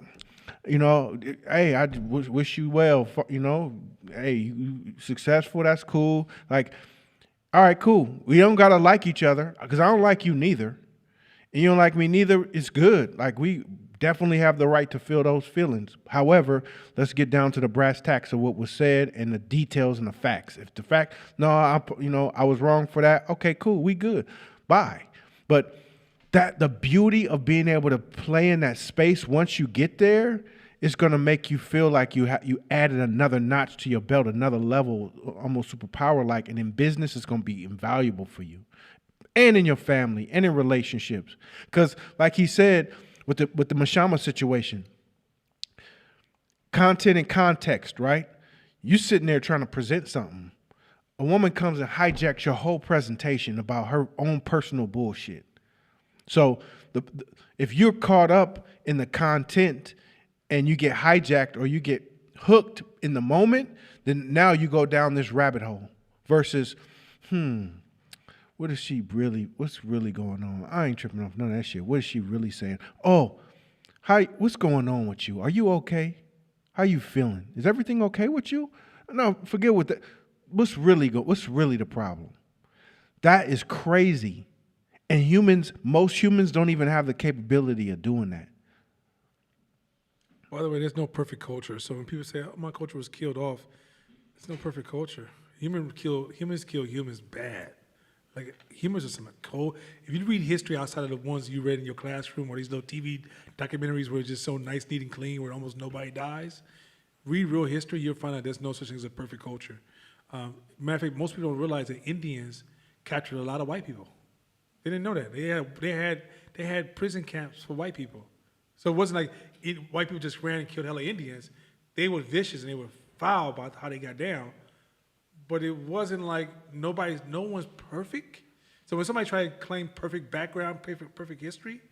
Hey, I wish you well. Hey, you successful. That's cool. Like, all right, cool. We don't gotta like each other, because I don't like you neither, and you don't like me neither. It's good. Like, we definitely have the right to feel those feelings. However, let's get down to the brass tacks of what was said and the details and the facts. If the fact, no, I was wrong for that. Okay, cool. We good. Bye. But the beauty of being able to play in that space once you get there is going to make you feel like you added another notch to your belt, another level, almost superpower like. And in business, it's going to be invaluable for you, and in your family, and in relationships. Because, like he said, with the Mashama situation, content and context, right? You sitting there trying to present something. A woman comes and hijacks your whole presentation about her own personal bullshit. So if you're caught up in the content and you get hijacked or you get hooked in the moment, then now you go down this rabbit hole versus, what's really going on? I ain't tripping off none of that shit. What is she really saying? Oh, what's going on with you? Are you okay? How you feeling? Is everything okay with you? No, forget what what's really the problem? That is crazy. And most humans don't even have the capability of doing that. By the way, there's no perfect culture. So when people say, oh, my culture was killed off, it's no perfect culture. Humans kill humans bad. Like, humans are some cold. If you read history outside of the ones you read in your classroom or these little TV documentaries where it's just so nice, neat, and clean, where almost nobody dies, read real history, you'll find out there's no such thing as a perfect culture. Matter of fact, most people don't realize that Indians captured a lot of white people. They didn't know that. They had prison camps for white people. So it wasn't like white people just ran and killed hella Indians. They were vicious and they were foul about how they got down. But it wasn't like no one's perfect. So when somebody tries to claim perfect background, perfect history,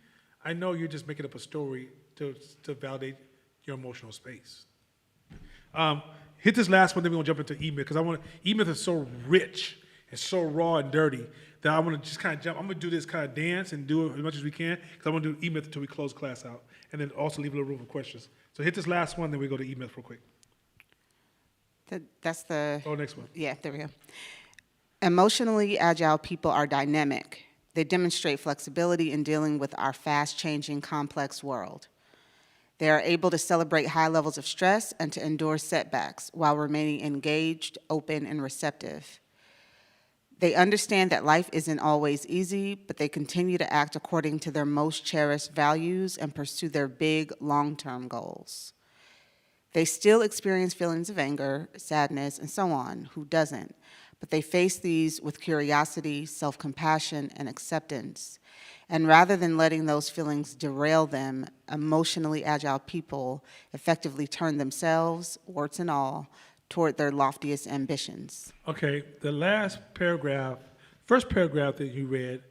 I know you're just making up a story to validate your emotional space. Hit this last one, then we're gonna jump into E-Myth, because E-Myth is so rich and so raw and dirty that I want to just kind of jump. I'm going to do this kind of dance and do it as much as we can, because I want to do E-Myth until we close class out, and then also leave a little room for questions. So hit this last one, then we go to E-Myth real quick. That's the... Oh, next one. Yeah, there we go. Emotionally agile people are dynamic. They demonstrate flexibility in dealing with our fast-changing, complex world. They are able to celebrate high levels of stress and to endure setbacks while remaining engaged, open, and receptive. They understand that life isn't always easy, but they continue to act according to their most cherished values and pursue their big, long-term goals. They still experience feelings of anger, sadness, and so on. Who doesn't? But they face these with curiosity, self-compassion, and acceptance. And rather than letting those feelings derail them, emotionally agile people effectively turn themselves, warts and all, toward their loftiest ambitions. Okay, the last paragraph, first paragraph that you read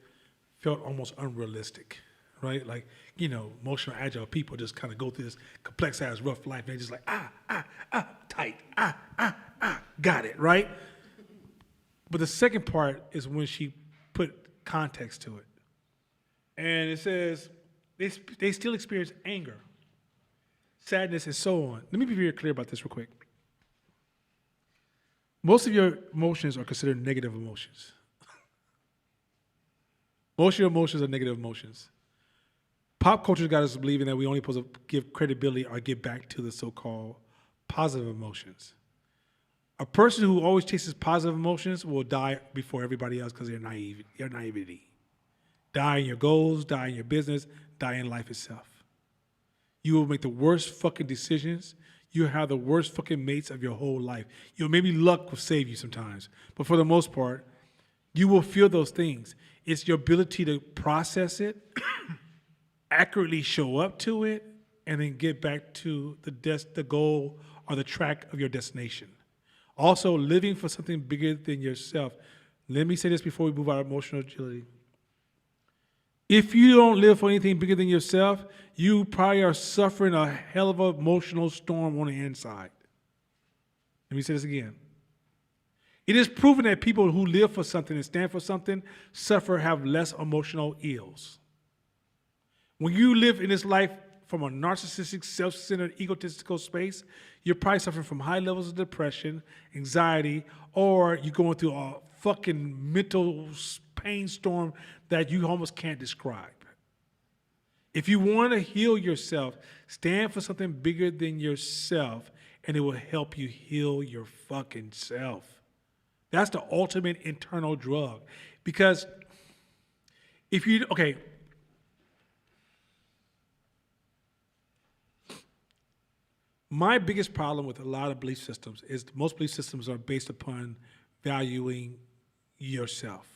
felt almost unrealistic, right? Like, emotional agile people just kind of go through this complex ass rough life, and they're just like, tight, got it, right? But the second part is when she put context to it. And it says, they still experience anger, sadness, and so on. Let me be very clear about this real quick. Most of your emotions are considered negative emotions. Most of your emotions are negative emotions. Pop culture got us believing that we only supposed to give credibility or get back to the so-called positive emotions. A person who always chases positive emotions will die before everybody else because they're naive. Their naivety. Die in your goals, die in your business, die in life itself. You will make the worst fucking decisions. You have the worst fucking mates of your whole life. Maybe luck will save you sometimes, but for the most part, you will feel those things. It's your ability to process it, accurately show up to it, and then get back to the goal or the track of your destination. Also, living for something bigger than yourself. Let me say this before we move out of emotional agility. If you don't live for anything bigger than yourself, you probably are suffering a hell of an emotional storm on the inside. Let me say this again. It is proven that people who live for something and stand for something have less emotional ills. When you live in this life from a narcissistic, self-centered, egotistical space, you're probably suffering from high levels of depression, anxiety, or you're going through a fucking mental pain storm that you almost can't describe. If you want to heal yourself, stand for something bigger than yourself, and it will help you heal your fucking self. That's the ultimate internal drug. Because if you, okay, my biggest problem with a lot of belief systems is most belief systems are based upon valuing yourself,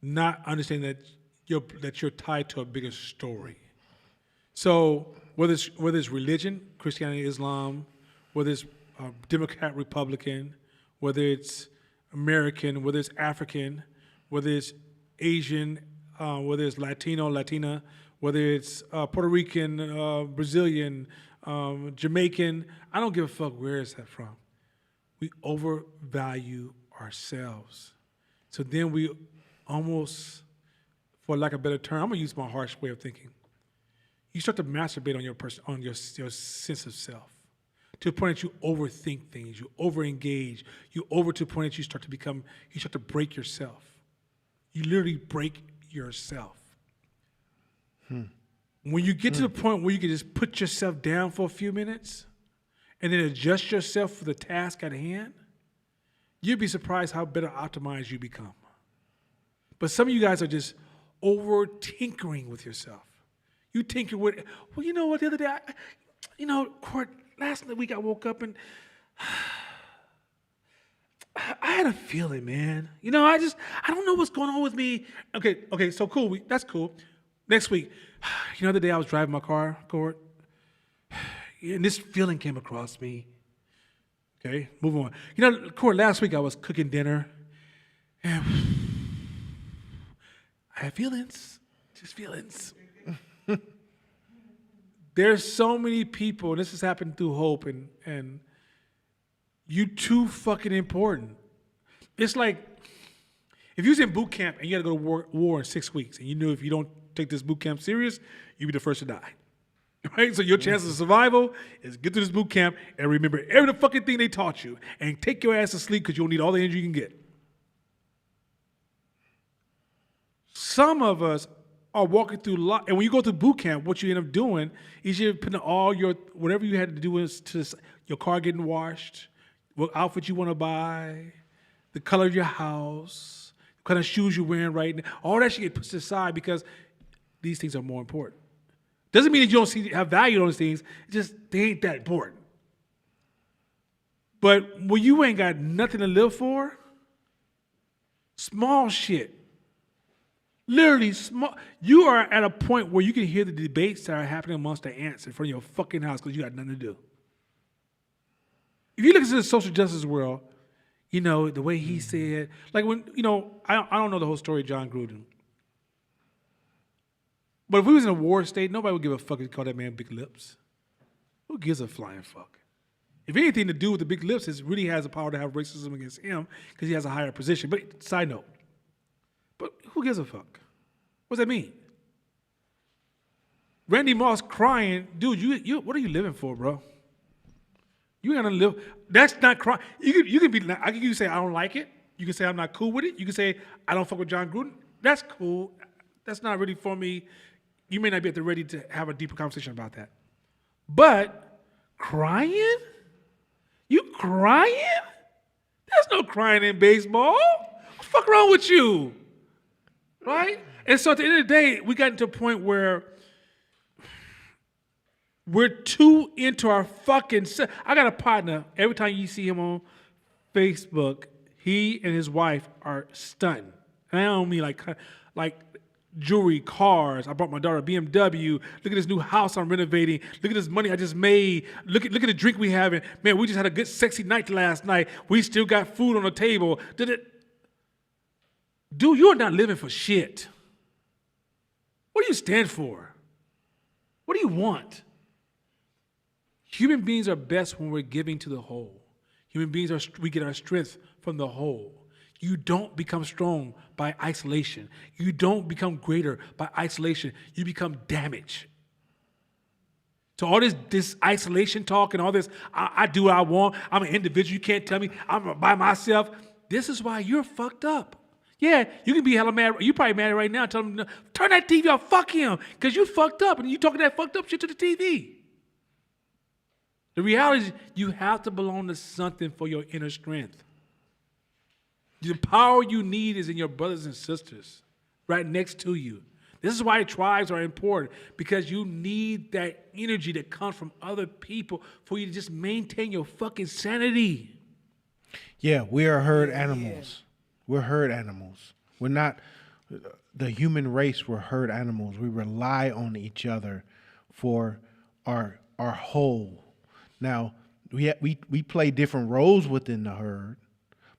not understanding that you're tied to a bigger story. So whether it's religion, Christianity, Islam, whether it's Democrat, Republican, whether it's American, whether it's African, whether it's Asian, whether it's Latino, Latina, whether it's Puerto Rican, Brazilian, Jamaican, I don't give a fuck where is that from. We overvalue ourselves. So then we almost, for lack of a better term, I'm gonna use my harsh way of thinking. You start to masturbate on your sense of self, to the point that you overthink things, you overengage, to the point that you start to break yourself. You literally break yourself. When you get to the point where you can just put yourself down for a few minutes and then adjust yourself for the task at hand, you'd be surprised how better optimized you become. But some of you guys are just over tinkering with yourself. You tinker with, well, you know what, the other day, Court, last week I woke up and I had a feeling, man. I don't know what's going on with me. Okay, so cool, that's cool. Next week, the other day I was driving my car, Court, and this feeling came across me. Okay, move on. Court, last week I was cooking dinner, and I had feelings, just feelings. There's so many people, and this has happened through Hope, and you too fucking important. It's like, if you was in boot camp and you had to go to war in 6 weeks, and you knew if you don't take this boot camp serious, you'll be the first to die. Right? So your chances of survival is get through this boot camp and remember every fucking thing they taught you and take your ass to sleep because you'll need all the energy you can get. Some of us are walking through life, and when you go through boot camp, what you end up doing is you're putting all your, whatever you had to do is to your car getting washed, what outfit you want to buy, the color of your house, what kind of shoes you're wearing right now, all that shit get pushed aside because these things are more important. Doesn't mean that you don't have value on those things. It's just they ain't that important. But when you ain't got nothing to live for, small shit, literally small. You are at a point where you can hear the debates that are happening amongst the ants in front of your fucking house because you got nothing to do. If you look into the social justice world, the way he said, like when, I don't know the whole story of John Gruden. But if we was in a war state, nobody would give a fuck if you call that man big lips. Who gives a flying fuck? If anything to do with the big lips, it really has the power to have racism against him because he has a higher position. But side note, but who gives a fuck? What does that mean? Randy Moss crying, dude, you what are you living for, bro? You gotta live. That's not crime. You can be. I can say I don't like it. You can say I'm not cool with it. You can say I don't fuck with John Gruden. That's cool. That's not really for me. You may not be at the ready to have a deeper conversation about that. But crying? You crying? There's no crying in baseball. What the fuck wrong with you? Right? And so at the end of the day, we got into a point where we're too into our fucking. I got a partner. Every time you see him on Facebook, he and his wife are stunned. And I don't mean like jewelry, cars. I bought my daughter a BMW. Look at this new house I'm renovating. Look at this money I just made. Look at the drink we having. Man, we just had a good sexy night last night. We still got food on the table. Dude, you're not living for shit. What do you stand for? What do you want? Human beings are best when we're giving to the whole. Human beings we get our strength from the whole. You don't become strong by isolation. You don't become greater by isolation. You become damaged. So all this isolation talk and all this, I do what I want. I'm an individual. You can't tell me I'm by myself. This is why you're fucked up. Yeah, you can be hella mad. You probably mad right now. Tell him, turn that TV off. Fuck him. Because you fucked up and you talking that fucked up shit to the TV. The reality is you have to belong to something for your inner strength. The power you need is in your brothers and sisters right next to you. This is why tribes are important, because you need that energy that comes from other people for you to just maintain your fucking sanity. Yeah, we are herd animals. We're herd animals. We're not the human race. We're herd animals. We rely on each other for our whole. Now, we play different roles within the herd,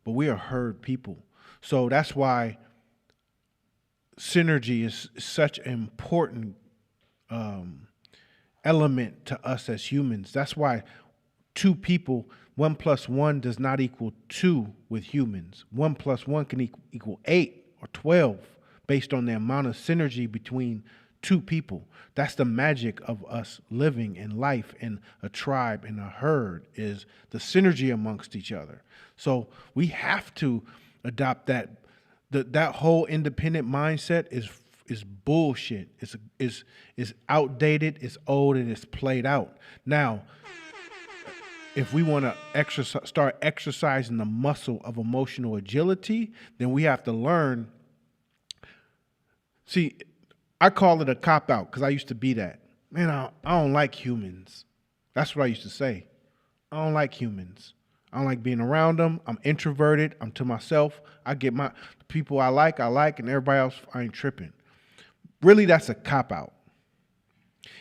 but we are herd people. So that's why synergy is such an important element to us as humans. That's why two people, 1 + 1 does not equal 2 with humans. 1 + 1 can equal 8 or 12 based on the amount of synergy between two people. That's the magic of us living in life in a tribe, in a herd, is the synergy amongst each other. So we have to adopt that. That whole independent mindset is bullshit. It's outdated, it's old, and it's played out. Now, if we want to start exercising the muscle of emotional agility, then we have to learn. See, I call it a cop-out because I used to be that. Man, I don't like humans. That's what I used to say. I don't like humans. I don't like being around them. I'm introverted. I'm to myself. I get the people I like, and everybody else, I ain't tripping. Really, that's a cop-out.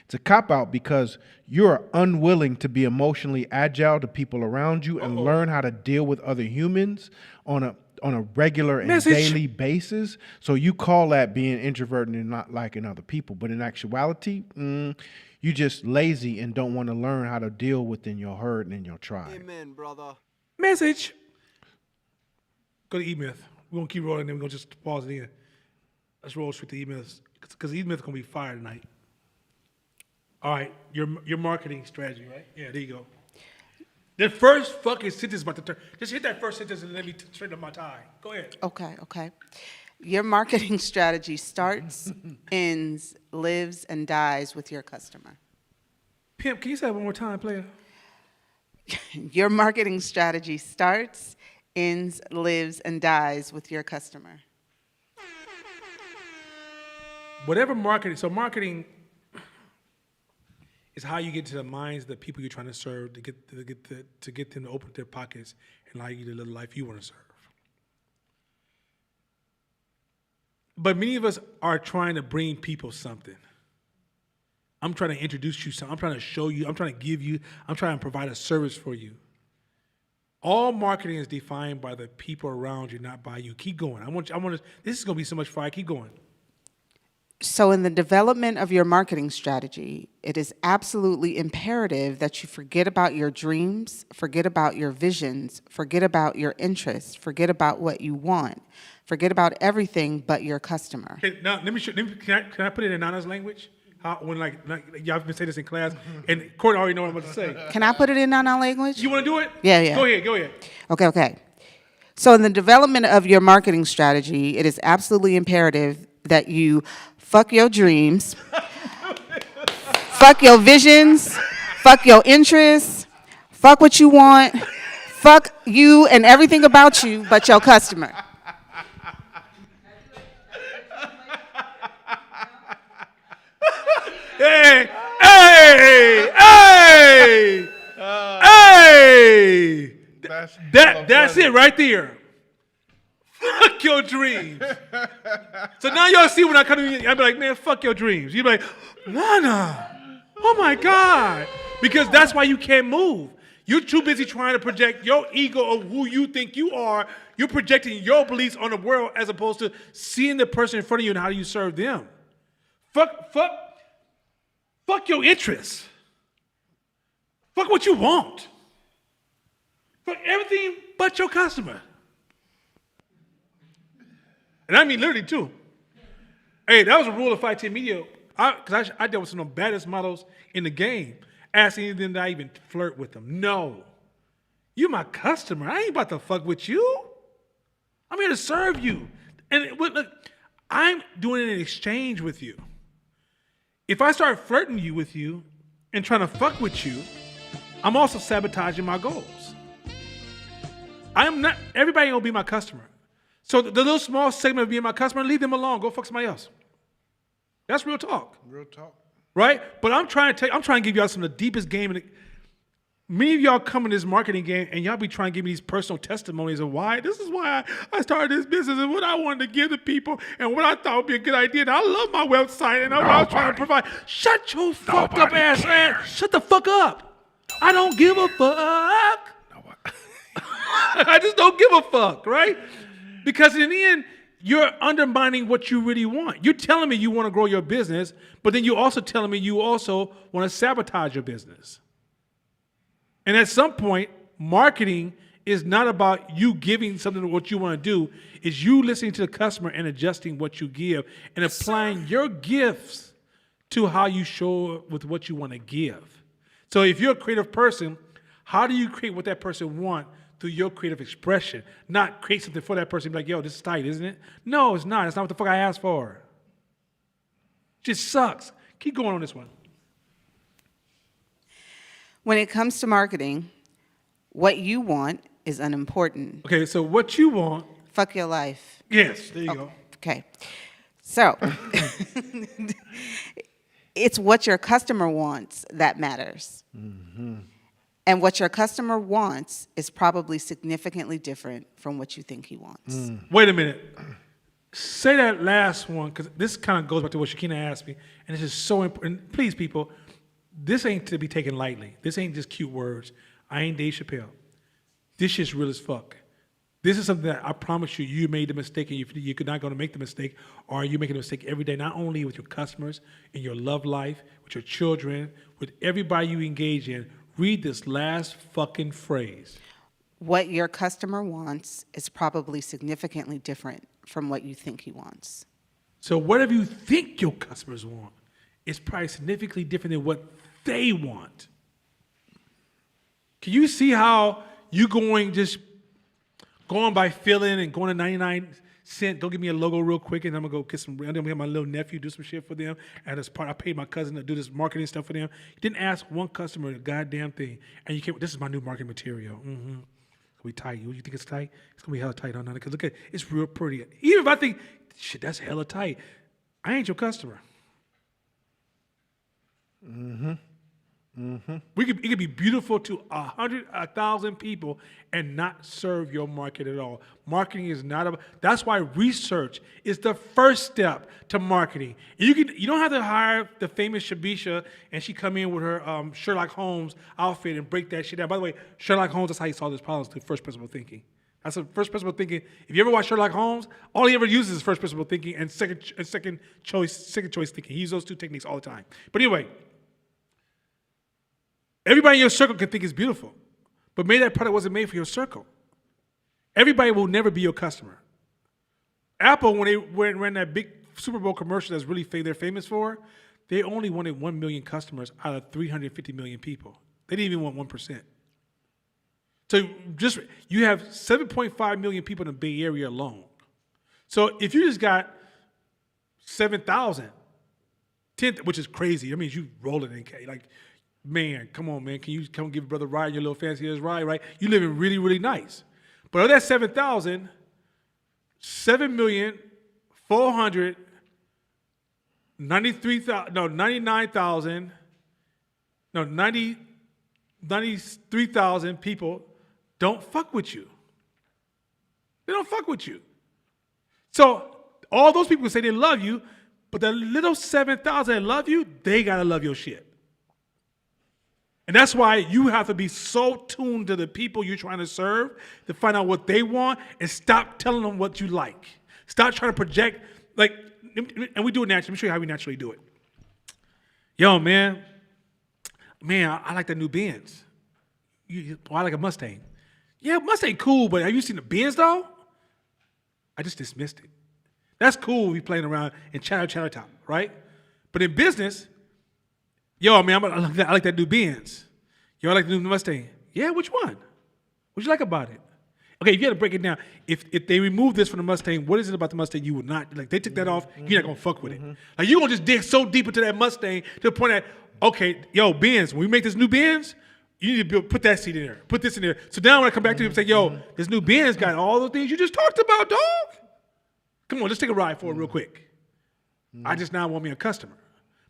It's a cop-out because you're unwilling to be emotionally agile to people around you and learn how to deal with other humans on a regular and daily basis. So you call that being introverted and not liking other people. But in actuality, you're just lazy and don't want to learn how to deal within your herd and in your tribe. Amen, brother. Message. Go to E-Myth. We're going to keep rolling, then we're going to just pause it in. Let's roll straight to E-Myth, because E-Myth going to be fire tonight. All right, your marketing strategy, right? Yeah, there you go. The first fucking sentence about to turn. Just hit that first sentence and let me straighten up my tie. Go ahead. Okay. Your marketing strategy starts, ends, lives, and dies with your customer. Pimp, can you say that one more time, player? Your marketing strategy starts, ends, lives, and dies with your customer. Whatever marketing. So marketing is how you get to the minds of the people you're trying to serve to get them to open their pockets and allow you to live the life you want to serve. But many of us are trying to bring people something. I'm trying to introduce you something. I'm trying to show you. I'm trying to give you. I'm trying to provide a service for you. All marketing is defined by the people around you, not by you. Keep going. This is going to be so much fire. Keep going. So in the development of your marketing strategy, it is absolutely imperative that you forget about your dreams, forget about your visions, forget about your interests, forget about what you want, forget about everything but your customer. Okay, now let me. Can I put it in Nana's language? how when like y'all been saying this in class, and Courtney already know what I'm about to say. Can I put it in Nana language? You want to do it? Yeah. Go ahead. Okay. So in the development of your marketing strategy, it is absolutely imperative that you fuck your dreams, fuck your visions, fuck your interests, fuck what you want, fuck you and everything about you but your customer. Hey! That's it right there. Fuck your dreams. So now y'all see when I come to you, I'll be like, man, fuck your dreams. You be like, Nana, oh my God. Because that's why you can't move. You're too busy trying to project your ego of who you think you are. You're projecting your beliefs on the world as opposed to seeing the person in front of you and how you serve them. Fuck your interests. Fuck what you want. Fuck everything but your customer. And I mean literally too. Hey, that was a rule of 510 Media. Because I dealt with some of the baddest models in the game. Asking them that I even flirt with them. No. You're my customer. I ain't about to fuck with you. I'm here to serve you. And look, I'm doing an exchange with you. If I start flirting with you and trying to fuck with you, I'm also sabotaging my goals. Everybody ain't gonna be my customer. So the little small segment of being my customer, leave them alone. Go fuck somebody else. That's real talk. Real talk. Right? But I'm trying to give y'all some of the deepest game. Many of y'all come in this marketing game and y'all be trying to give me these personal testimonies of why. This is why I started this business and what I wanted to give to people and what I thought would be a good idea. And I love my website and what I was trying to provide. Shut your fucked up ass. Shut the fuck up. I don't give a fuck. I just don't give a fuck, right? Because in the end, you're undermining what you really want. You're telling me you want to grow your business, but then you're also telling me you also want to sabotage your business. And at some point, marketing is not about you giving something what you want to do. It's you listening to the customer and adjusting what you give and applying your gifts to how you show with what you want to give. So if you're a creative person, how do you create what that person wants through your creative expression? Not create something for that person and be like, yo, this is tight, isn't it? No, it's not. It's not what the fuck I asked for. Just sucks. Keep going on this one. When it comes to marketing, what you want is unimportant. Okay, so what you want. Fuck your life. Yes, there you go. Okay. So it's what your customer wants that matters. Mm-hmm. And what your customer wants is probably significantly different from what you think he wants. Wait a minute. Say that last one, because this kind of goes back to what Shakina asked me, and it's just so important. Please, people, this ain't to be taken lightly. This ain't just cute words. I ain't Dave Chappelle. This shit's real as fuck. This is something that I promise you made the mistake, and you're not going to make the mistake, or you're making a mistake every day, not only with your customers, in your love life, with your children, with everybody you engage in. Read this last fucking phrase. What your customer wants is probably significantly different from what you think he wants. So whatever you think your customers want is probably significantly different than what they want. Can you see how you going by feeling and going to 99 cent, go get me a logo real quick, and I'm gonna go get some. I'm gonna get my little nephew do some shit for them. And as part, I paid my cousin to do this marketing stuff for them. You didn't ask one customer a goddamn thing, and you came. This is my new marketing material. Mm-hmm. It's gonna be tight. You think it's tight? It's gonna be hella tight on that. Because look at it's real pretty. Even if I think shit, that's hella tight, I ain't your customer. Mm-hmm. Mm-hmm. It could be beautiful to 100, 1,000 people and not serve your market at all. Marketing is not about. That's why research is the first step to marketing. You don't have to hire the famous Shabisha and she come in with her Sherlock Holmes outfit and break that shit down. By the way, Sherlock Holmes, that's how he solved his problems through first principle thinking. That's the first principle thinking. If you ever watch Sherlock Holmes, all he ever uses is first principle thinking and second choice thinking. He uses those two techniques all the time. But anyway. Everybody in your circle can think it's beautiful, but maybe that product wasn't made for your circle. Everybody will never be your customer. Apple, when they ran that big Super Bowl commercial that's really they're famous for, they only wanted 1 million customers out of 350 million people. They didn't even want 1%. So just you have 7.5 million people in the Bay Area alone. So if you just got 7,000, 10, which is crazy. I mean, you rolling in K. Like, man, come on, man. Can you come give Brother Ryan your little fancy ass ride, right? You living really, really nice. But of that 7,000, 93,000 people don't fuck with you. They don't fuck with you. So all those people say they love you, but that little 7,000 that love you, they gotta love your shit. And that's why you have to be so tuned to the people you're trying to serve to find out what they want and stop telling them what you like. Stop trying to project, like, and we do it naturally. Let me show you how we naturally do it. Yo, man, I like the new Benz. I like a Mustang. Yeah, Mustang cool, but have you seen the Benz though? I just dismissed it. That's cool. We playing around in Chattertown, right? But in business, yo, man, I like that new Benz. Yo, I like the new Mustang. Yeah, which one? What you like about it? Okay, you got to break it down. If they remove this from the Mustang, what is it about the Mustang you would not like? They took that off. You're not gonna fuck with it. Like you're gonna just dig so deep into that Mustang to the point that okay, yo, Benz, when we make this new Benz, you need to put that seat in there, put this in there. So now when I come back to you and say, yo, this new Benz got all the things you just talked about, dog. Come on, let's take a ride for it real quick. I just now want me a customer.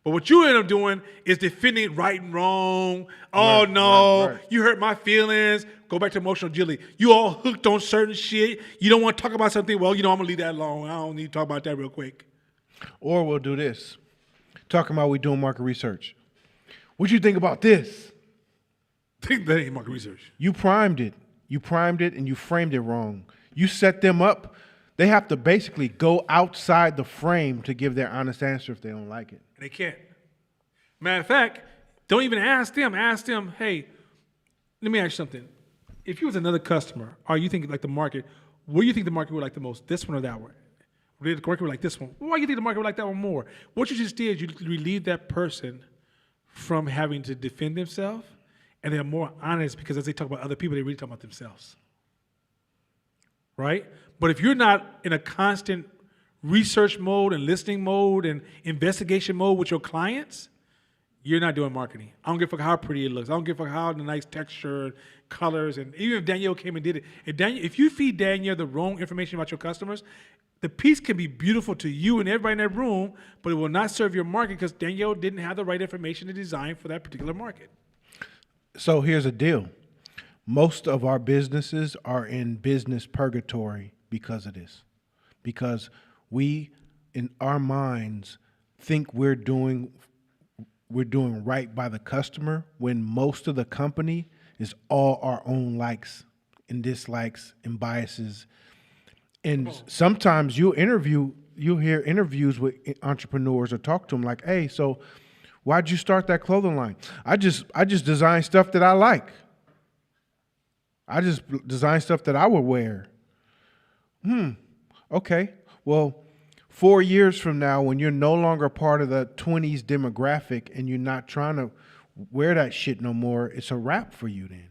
But what you end up doing is defending right and wrong. Oh, no, you hurt my feelings. Go back to emotional agility. You all hooked on certain shit. You don't want to talk about something. Well, I'm going to leave that alone. I don't need to talk about that real quick. Or we'll do this. Talking about we doing market research. What you think about this? Think that ain't market research. You primed it. You primed it and you framed it wrong. You set them up. They have to basically go outside the frame to give their honest answer if they don't like it. They can't. Matter of fact, don't even ask them. Ask them, hey, let me ask you something. If you was another customer, or you think like the market, what do you think the market would like the most, this one or that one? Or the market would like this one? Why do you think the market would like that one more? What you just did, you relieved that person from having to defend themselves, and they're more honest because as they talk about other people, they really talk about themselves. Right? But if you're not in a constant research mode and listening mode and investigation mode with your clients, you're not doing marketing. I don't give a fuck how pretty it looks. I don't give a fuck how the nice texture and colors. And even if Danielle came and did it, if you feed Danielle the wrong information about your customers, the piece can be beautiful to you and everybody in that room, but it will not serve your market because Danielle didn't have the right information to design for that particular market. So here's the deal. Most of our businesses are in business purgatory because of this. Because we, in our minds, think we're doing right by the customer when most of the company is all our own likes and dislikes and biases. And sometimes you'll hear interviews with entrepreneurs or talk to them like, hey, so why'd you start that clothing line? I just design stuff that I like. I just design stuff that I would wear. Okay. Well, 4 years from now, when you're no longer part of the 20s demographic and you're not trying to wear that shit no more, it's a wrap for you then.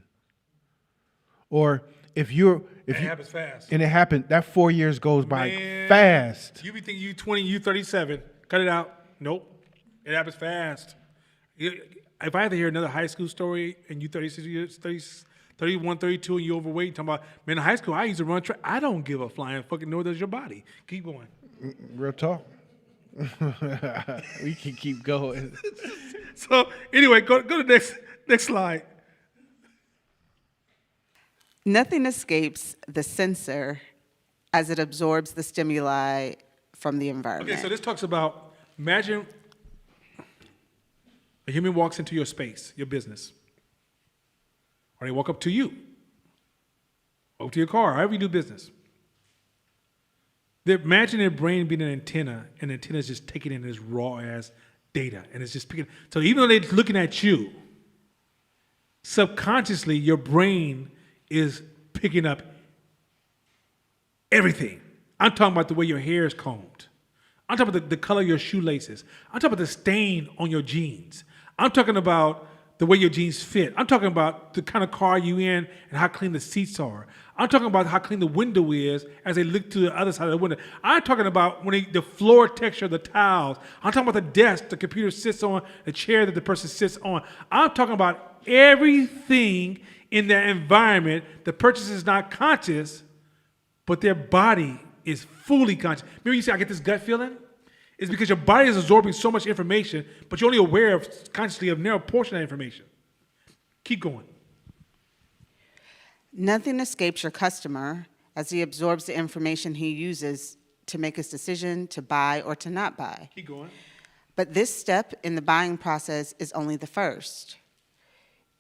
Or it happens fast. And it happened, that 4 years goes by fast. You be thinking you 20, you 37. Cut it out. Nope. It happens fast. If I had to hear another high school story and you 36 years, 31, 32, and you overweight, talking about, man, in high school, I used to run track. I don't give a flying fucking nor does your body. Keep going. Real talk. We can keep going. So anyway, go to the next slide. Nothing escapes the sensor as it absorbs the stimuli from the environment. Okay, so this talks about, imagine a human walks into your space, your business. Or they walk up to you, walk to your car, however you do business. They imagine their brain being an antenna, and the antenna is just taking in this raw ass data, and it's just picking. So even though they're looking at you, subconsciously your brain is picking up everything. I'm talking about the way your hair is combed. I'm talking about the color of your shoelaces. I'm talking about the stain on your jeans. I'm talking about the way your jeans fit. I'm talking about the kind of car you in and how clean the seats are. I'm talking about how clean the window is as they look to the other side of the window. I'm talking about the floor texture of the tiles. I'm talking about the desk the computer sits on, the chair that the person sits on. I'm talking about everything in that environment. The purchaser is not conscious, but their body is fully conscious. Remember you say, I get this gut feeling? It's because your body is absorbing so much information, but you're only aware of consciously of a narrow portion of that information. Keep going. Nothing escapes your customer as he absorbs the information he uses to make his decision to buy or to not buy. Keep going. But this step in the buying process is only the first.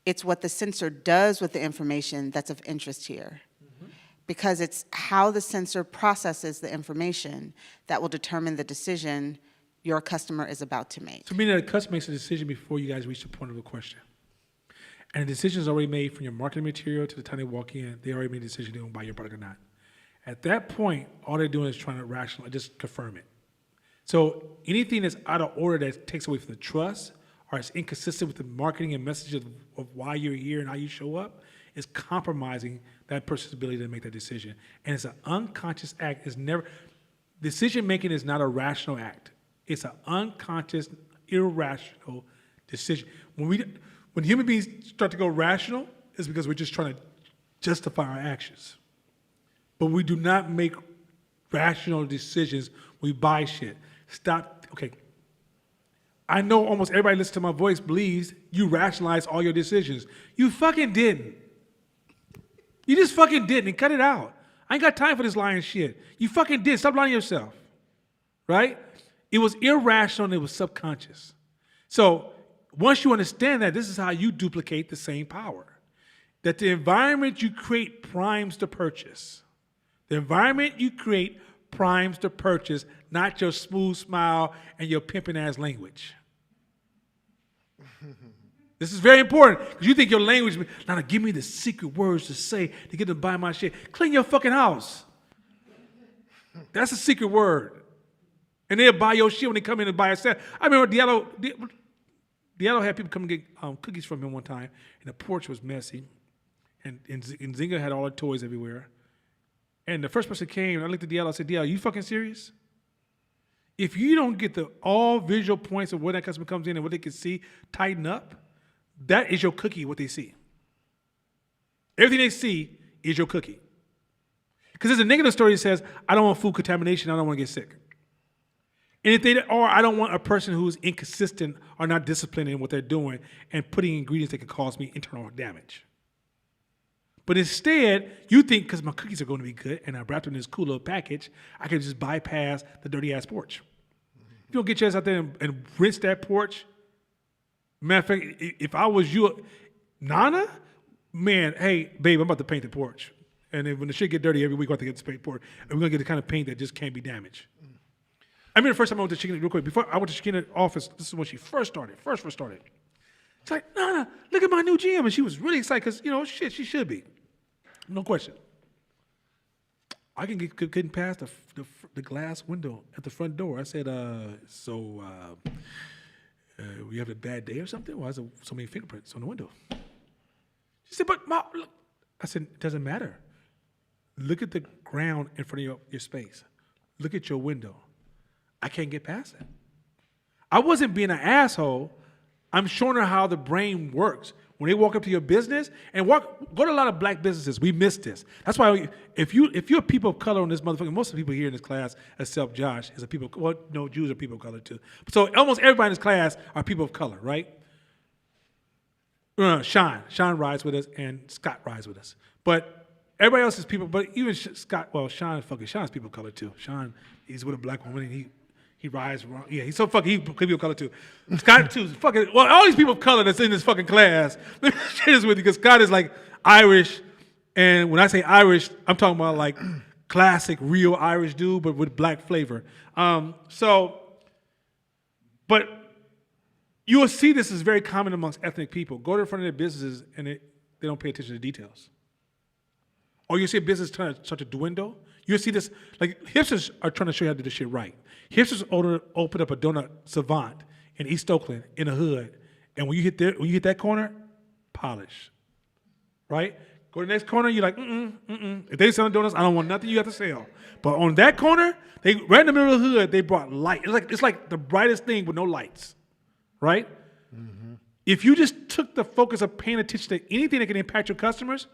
It's what the sensor does with the information that's of interest here. Because it's how the sensor processes the information that will determine the decision your customer is about to make. So meaning that a customer makes a decision before you guys reach the point of the question. And the decision is already made from your marketing material to the time they walk in. They already made a decision they're going to buy your product or not. At that point, all they're doing is trying to rationalize, just confirm it. So anything that's out of order that takes away from the trust or is inconsistent with the marketing and message of why you're here and how you show up is compromising that person's ability to make that decision. And it's an unconscious act. Decision making is not a rational act. It's an unconscious, irrational decision. When human beings start to go rational, it's because we're just trying to justify our actions. But we do not make rational decisions. We buy shit. Stop. Okay. I know almost everybody listening to my voice believes you rationalize all your decisions. You fucking didn't. You just fucking didn't, and cut it out. I ain't got time for this lying shit. You fucking did. Stop lying to yourself. Right? It was irrational and it was subconscious. So once you understand that, this is how you duplicate the same power. That the environment you create primes the purchase. The environment you create primes the purchase, not your smooth smile and your pimping ass language. This is very important because you think your language, now give me the secret words to say to get them to buy my shit. Clean your fucking house. That's a secret word. And they'll buy your shit when they come in and buy a set. I remember Diallo had people come and get cookies from him one time, and the porch was messy. And Zynga had all the toys everywhere. And the first person came, and I looked at Diallo, I said, Diallo, you fucking serious? If you don't get the all visual points of where that customer comes in and what they can see, tighten up, that is your cookie, what they see. Everything they see is your cookie. Because there's a negative story that says, I don't want food contamination, I don't want to get sick. And if I don't want a person who's inconsistent or not disciplined in what they're doing and putting ingredients that can cause me internal damage. But instead, you think because my cookies are going to be good and I wrapped them in this cool little package, I can just bypass the dirty ass porch. You don't get your ass out there and rinse that porch. Matter of fact, if I was you, Nana, man, hey, babe, I'm about to paint the porch. And then when the shit get dirty every week, we're going to get this paint porch. And we're going to get the kind of paint that just can't be damaged. I remember the first time I went to Shekinah, real quick, before I went to Shekinah office, this is when she first started. It's like, Nana, look at my new GM. And she was really excited because, shit, she should be. No question. I couldn't pass the glass window at the front door. I said, we have a bad day or something? Why is there so many fingerprints on the window? She said, but Ma, look. I said, it doesn't matter. Look at the ground in front of your space. Look at your window. I can't get past that. I wasn't being an asshole. I'm showing her how the brain works. When they walk up to your business, and go to a lot of black businesses, we miss this. That's why if you're a people of color on this motherfucker, most of the people here in this class, except Josh, is a people. Well, no, Jews are people of color too. So almost everybody in this class are people of color, right? Sean rides with us, and Scott rides with us. But everybody else is people. But even Sean's people of color too. Sean, he's with a black woman, and he rides wrong. Yeah, he's so fucking people of color too. Scott too. All these people of color that's in this fucking class. Let me share this with you because Scott is like Irish, and when I say Irish, I'm talking about like classic, real Irish dude, but with black flavor. But you will see this is very common amongst ethnic people. Go to the front of their businesses and they don't pay attention to details. or you see a business start to dwindle. You see this, like hipsters are trying to show you how to do this shit right. Hipsters open up a donut savant in East Oakland in the hood, and when you hit that corner, polish, right? Go to the next corner, you're like, If they selling donuts, I don't want nothing you have to sell. But on that corner, they right in the middle of the hood, they brought light. It's like the brightest thing with no lights, right? If you just took the focus of paying attention to anything that can impact your customers,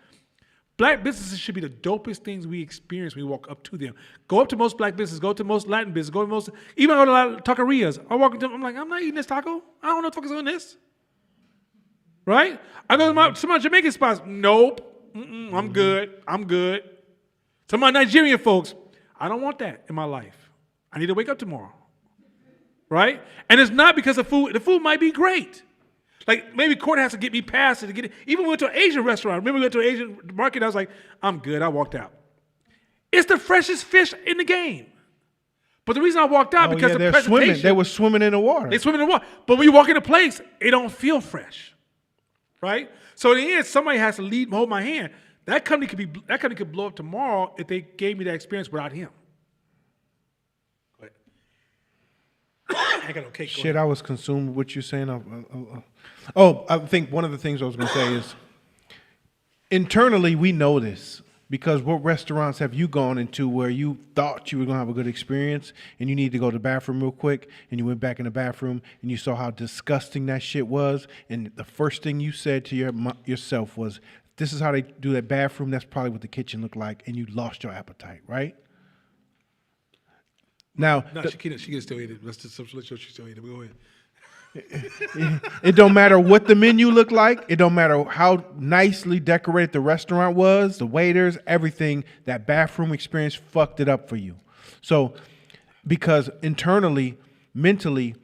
black businesses should be the dopest things we experience when we walk up to them. Go up to most black businesses, go to most Latin businesses, go to most, even go to a lot of taquerias. I walk into them, I'm like, I'm not eating this taco. I don't know what the fuck is on this. Right? I go to some of my Jamaican spots. Nope. I'm good. I'm good. Some of my Nigerian folks, I don't want that in my life. I need to wake up tomorrow. Right? And it's not because of food. The food might be great. Like maybe Court has to get me past it to get it. Even when we went to an Asian restaurant. Remember we went to an Asian market, I was like, I'm good. I walked out. It's the freshest fish in the game. But the reason I walked out because of they're presentation. swimming. They were swimming in the water. They swim in the water. But when you walk in a place, it don't feel fresh. Right? So in the end, somebody has to hold my hand. That company could blow up tomorrow if they gave me that experience without him. Go ahead. I got no cake. Go Shit, ahead. I was consumed with what you're saying. I think one of the things I was going to say is internally we know this because what restaurants have you gone into where you thought you were going to have a good experience and you need to go to the bathroom real quick and you went back in the bathroom and you saw how disgusting that shit was and the first thing you said to yourself was, this is how they do that bathroom, that's probably what the kitchen looked like, and you lost your appetite, right? Now, No, she can still eat it. Let's just let she still eat it. Go ahead. it don't matter what the menu looked like. It don't matter how nicely decorated the restaurant was, the waiters, everything. That bathroom experience fucked it up for you. So, because internally, mentally,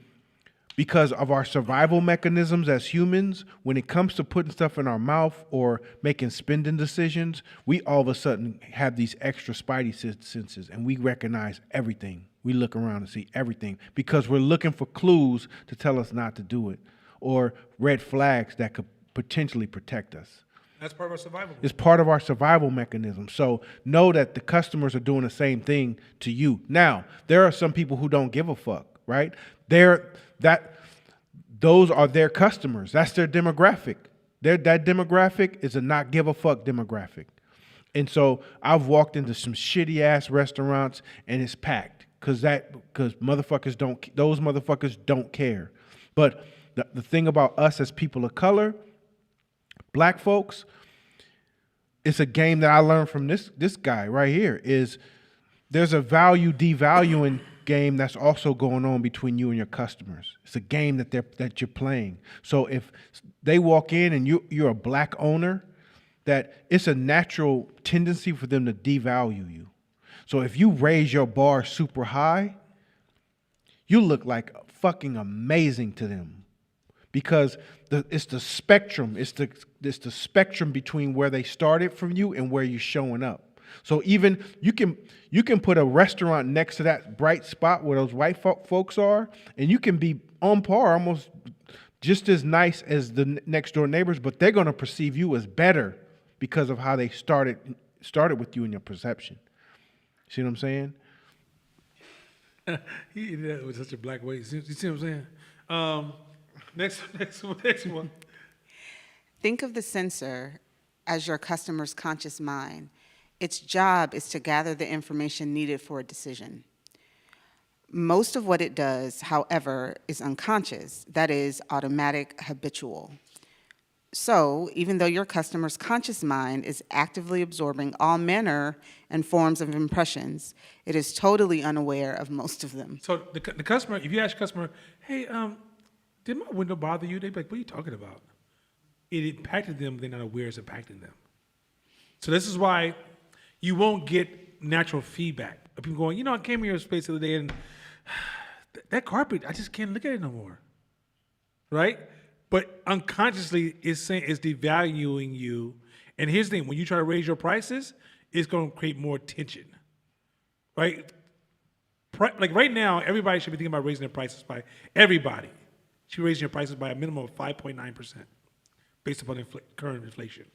because of our survival mechanisms as humans, when it comes to putting stuff in our mouth or making spending decisions, we all of a sudden have these extra spidey senses and we recognize everything. We look around and see everything because we're looking for clues to tell us not to do it or red flags that could potentially protect us. That's part of our survival. It's part of our survival mechanism. So know that the customers are doing the same thing to you. Now, there are some people who don't give a fuck, right? Those are their customers. That's their demographic. That demographic is a not give a fuck demographic. And so I've walked into some shitty ass restaurants and it's packed because those motherfuckers don't care. But the thing about us as people of color, black folks, it's a game that I learned from this guy right here is there's a value devaluing game that's also going on between you and your customers. It's a game that you're playing. So if they walk in and you're a black owner, that it's a natural tendency for them to devalue you. So if you raise your bar super high, you look like fucking amazing to them. Because it's the spectrum. It's the spectrum between where they started from you and where you're showing up. So even you can put a restaurant next to that bright spot where those white folks are, and you can be on par, almost just as nice as the next door neighbors, but they're going to perceive you as better because of how they started with you in your perception. See what I'm saying? He did that with such a black way. You see what I'm saying? Next one. Think of the sensor as your customer's conscious mind. Its job is to gather the information needed for a decision. Most of what it does, however, is unconscious, that is, automatic, habitual. So, even though your customer's conscious mind is actively absorbing all manner and forms of impressions, it is totally unaware of most of them. So the customer, if you ask a customer, hey, did my window bother you? They'd be like, what are you talking about? It impacted them, they're not aware it's impacting them. So this is why you won't get natural feedback. Of people going, I came here in space the other day and that carpet, I just can't look at it no more. Right? But unconsciously, it's devaluing you. And here's the thing, when you try to raise your prices, it's going to create more tension. Right? Like right now, everybody should be thinking about raising their prices by, everybody should be raising your prices by a minimum of 5.9% based upon current inflation.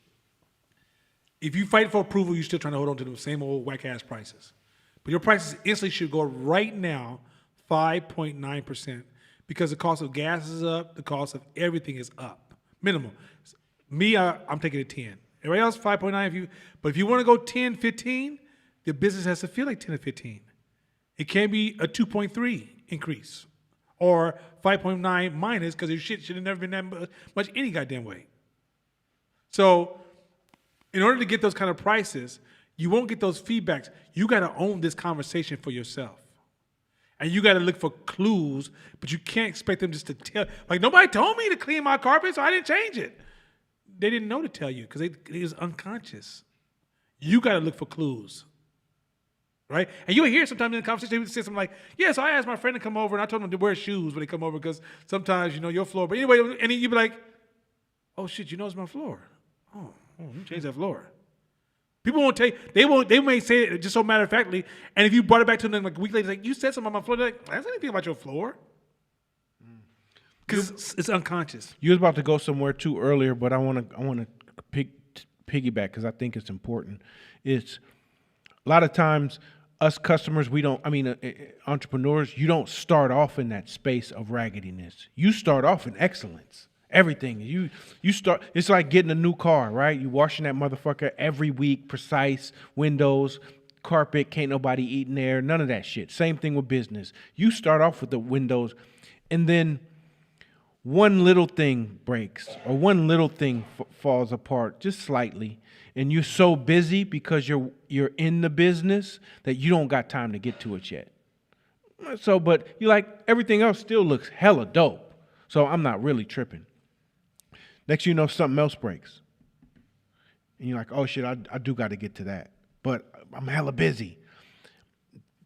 If you fight for approval, you're still trying to hold on to the same old whack ass prices. But your prices instantly should go right now 5.9% because the cost of gas is up, the cost of everything is up. Minimum. Me, I'm taking a 10. Everybody else 5.9. But if you want to go 10, 15, the business has to feel like 10 or 15. It can't be a 2.3 increase or 5.9 minus because your shit should have never been that much any goddamn way. So in order to get those kind of prices, you won't get those feedbacks. You got to own this conversation for yourself. And you got to look for clues, but you can't expect them just to tell. Like, nobody told me to clean my carpet, so I didn't change it. They didn't know to tell you because it was unconscious. You got to look for clues, right? And you'll hear sometimes in the conversation, they would say something like, yeah, so I asked my friend to come over, and I told him to wear shoes when they come over because sometimes, your floor. But anyway, and then you'd be like, oh, shit, it's my floor. Oh, you changed that floor. People won't take. They may say it just so matter of factly. And if you brought it back to them like a week later, like you said something about my floor, they're like, I don't say anything about your floor, because it's unconscious. You was about to go somewhere too earlier, but I want to piggyback because I think it's important. It's a lot of times us customers, entrepreneurs, you don't start off in that space of raggediness. You start off in excellence. Everything you start, it's like getting a new car, right? You washing that motherfucker every week, precise windows, carpet, can't nobody eat in there, none of that shit. Same thing with business. You start off with the windows, and then one little thing breaks or one little thing falls apart just slightly, and you're so busy because you're in the business that you don't got time to get to it yet. So, but you like everything else still looks hella dope. So I'm not really tripping. Next you know, something else breaks. And you're like, oh shit, I do got to get to that. But I'm hella busy.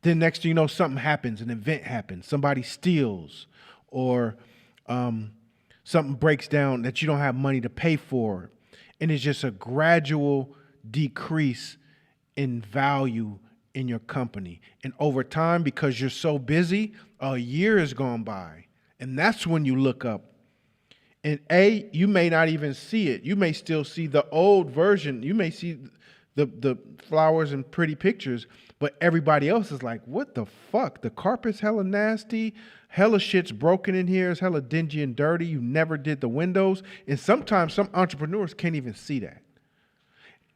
Then next you know, something happens, an event happens. Somebody steals or something breaks down that you don't have money to pay for. And it's just a gradual decrease in value in your company. And over time, because you're so busy, a year has gone by. And that's when you look up. And you may not even see it. You may still see the old version. You may see the flowers and pretty pictures, but everybody else is like, what the fuck? The carpet's hella nasty. Hella shit's broken in here. It's hella dingy and dirty. You never did the windows. And sometimes some entrepreneurs can't even see that.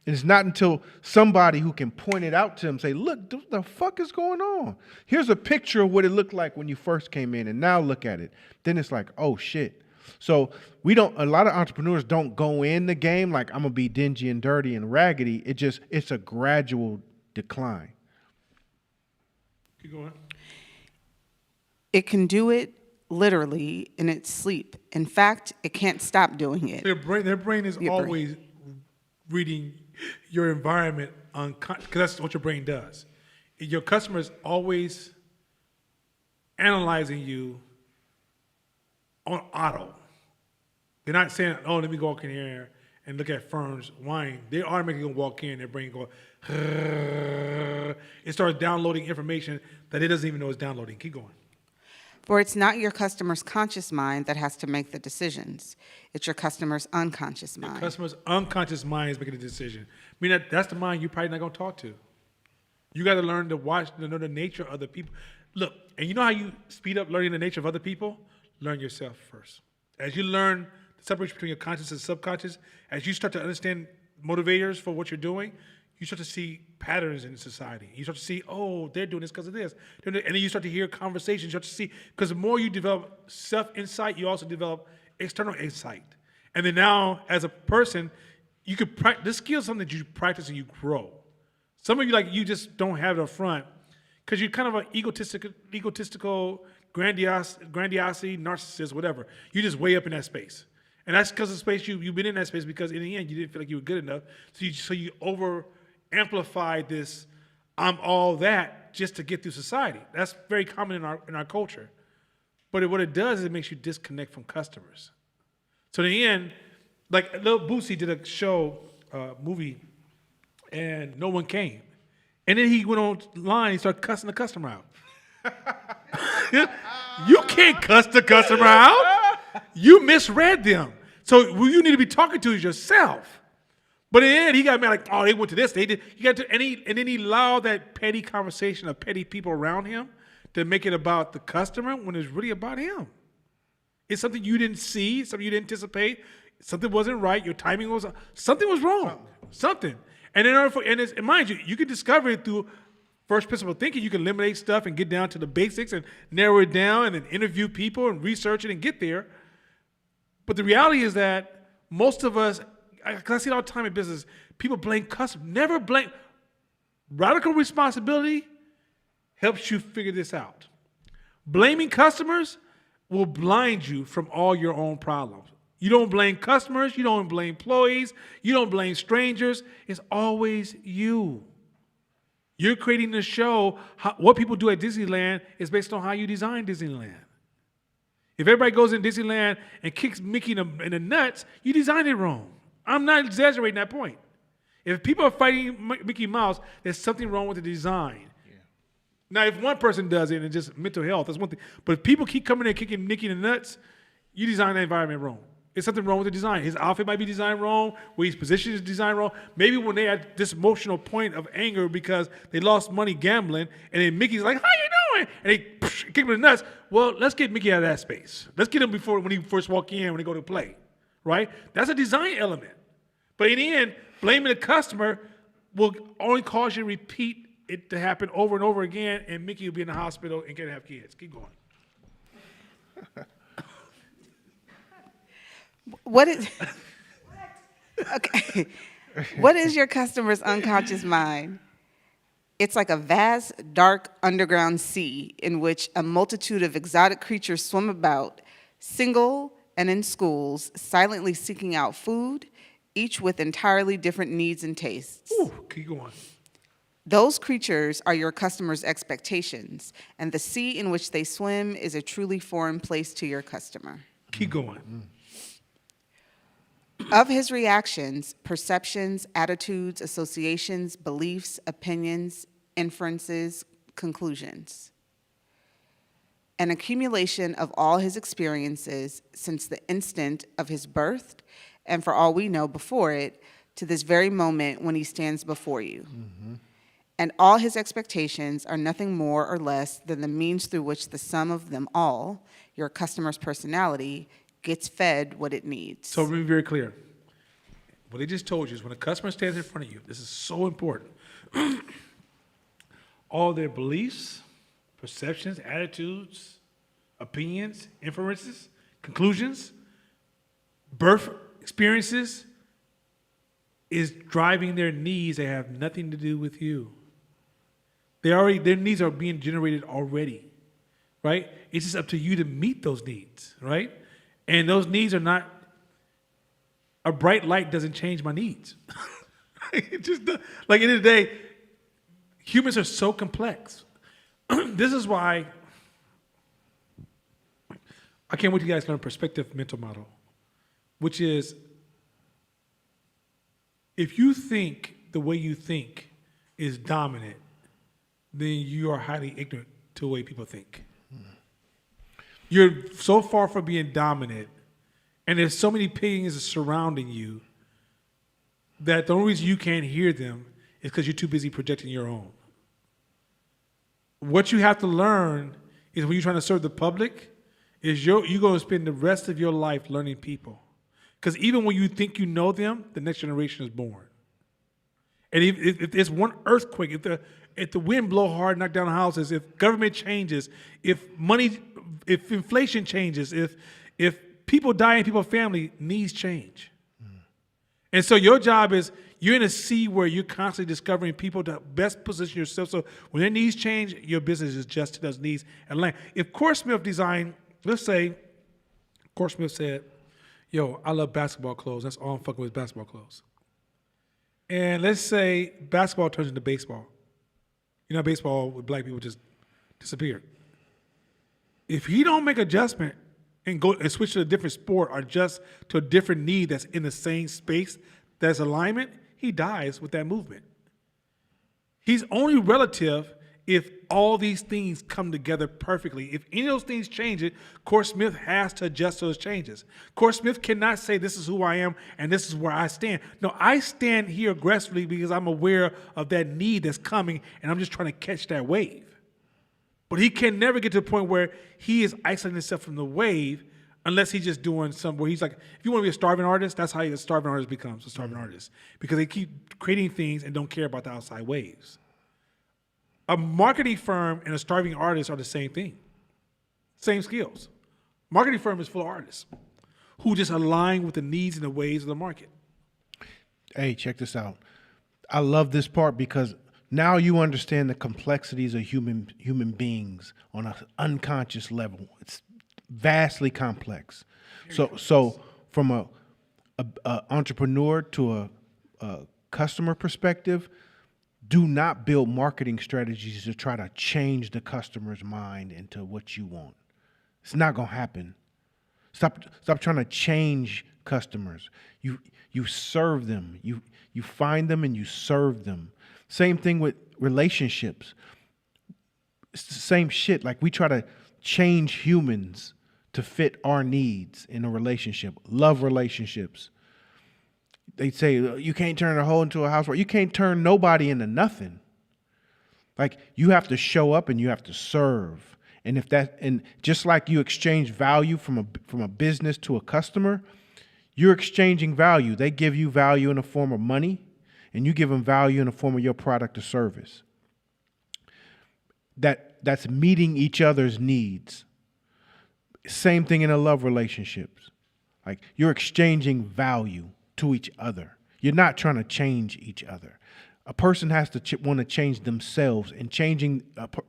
And it's not until somebody who can point it out to them, say, look, what the fuck is going on? Here's a picture of what it looked like when you first came in, and now look at it. Then it's like, oh shit. So a lot of entrepreneurs don't go in the game like I'm gonna be dingy and dirty and raggedy. It's a gradual decline. Keep going. It can do it literally in its sleep. In fact, it can't stop doing it. Their brain is always reading your environment because that's what your brain does. Your customer is always analyzing you on auto. They're not saying, oh, let me go walk in here and look at Fern's wine. They automatically gonna walk in, their brain go, it starts downloading information that it doesn't even know it's downloading. Keep going. For it's not your customer's conscious mind that has to make the decisions. It's your customer's unconscious mind. Your customer's unconscious mind is making the decision. I mean, that's the mind you're probably not gonna talk to. You gotta learn to know the nature of the people. Look, and you know how you speed up learning the nature of other people? Learn yourself first. As you learn the separation between your conscious and subconscious, as you start to understand motivators for what you're doing, you start to see patterns in society. You start to see, oh, they're doing this because of this. And then you start to hear conversations. You start to see, because the more you develop self-insight, you also develop external insight. And then now, as a person, you could practice. This skill is something that you practice and you grow. Some of you, you just don't have it up front because you're kind of an egotistical, grandiosity, narcissist, whatever. You're just way up in that space. And that's because of the space you've been in that space because in the end, you didn't feel like you were good enough. So you over-amplified this, I'm all that, just to get through society. That's very common in our culture. But what it does is it makes you disconnect from customers. So in the end, like Lil Boosie did a movie, and no one came. And then he went online and started cussing the customer out. You can't cuss the customer out. You misread them. So who you need to be talking to is yourself. But in the end, he got mad like, oh, they went to this, they did. He got to, and then he allowed that petty conversation of petty people around him to make it about the customer when it's really about him. It's something you didn't see, something you didn't anticipate. Something wasn't right. Your timing was something was wrong. Something. And in order for and mind you, you can discover it through first principle thinking. You can eliminate stuff and get down to the basics and narrow it down and then interview people and research it and get there. But the reality is that most of us, because I see it all the time in business, people blame customers. Never blame. Radical responsibility helps you figure this out. Blaming customers will blind you from all your own problems. You don't blame customers. You don't blame employees. You don't blame strangers. It's always you. You're creating the show. What people do at Disneyland is based on how you design Disneyland. If everybody goes in Disneyland and kicks Mickey in the nuts, you designed it wrong. I'm not exaggerating that point. If people are fighting Mickey Mouse, there's something wrong with the design. Now, if one person does it and just mental health, that's one thing. But if people keep coming in and kicking Mickey in the nuts, you design the environment wrong. There's something wrong with the design. His outfit might be designed wrong, where he's positioned is designed wrong. Maybe when they at this emotional point of anger because they lost money gambling, and then Mickey's like, how you doing? And they kick him in the nuts. Well, let's get Mickey out of that space. Let's get him before when he first walk in, when they go to play, right? That's a design element. But in the end, blaming the customer will only cause you to repeat it to happen over and over again, and Mickey will be in the hospital and can't have kids. Keep going. What is okay? What is your customer's unconscious mind? It's like a vast, dark underground sea in which a multitude of exotic creatures swim about, single and in schools, silently seeking out food, each with entirely different needs and tastes. Ooh, keep going. Those creatures are your customer's expectations, and the sea in which they swim is a truly foreign place to your customer. Keep going. Of his reactions, perceptions, attitudes, associations, beliefs, opinions, inferences, conclusions. An accumulation of all his experiences since the instant of his birth, and for all we know before it, to this very moment when he stands before you. Mm-hmm. And all his expectations are nothing more or less than the means through which the sum of them all, your customer's personality, gets fed what it needs. So let me be very clear. What they just told you is when a customer stands in front of you, this is so important. All their beliefs, perceptions, attitudes, opinions, inferences, conclusions, birth experiences is driving their needs. They have nothing to do with you. Their needs are being generated already, right? It's just up to you to meet those needs, right? And those needs are not, a bright light doesn't change my needs. It just does. Like, at the end of the day, humans are so complex. This is why I can't wait till you guys learn perspective mental model, which is if you think the way you think is dominant, then you are highly ignorant to the way people think. You're so far from being dominant, and there's so many opinions surrounding you that the only reason you can't hear them is because you're too busy projecting your own. What you have to learn is when you're trying to serve the public, is you're going to spend the rest of your life learning people. Because even when you think you know them, the next generation is born. And if there's one earthquake, if the wind blow hard, knock down houses, if government changes, if inflation changes, if people die in people's family, needs change. And so your job is, you're in a sea where you're constantly discovering people to best position yourself. So when their needs change, your business is just to those needs and land. If CoreSmith designed, let's say, CoreSmith said, yo, I love basketball clothes. That's all I'm fucking with, basketball clothes. And let's say basketball turns into baseball. You know, baseball with black people just disappeared. If he don't make adjustment and go and switch to a different sport or just to a different need that's in the same space, that's alignment, he dies with that movement. He's only relative if all these things come together perfectly. If any of those things change it, Core Smith has to adjust those changes. Core Smith cannot say this is who I am and this is where I stand. No, I stand here aggressively because I'm aware of that need that's coming and I'm just trying to catch that wave. But he can never get to the point where he is isolating himself from the wave unless he's just doing something where he's like, if you want to be a starving artist, that's how a starving artist becomes a starving artist. Because they keep creating things and don't care about the outside waves. A marketing firm and a starving artist are the same thing. Same skills. Marketing firm is full of artists who just align with the needs and the waves of the market. Hey, check this out. I love this part because now you understand the complexities of human beings on an unconscious level. It's vastly complex. So from a entrepreneur to a customer perspective, do not build marketing strategies to try to change the customer's mind into what you want. It's not gonna happen. Stop trying to change customers. You serve them. You find them and you serve them. Same thing with relationships. It's the same shit. Like we try to change humans to fit our needs in a relationship. Love relationships. They say you can't turn a hoe into a housewife. You can't turn nobody into nothing. Like you have to show up and you have to serve. And just like you exchange value from a business to a customer, you're exchanging value. They give you value in the form of money, and you give them value in the form of your product or service. That's meeting each other's needs. Same thing in a love relationships. Like you're exchanging value to each other. You're not trying to change each other. A person has to want to change themselves, and changing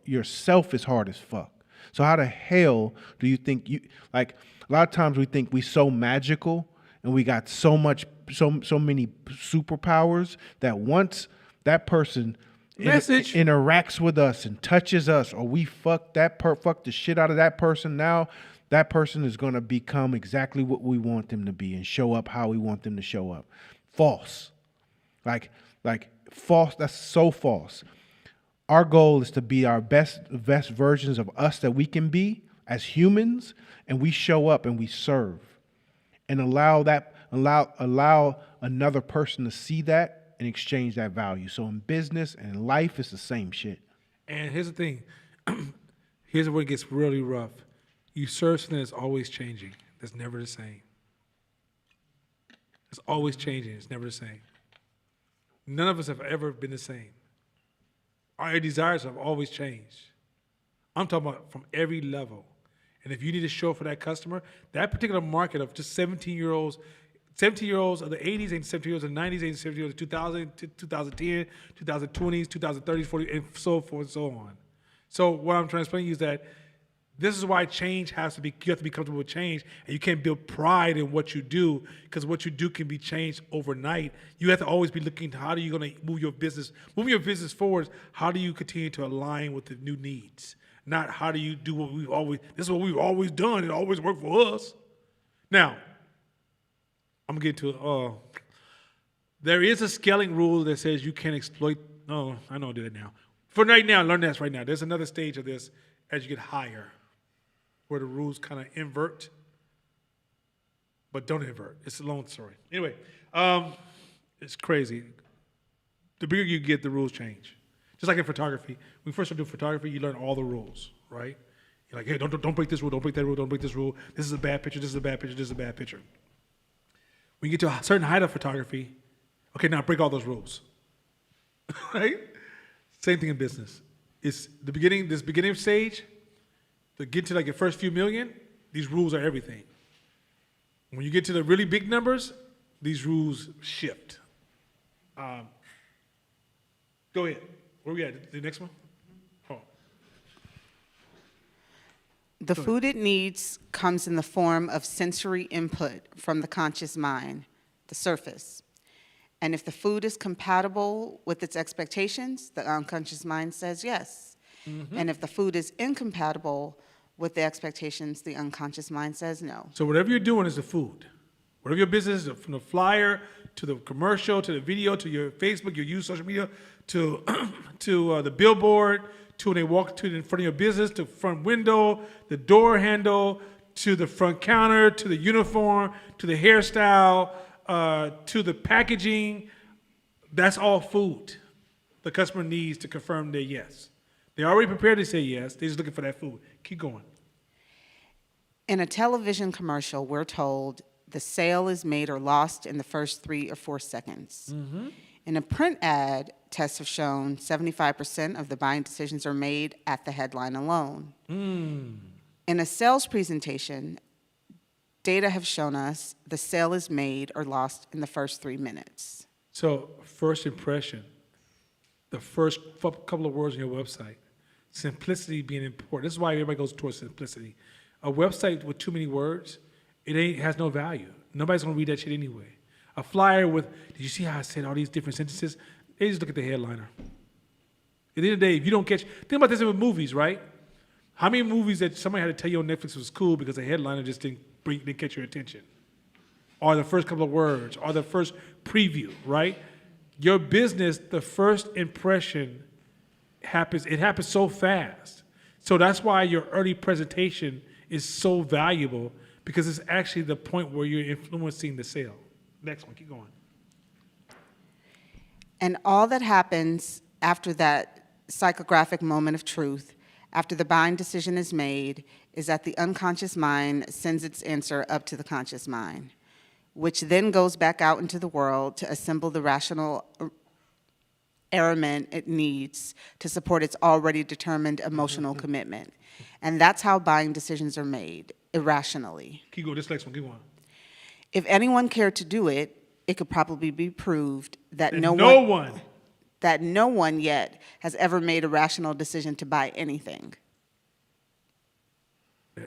yourself is hard as fuck. So how the hell do you think like a lot of times we think we so magical and we got so many superpowers that once that person interacts with us and touches us, or we fuck the shit out of that person, now that person is going to become exactly what we want them to be and show up how we want them to show up. False. Like false. That's so false. Our goal is to be our best versions of us that we can be as humans, and we show up and we serve and allow another person to see that and exchange that value. So in business and in life, it's the same shit. And here's the thing. Here's where it gets really rough. You serve something that's always changing. That's never the same. It's always changing. It's never the same. None of us have ever been the same. Our desires have always changed. I'm talking about from every level. And if you need to show up for that customer, that particular market of just 17-year-olds of the 80s and 17-year-olds of the 90s and 17-year-olds of 2000, 2010, 2020s, 2030s, 40s, and so forth and so on. So what I'm trying to explain to you is that this is why change has to be, you have to be comfortable with change, and you can't build pride in what you do, because what you do can be changed overnight. You have to always be looking to how are you going to move your business forward. How do you continue to align with the new needs? Not how do you do this is what we've always done. It always worked for us. Now, I'm going to get to there is a scaling rule that says you can't exploit. No, I don't do that now. For right now, learn this right now. There's another stage of this as you get higher, where the rules kind of invert, but don't invert. It's a long story. Anyway, it's crazy. The bigger you get, the rules change. Just like in photography. When you first start doing photography, you learn all the rules, right? You're like, hey, don't break this rule, don't break that rule, don't break this rule. This is a bad picture, this is a bad picture, this is a bad picture. When you get to a certain height of photography, okay, now break all those rules, right? Same thing in business. It's this beginning stage, to get to like your first few million, these rules are everything. When you get to the really big numbers, these rules shift. Go ahead. Where we at? The next one? Oh. The food it needs comes in the form of sensory input from the conscious mind, the surface. And if the food is compatible with its expectations, the unconscious mind says yes. Mm-hmm. And if the food is incompatible with the expectations, the unconscious mind says no. So whatever you're doing is the food. Whatever your business is, from the flyer to the commercial to the video to your Facebook, your use social media, to the billboard, to when they walk to the front of your business, to front window, the door handle, to the front counter, to the uniform, to the hairstyle, to the packaging. That's all food the customer needs to confirm their yes. They're already prepared to say yes. They're just looking for that food. Keep going. In a television commercial, we're told the sale is made or lost in the first 3 or 4 seconds. In a print ad, tests have shown 75% of the buying decisions are made at the headline alone. In a sales presentation, data have shown us the sale is made or lost in the first 3 minutes. So, first impression, the first couple of words on your website, simplicity being important. This is why everybody goes towards simplicity. A website with too many words, has no value. Nobody's gonna read that shit anyway. A flyer with, did you see how I said all these different sentences? They just look at the headliner. At the end of the day, if you don't catch, think about this with movies, right? How many movies that somebody had to tell you on Netflix was cool because the headliner just didn't catch your attention? Or the first couple of words, or the first preview, right? Your business, the first impression it happens so fast. So that's why your early presentation is so valuable, because it's actually the point where you're influencing the sale. Next one, keep going. And all that happens after that psychographic moment of truth, after the buying decision is made, is that the unconscious mind sends its answer up to the conscious mind, which then goes back out into the world to assemble the rational armament it needs to support its already determined emotional commitment. And that's how buying decisions are made, irrationally. Keep going, this next one, keep going. If anyone cared to do it, it could probably be proved that And no one yet has ever made a rational decision to buy anything.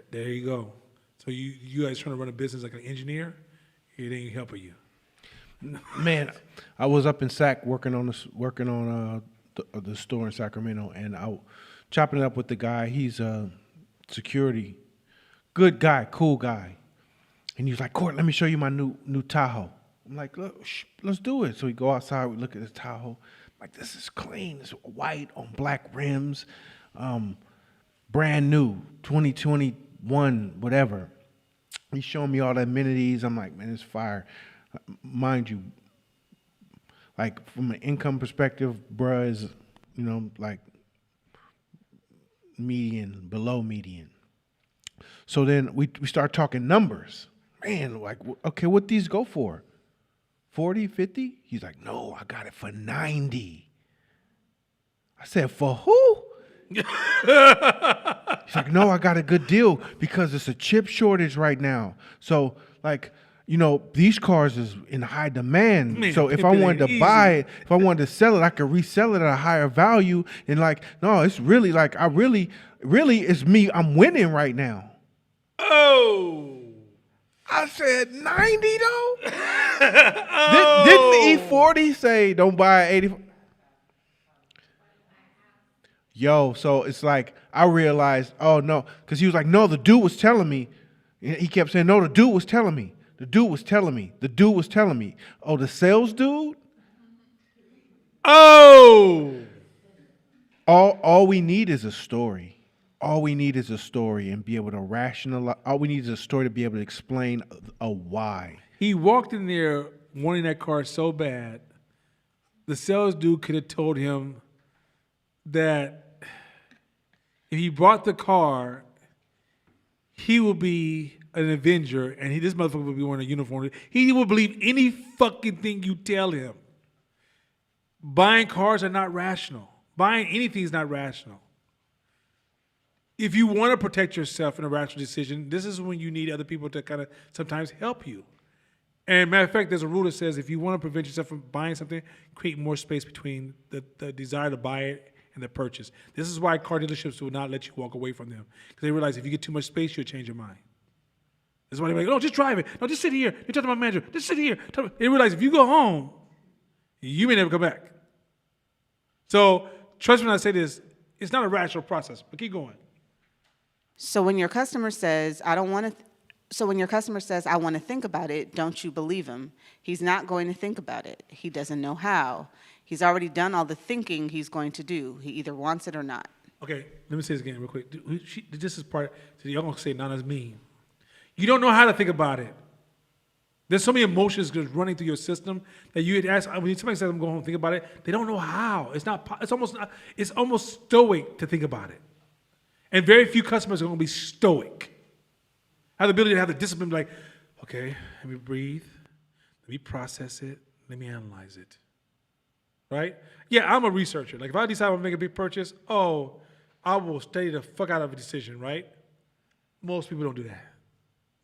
There you go. So you guys trying to run a business like an engineer? It ain't helping you. Man, I was up in SAC working on the store in Sacramento, and I chopping it up with the guy. He's a security, good guy, cool guy, and he was like, "Court, let me show you my new Tahoe." I'm like, "Look, let's do it." So we go outside, we look at this Tahoe. I'm like, this is clean. It's white on black rims, brand new, 2021, whatever. He's showing me all the amenities. I'm like, man, it's fire. Mind you, like from an income perspective, bruh is, like median, below median. So then we start talking numbers. Man, like, okay, what these go for? 40, 50? He's like, no, I got it for 90. I said, for who? He's like, no, I got a good deal because it's a chip shortage right now. So, like, these cars is in high demand. Man, so if I wanted to buy it, if I wanted to sell it, I could resell it at a higher value. And like, no, it's really like, really, it's me. I'm winning right now. Oh. I said 90 though? Didn't E40 say don't buy 80? Yo, so it's like, I realized, oh no, because he was like, no, the dude was telling me. He kept saying, no, the dude was telling me. The dude was telling me. The dude was telling me. Oh, the sales dude? Oh! All we need is a story. All we need is a story and be able to rationalize. All we need is a story to be able to explain a why. He walked in there wanting that car so bad, the sales dude could have told him that if he bought the car, he would be an Avenger, and this motherfucker would be wearing a uniform. He will believe any fucking thing you tell him. Buying cars are not rational. Buying anything is not rational. If you want to protect yourself in a rational decision, this is when you need other people to kind of sometimes help you. And matter of fact, there's a rule that says if you want to prevent yourself from buying something, create more space between the desire to buy it and the purchase. This is why car dealerships will not let you walk away from them, because they realize if you get too much space, you'll change your mind. That's why they're like, no, just drive it. No, just sit here. They talk to my manager. Just sit here. They realize if you go home, you may never come back. So trust me when I say this, it's not a rational process, but keep going. So when your customer says, I want to think about it, don't you believe him? He's not going to think about it. He doesn't know how. He's already done all the thinking he's going to do. He either wants it or not. Okay, let me say this again real quick. This is part, y'all gonna say not as mean. You don't know how to think about it. There's so many emotions just running through your system that you had asked, when somebody says I'm going home and think about it, they don't know how. It's almost stoic to think about it. And very few customers are gonna be stoic. Have the ability to have the discipline, like, okay, let me breathe, let me process it, let me analyze it. Right? Yeah, I'm a researcher. Like if I decide I'm gonna make a big purchase, I will study the fuck out of a decision, right? Most people don't do that.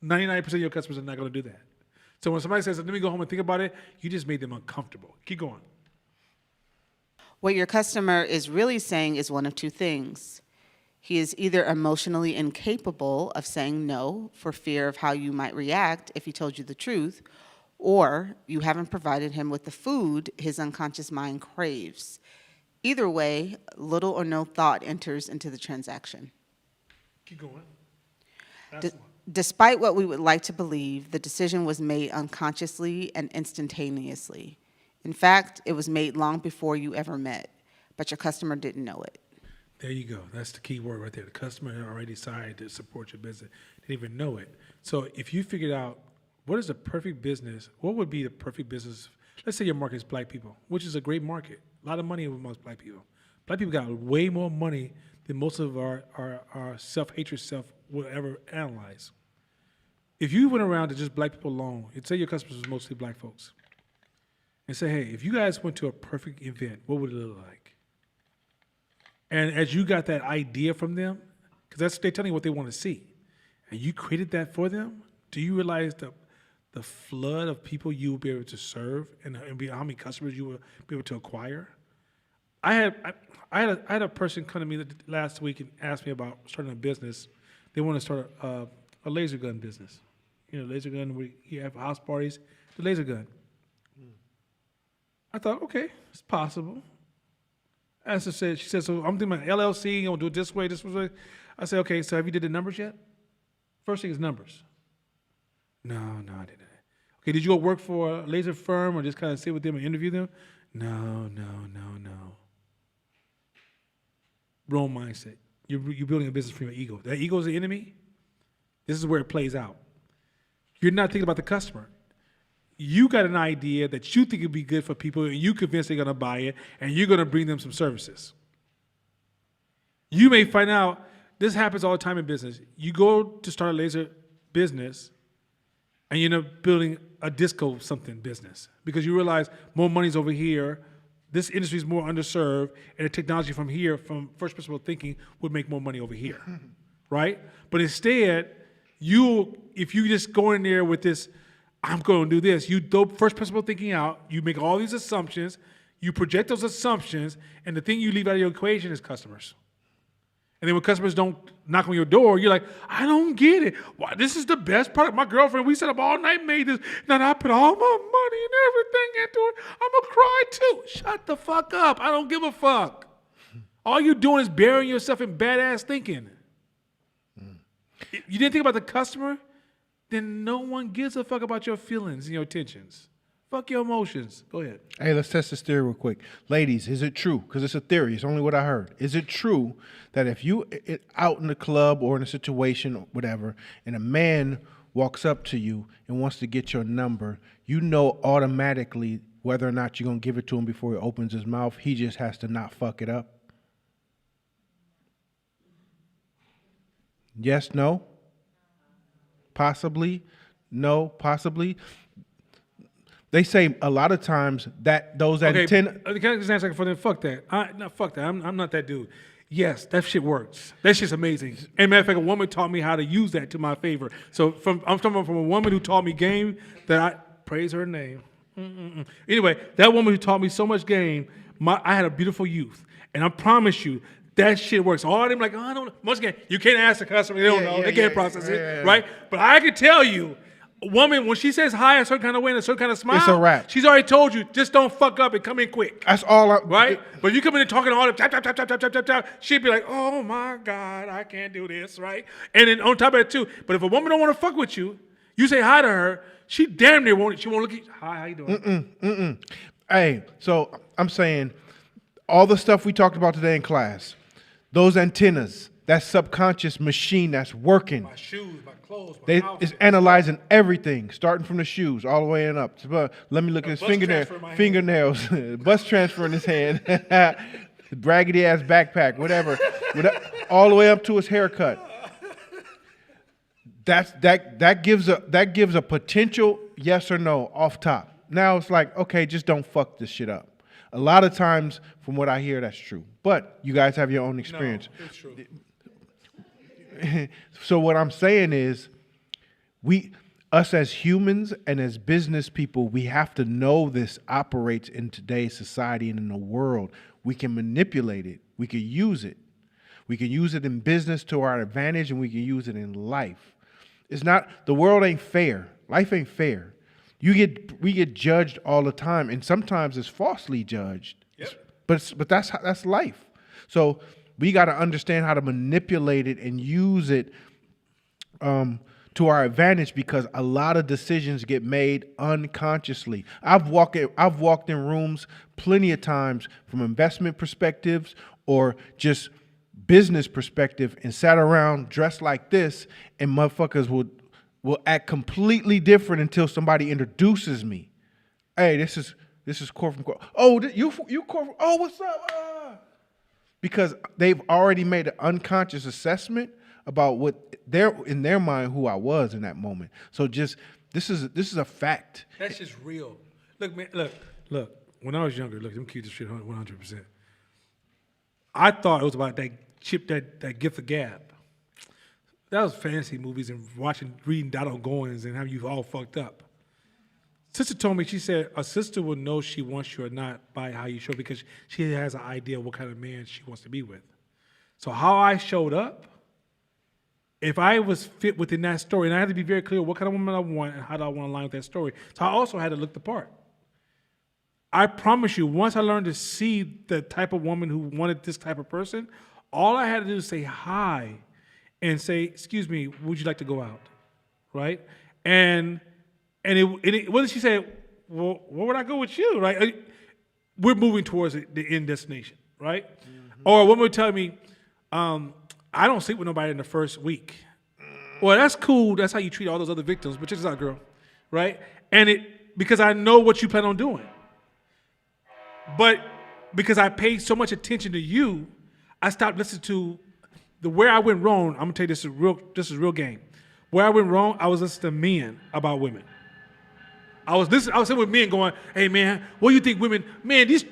99% of your customers are not gonna do that. So when somebody says, let me go home and think about it, you just made them uncomfortable. Keep going. What your customer is really saying is one of two things. He is either emotionally incapable of saying no for fear of how you might react if he told you the truth, or you haven't provided him with the food his unconscious mind craves. Either way, little or no thought enters into the transaction. Keep going. D- Despite what we would like to believe, the decision was made unconsciously and instantaneously. In fact, it was made long before you ever met, but your customer didn't know it. There you go. That's the key word right there. The customer had already decided to support your business. Didn't even know it. So if you figured out what is the perfect business, what would be the perfect business? Let's say your market is black people, which is a great market. A lot of money amongst black people. Black people got way more money than most of our self-hatred self will ever analyze. If you went around to just black people alone, and say your customers was mostly black folks, and say, hey, if you guys went to a perfect event, what would it look like? And as you got that idea from them, because they're telling you what they want to see, and you created that for them, do you realize the flood of people you will be able to serve and how many customers you will be able to acquire? I had a person come to me last week and ask me about starting a business. They want to start a laser gun business. You know, laser gun where you have house parties, the laser gun. I thought, okay, it's possible. She said, so I'm thinking about LLC, I'm gonna do it this way, this way. I said, okay, so have you did the numbers yet? First thing is numbers. No, I didn't. Okay, did you go work for a laser firm or just kind of sit with them and interview them? No. Wrong mindset. You're building a business from your ego. That ego is the enemy. This is where it plays out. You're not thinking about the customer. You got an idea that you think would be good for people, and you convinced they're going to buy it, and you're going to bring them some services. You may find out, this happens all the time in business. You go to start a laser business, and you end up building a disco something business because you realize more money's over here. This industry is more underserved, and the technology from here, from first principle thinking, would make more money over here, right? But instead, if you just go in there with this, I'm going to do this, you throw first principle thinking out, you make all these assumptions, you project those assumptions, and the thing you leave out of your equation is customers. And then when customers don't knock on your door, you're like, I don't get it. Why, this is the best product. My girlfriend, we set up all night, made this. Now I put all my money and everything into it. I'm going to cry too. Shut the fuck up. I don't give a fuck. All you're doing is burying yourself in badass thinking. You didn't think about the customer? Then no one gives a fuck about your feelings and your intentions. Fuck your emotions. Go ahead. Hey, let's test this theory real quick. Ladies, is it true? Because it's a theory. It's only what I heard. Is it true that if you out in the club or in a situation or whatever, and a man walks up to you and wants to get your number, you know automatically whether or not you're going to give it to him before he opens his mouth? He just has to not fuck it up? Yes, no? Possibly? No, possibly? They say a lot of times that those that Okay, intend. can I just answer for them? Fuck that. No, fuck that. I'm not that dude. Yes, that shit works. That shit's amazing. And matter of fact, a woman taught me how to use that to my favor. So I'm talking from a woman who taught me game that I praise her name. Anyway, that woman who taught me so much game, I had a beautiful youth. And I promise you, that shit works. All of them like, oh, I don't know. Once again, you can't ask the customer. They don't know. They can't process it, right? But I can tell you, a woman, when she says hi a certain kind of way and a certain kind of smile, It's a wrap. She's already told you, just don't fuck up and come in quick. That's all I. Right? But if you come in and talking all the tap, tap, tap, tap, tap, tap, tap, tap, she'd be like, oh my God, I can't do this, right? And then on top of that too, but if a woman don't want to fuck with you, you say hi to her, she damn near won't, she won't look at you, hi, how you doing? Hey, so I'm saying all the stuff we talked about today in class, Those antennas, that subconscious machine that's working. My shoes, my clothes, my They, outfit. it's analyzing everything, starting from the shoes all the way and up. So, let me look at his bus transfer in my hand. fingernails, bus transfer in his hand, raggedy ass backpack, whatever, all the way up to his haircut. That gives a potential yes or no off top. Now it's like, okay, just don't fuck this shit up. A lot of times, from what I hear, that's true. But you guys have your own experience. No, it's true. So what I'm saying is, us as humans and as business people, we have to know this operates in today's society and in the world. We can manipulate it. We can use it. We can use it in business to our advantage, and we can use it in life. It's not, the world ain't fair. Life ain't fair. We get judged all the time, and sometimes it's falsely judged. Yep. But that's life. So we got to understand how to manipulate it and use it to our advantage, because a lot of decisions get made unconsciously. I've walked in rooms plenty of times from investment perspectives or just business perspective and sat around dressed like this, and motherfuckers will act completely different until somebody introduces me. Hey, this is Core from Core. Oh, you Core from, oh, what's up? Because they've already made an unconscious assessment about what in their mind who I was in that moment. So just this is a fact. That's just real. Look, man, look. When I was younger, them kids are shit 100%. I thought it was about that chip, that gift of gab. That was fantasy movies and reading Donald Goins and how you all fucked up. Sister told me, she said, a sister will know she wants you or not by how you show, because she has an idea of what kind of man she wants to be with. So how I showed up, if I was fit within that story, and I had to be very clear what kind of woman I want and how do I want to align with that story. So I also had to look the part. I promise you, once I learned to see the type of woman who wanted this type of person, all I had to do is say hi and say, excuse me, would you like to go out? Right? And what did she say? Well, where would I go with you? Right? We're moving towards the end destination, right? Mm-hmm. Or women would tell me, I don't sleep with nobody in the first week. Well, that's cool. That's how you treat all those other victims. But check this out, girl. Right? And because I know what you plan on doing. But because I paid so much attention to you, I stopped listening to where I went wrong. I'm gonna tell you, this is real game. Where I went wrong, I was listening to men about women. I was sitting with men going, hey man, what do you think women, man, these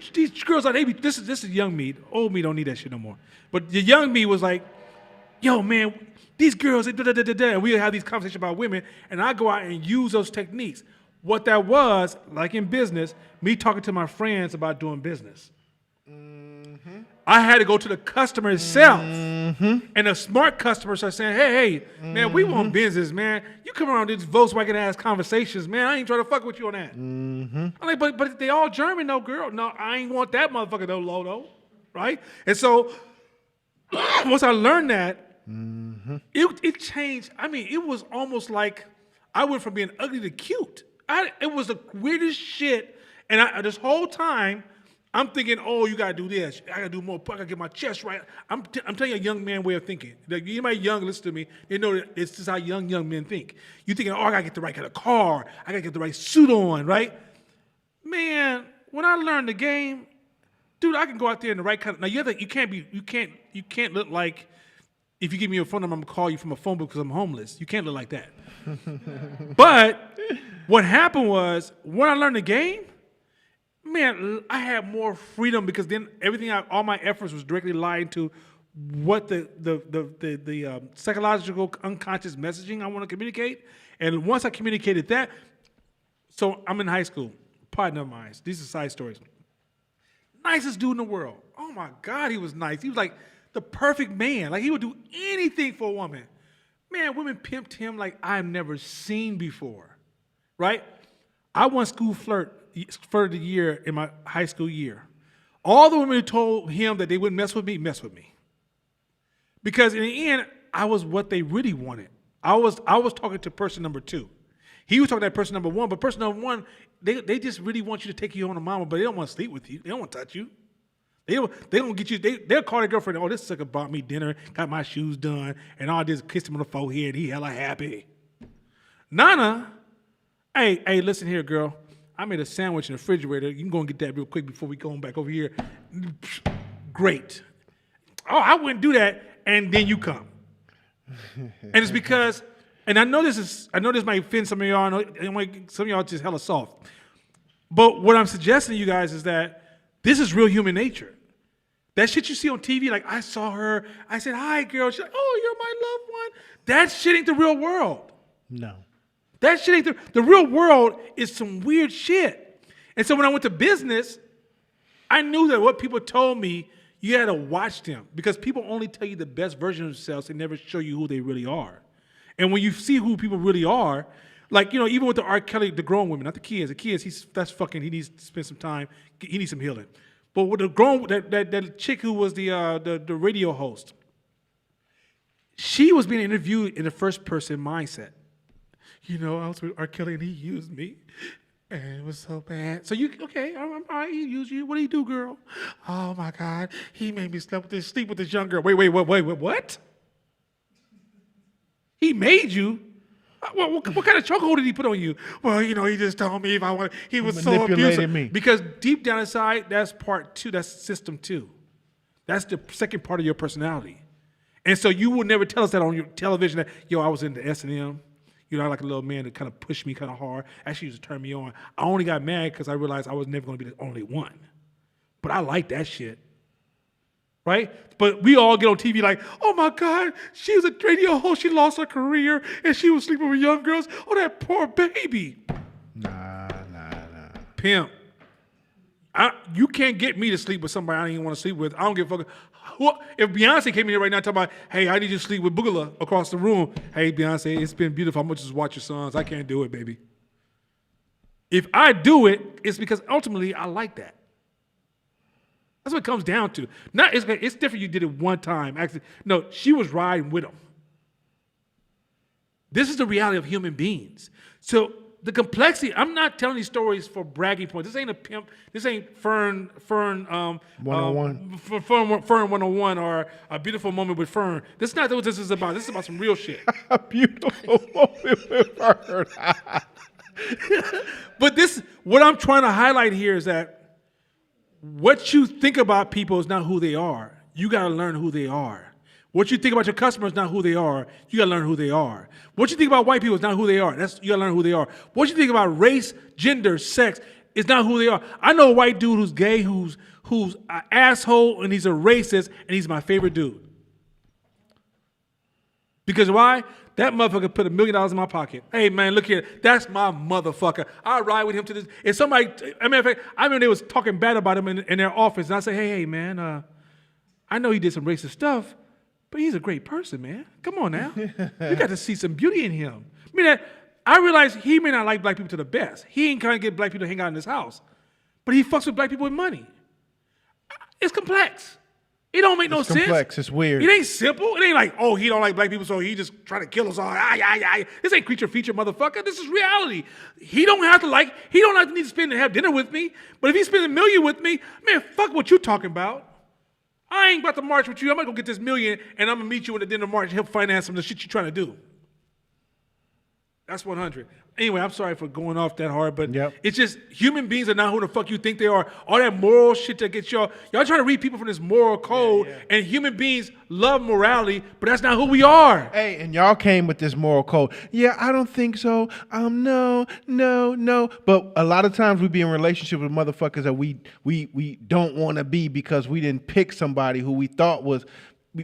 girls are, this is young me. Old me don't need that shit no more. But the young me was like, yo man, these girls, and we have these conversations about women, and I go out and use those techniques. What that was, like in business, me talking to my friends about doing business. Mm-hmm. I had to go to the customer itself. Mm-hmm. And the smart customers are saying, hey, man, we want business, man. You come around these Volkswagen-ass conversations, man. I ain't trying to fuck with you on that. Mm-hmm. I'm like, but they all German, though, girl. No, I ain't want that motherfucker, though, low, though. Right? And so once I learned that, it changed. I mean, it was almost like I went from being ugly to cute. It was the weirdest shit. And this whole time, I'm thinking, oh, you gotta do this. I gotta do more. I gotta get my chest right. I'm telling you a young man way of thinking. Like, anybody young, listen to me. They know that this is how young men think. You thinking, oh, I gotta get the right kind of car. I gotta get the right suit on, right? Man, when I learned the game, dude, I can go out there in the right kind of. Now you can't look like. If you give me your phone number, I'm gonna call you from a phone book because I'm homeless. You can't look like that. But what happened was when I learned the game. Man, I had more freedom because then all my efforts was directly lied to what the psychological unconscious messaging I want to communicate. And once I communicated that, so I'm in high school, partner of mine. These are side stories. Nicest dude in the world. Oh my God, he was nice. He was like the perfect man. Like he would do anything for a woman. Man, women pimped him like I've never seen before. Right? I won school flirt of the year in my high school year. All the women who told him that they wouldn't mess with me. Because in the end, I was what they really wanted. I was talking to person number 2. He was talking to that person number 1, but person number 1, they just really want you to take you on a mama, but they don't want to sleep with you. They don't want to touch you. They gonna get you. They'll call their girlfriend. Oh, this sucker bought me dinner, got my shoes done, and all this kissed him on the forehead. He hella happy. Nana, hey, listen here, girl. I made a sandwich in the refrigerator. You can go and get that real quick before we go back over here. Great. Oh, I wouldn't do that, and then you come. And it's because, and I know this might offend some of y'all. I know some of y'all just hella soft. But what I'm suggesting to you guys is that this is real human nature. That shit you see on TV, like I saw her, I said, hi, girl. She's like, oh, you're my loved one. That shit ain't the real world. No. That shit ain't the real world is some weird shit. And so when I went to business, I knew that what people told me, you had to watch them because people only tell you the best version of themselves. They never show you who they really are. And when you see who people really are, like, you know, even with the R. Kelly, the grown women, not the kids. The kids, he needs to spend some time. He needs some healing. But with the grown, that chick who was the radio host, she was being interviewed in the first person mindset. You know, I was with R. Kelly and he used me. And it was so bad. So okay, all right, he used you. What did he do, girl? Oh my God, he made me sleep with this young girl. Wait, what? He made you? What kind of chokehold did he put on you? Well, you know, he just told me if I want. He was so Manipulated abusive. me. Because deep down inside, that's part two. That's system two. That's the second part of your personality. And so you would never tell us that on your television that, yo, I was in the S&M. You know, I like a little man that kind of pushed me kind of hard. Actually used to turn me on. I only got mad because I realized I was never going to be the only one. But I like that shit. Right? But we all get on TV like, oh my God, she was a radio host. She lost her career and she was sleeping with young girls. Oh, that poor baby. Nah. Pimp. You can't get me to sleep with somebody I don't even want to sleep with. I don't give a fuck. If Beyonce came in here right now talking about, hey, I need you to sleep with Boogala across the room. Hey, Beyonce, it's been beautiful. I'm going to just watch your sons. I can't do it, baby. If I do it, it's because ultimately I like that. That's what it comes down to. It's different you did it one time. Actually, no, she was riding with him. This is the reality of human beings. So the complexity, I'm not telling these stories for bragging points. This ain't a pimp. This ain't Fern 101. Fern 101 or a beautiful moment with Fern. This is not what this is about. This is about some real shit. A beautiful moment with Fern. But what I'm trying to highlight here is that what you think about people is not who they are. You got to learn who they are. What you think about your customers is not who they are. You gotta learn who they are. What you think about white people is not who they are. You gotta learn who they are. What you think about race, gender, sex is not who they are. I know a white dude who's gay, who's an asshole, and he's a racist, and he's my favorite dude. Because why? That motherfucker put $1 million in my pocket. Hey man, look here. That's my motherfucker. I ride with him to this. If somebody, I remember they was talking bad about him in their office, and I say, hey man, I know he did some racist stuff. But he's a great person, man. Come on now. You got to see some beauty in him. I realize he may not like black people to the best. He ain't trying to get black people to hang out in his house. But he fucks with black people with money. It's complex. It don't make no sense. It's complex. It's weird. It ain't simple. It ain't like, oh, he don't like black people, so he just trying to kill us all. This ain't creature feature, motherfucker. This is reality. He don't have to need to spend and have dinner with me. But if he spends $1 million with me, man, fuck what you talking about. I ain't about to march with you. I'm going to go get this $1 million, and I'm going to meet you at the dinner march and help finance some of the shit you're trying to do. That's 100. Anyway, I'm sorry for going off that hard, but It's just human beings are not who the fuck you think they are. All that moral shit that gets y'all trying to read people from this moral code, and human beings love morality, but that's not who we are. Hey, and y'all came with this moral code. Yeah, I don't think so. No. But a lot of times we be in relationships with motherfuckers that we don't want to be because we didn't pick somebody who we thought was.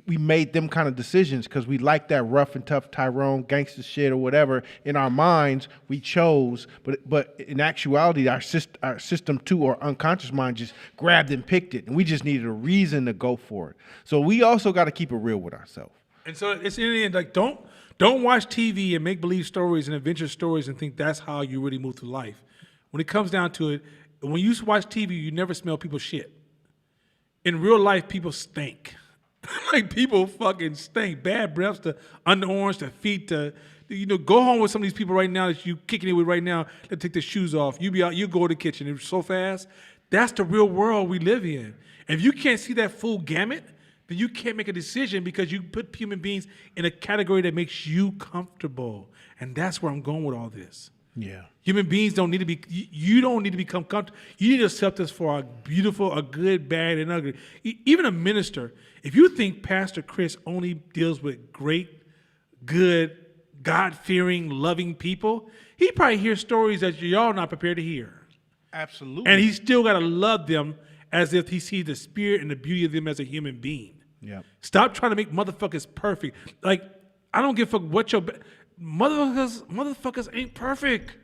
We made them kind of decisions because we like that rough and tough Tyrone gangster shit or whatever. In our minds, we chose, but in actuality, our system two or unconscious mind just grabbed and picked it, and we just needed a reason to go for it. So we also got to keep it real with ourselves. And so it's in the end, like don't watch TV and make believe stories and adventure stories and think that's how you really move through life. When it comes down to it, when you watch TV, you never smell people's shit. In real life, people stink. Like people fucking stink. Bad breaths to under orange to feet to go home with some of these people right now that you kicking it with right now. They take their shoes off. You be out. You go to the kitchen. It's so fast. That's the real world we live in. And if you can't see that full gamut, then you can't make a decision because you put human beings in a category that makes you comfortable. And that's where I'm going with all this. Yeah. Human beings don't need to be, you don't need to become comfortable. You need to accept us for a beautiful, a good, bad, and ugly. Even a minister, if you think Pastor Chris only deals with great, good, God-fearing, loving people, he probably hears stories that y'all not prepared to hear. Absolutely. And he's still got to love them as if he sees the spirit and the beauty of them as a human being. Yeah. Stop trying to make motherfuckers perfect. Like, I don't give a fuck what your... Motherfuckers ain't perfect.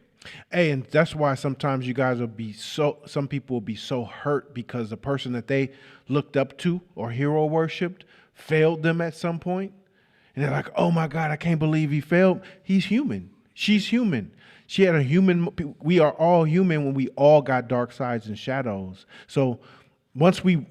Hey, and that's why sometimes you guys will be some people will be so hurt because the person that they looked up to or hero worshipped failed them at some point. And they're like, oh my God, I can't believe he failed. He's human. She's human. She had a human. We are all human when we all got dark sides and shadows. So once we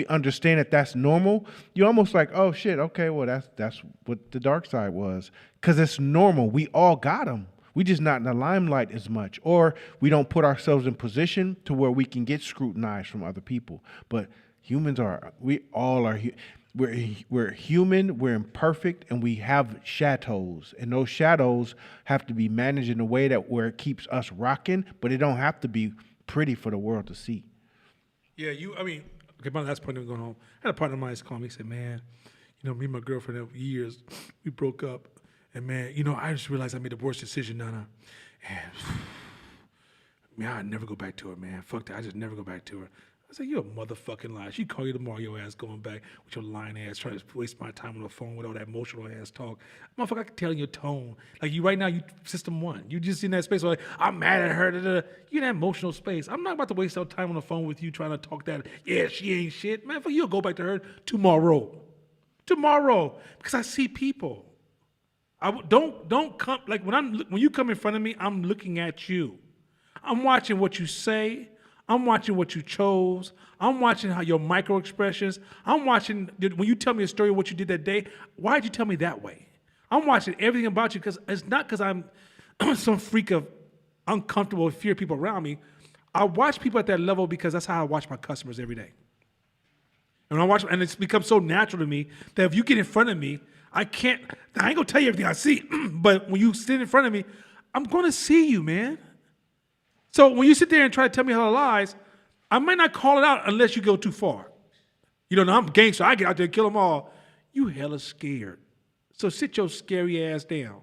understand that that's normal, you're almost like, oh shit, okay, well that's what the dark side was, because it's normal. We all got them. We just not in the limelight as much, or we don't put ourselves in position to where we can get scrutinized from other people. But humans are, we all are. We're human. We're imperfect, and we have shadows, and those shadows have to be managed in a way that where it keeps us rocking, but it don't have to be pretty for the world to see. Yeah, okay, my last point of going home. I had a partner of mine call me. He said, man, me and my girlfriend of years, we broke up. And man, I just realized I made the worst decision, Nana. And man, I'd never go back to her, man. Fuck that. I just never go back to her. I said, you're a motherfucking liar. She'd call you tomorrow, your ass going back with your lying ass, trying to waste my time on the phone with all that emotional ass talk. Motherfucker, I can tell your tone. Like you right now, you system one. You just in that space where like, I'm mad at her. You in that emotional space. I'm not about to waste our time on the phone with you trying to talk that. Yeah, she ain't shit. Man, fuck, you'll go back to her tomorrow. Tomorrow. Because I see people. Don't come, like when you come in front of me, I'm looking at you. I'm watching what you say. I'm watching what you chose. I'm watching how your micro expressions. I'm watching when you tell me a story of what you did that day. Why did you tell me that way? I'm watching everything about you because it's not because I'm some freak of uncomfortable fear people around me. I watch people at that level because that's how I watch my customers every day. And when I watch, and it's become so natural to me that if you get in front of me, I ain't gonna tell you everything I see, but when you sit in front of me, I'm gonna see you, man. So when you sit there and try to tell me how it lies, I might not call it out unless you go too far. Now I'm gangster. I get out there and kill them all. You hella scared. So sit your scary ass down.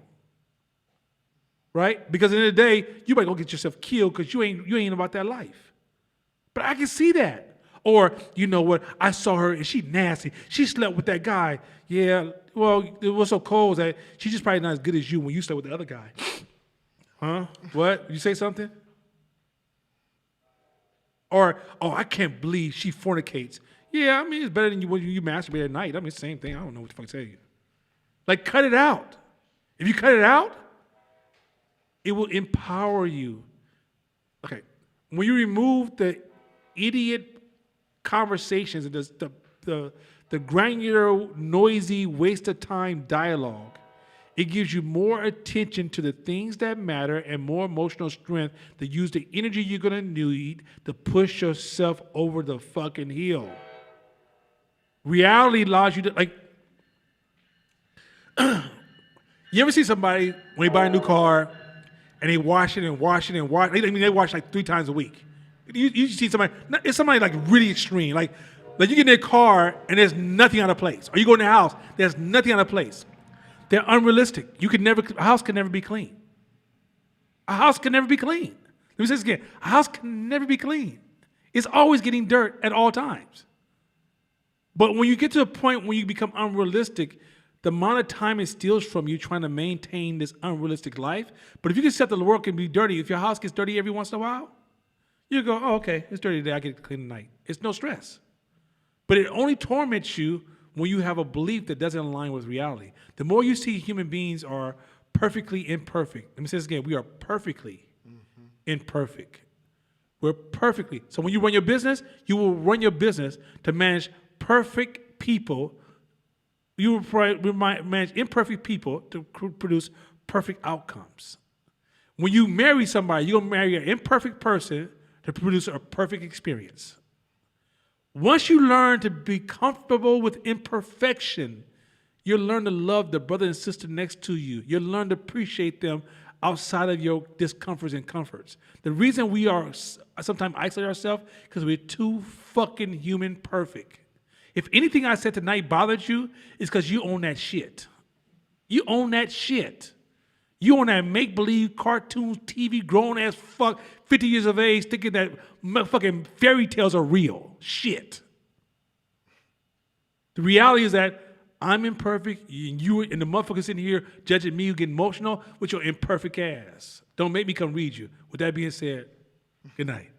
Right? Because at the end of the day, you might go get yourself killed because you ain't about that life. But I can see that. Or, you know what, I saw her and she nasty. She slept with that guy. Yeah, well, it was so cold that she's just probably not as good as you when you slept with the other guy. Huh? What? You say something? Or, oh, I can't believe she fornicates. Yeah, I mean, it's better than you when you masturbate at night. I mean, same thing. I don't know what the fuck to tell you. Like, cut it out. If you cut it out, it will empower you. Okay, when you remove the idiot conversations and the granular, noisy, waste of time dialogue, it gives you more attention to the things that matter and more emotional strength to use the energy you're gonna need to push yourself over the fucking hill. Reality allows you to, like, you ever see somebody when they buy a new car and they wash it and wash it and wash it? I mean, they wash like 3 times a week. You see somebody, it's somebody like really extreme. Like you get in their car and there's nothing out of place. Or you go in their house, there's nothing out of place. They're unrealistic. A house can never be clean. A house can never be clean. Let me say this again. A house can never be clean. It's always getting dirt at all times. But when you get to a point when you become unrealistic, the amount of time it steals from you trying to maintain this unrealistic life. But if you can accept that the world can be dirty, if your house gets dirty every once in a while, you go, oh, okay, it's dirty today, I get it clean tonight. It's no stress. But it only torments you when you have a belief that doesn't align with reality. The more you see human beings are perfectly imperfect. Let me say this again. We are perfectly imperfect. We're perfectly. So when you run your business, you will run your business to manage perfect people. You will manage imperfect people to produce perfect outcomes. When you marry somebody, you're going to marry an imperfect person to produce a perfect experience. Once you learn to be comfortable with imperfection, you'll learn to love the brother and sister next to you. You'll learn to appreciate them outside of your discomforts and comforts. The reason we are sometimes isolate ourselves because we're too fucking human perfect. If anything I said tonight bothered you, it's because you own that shit. You own that shit. You on that make-believe cartoons, TV, grown-ass fuck, 50 years of age, thinking that fucking fairy tales are real. Shit. The reality is that I'm imperfect, and you and the motherfuckers sitting here judging me, you get emotional with your imperfect ass. Don't make me come read you. With that being said, good night.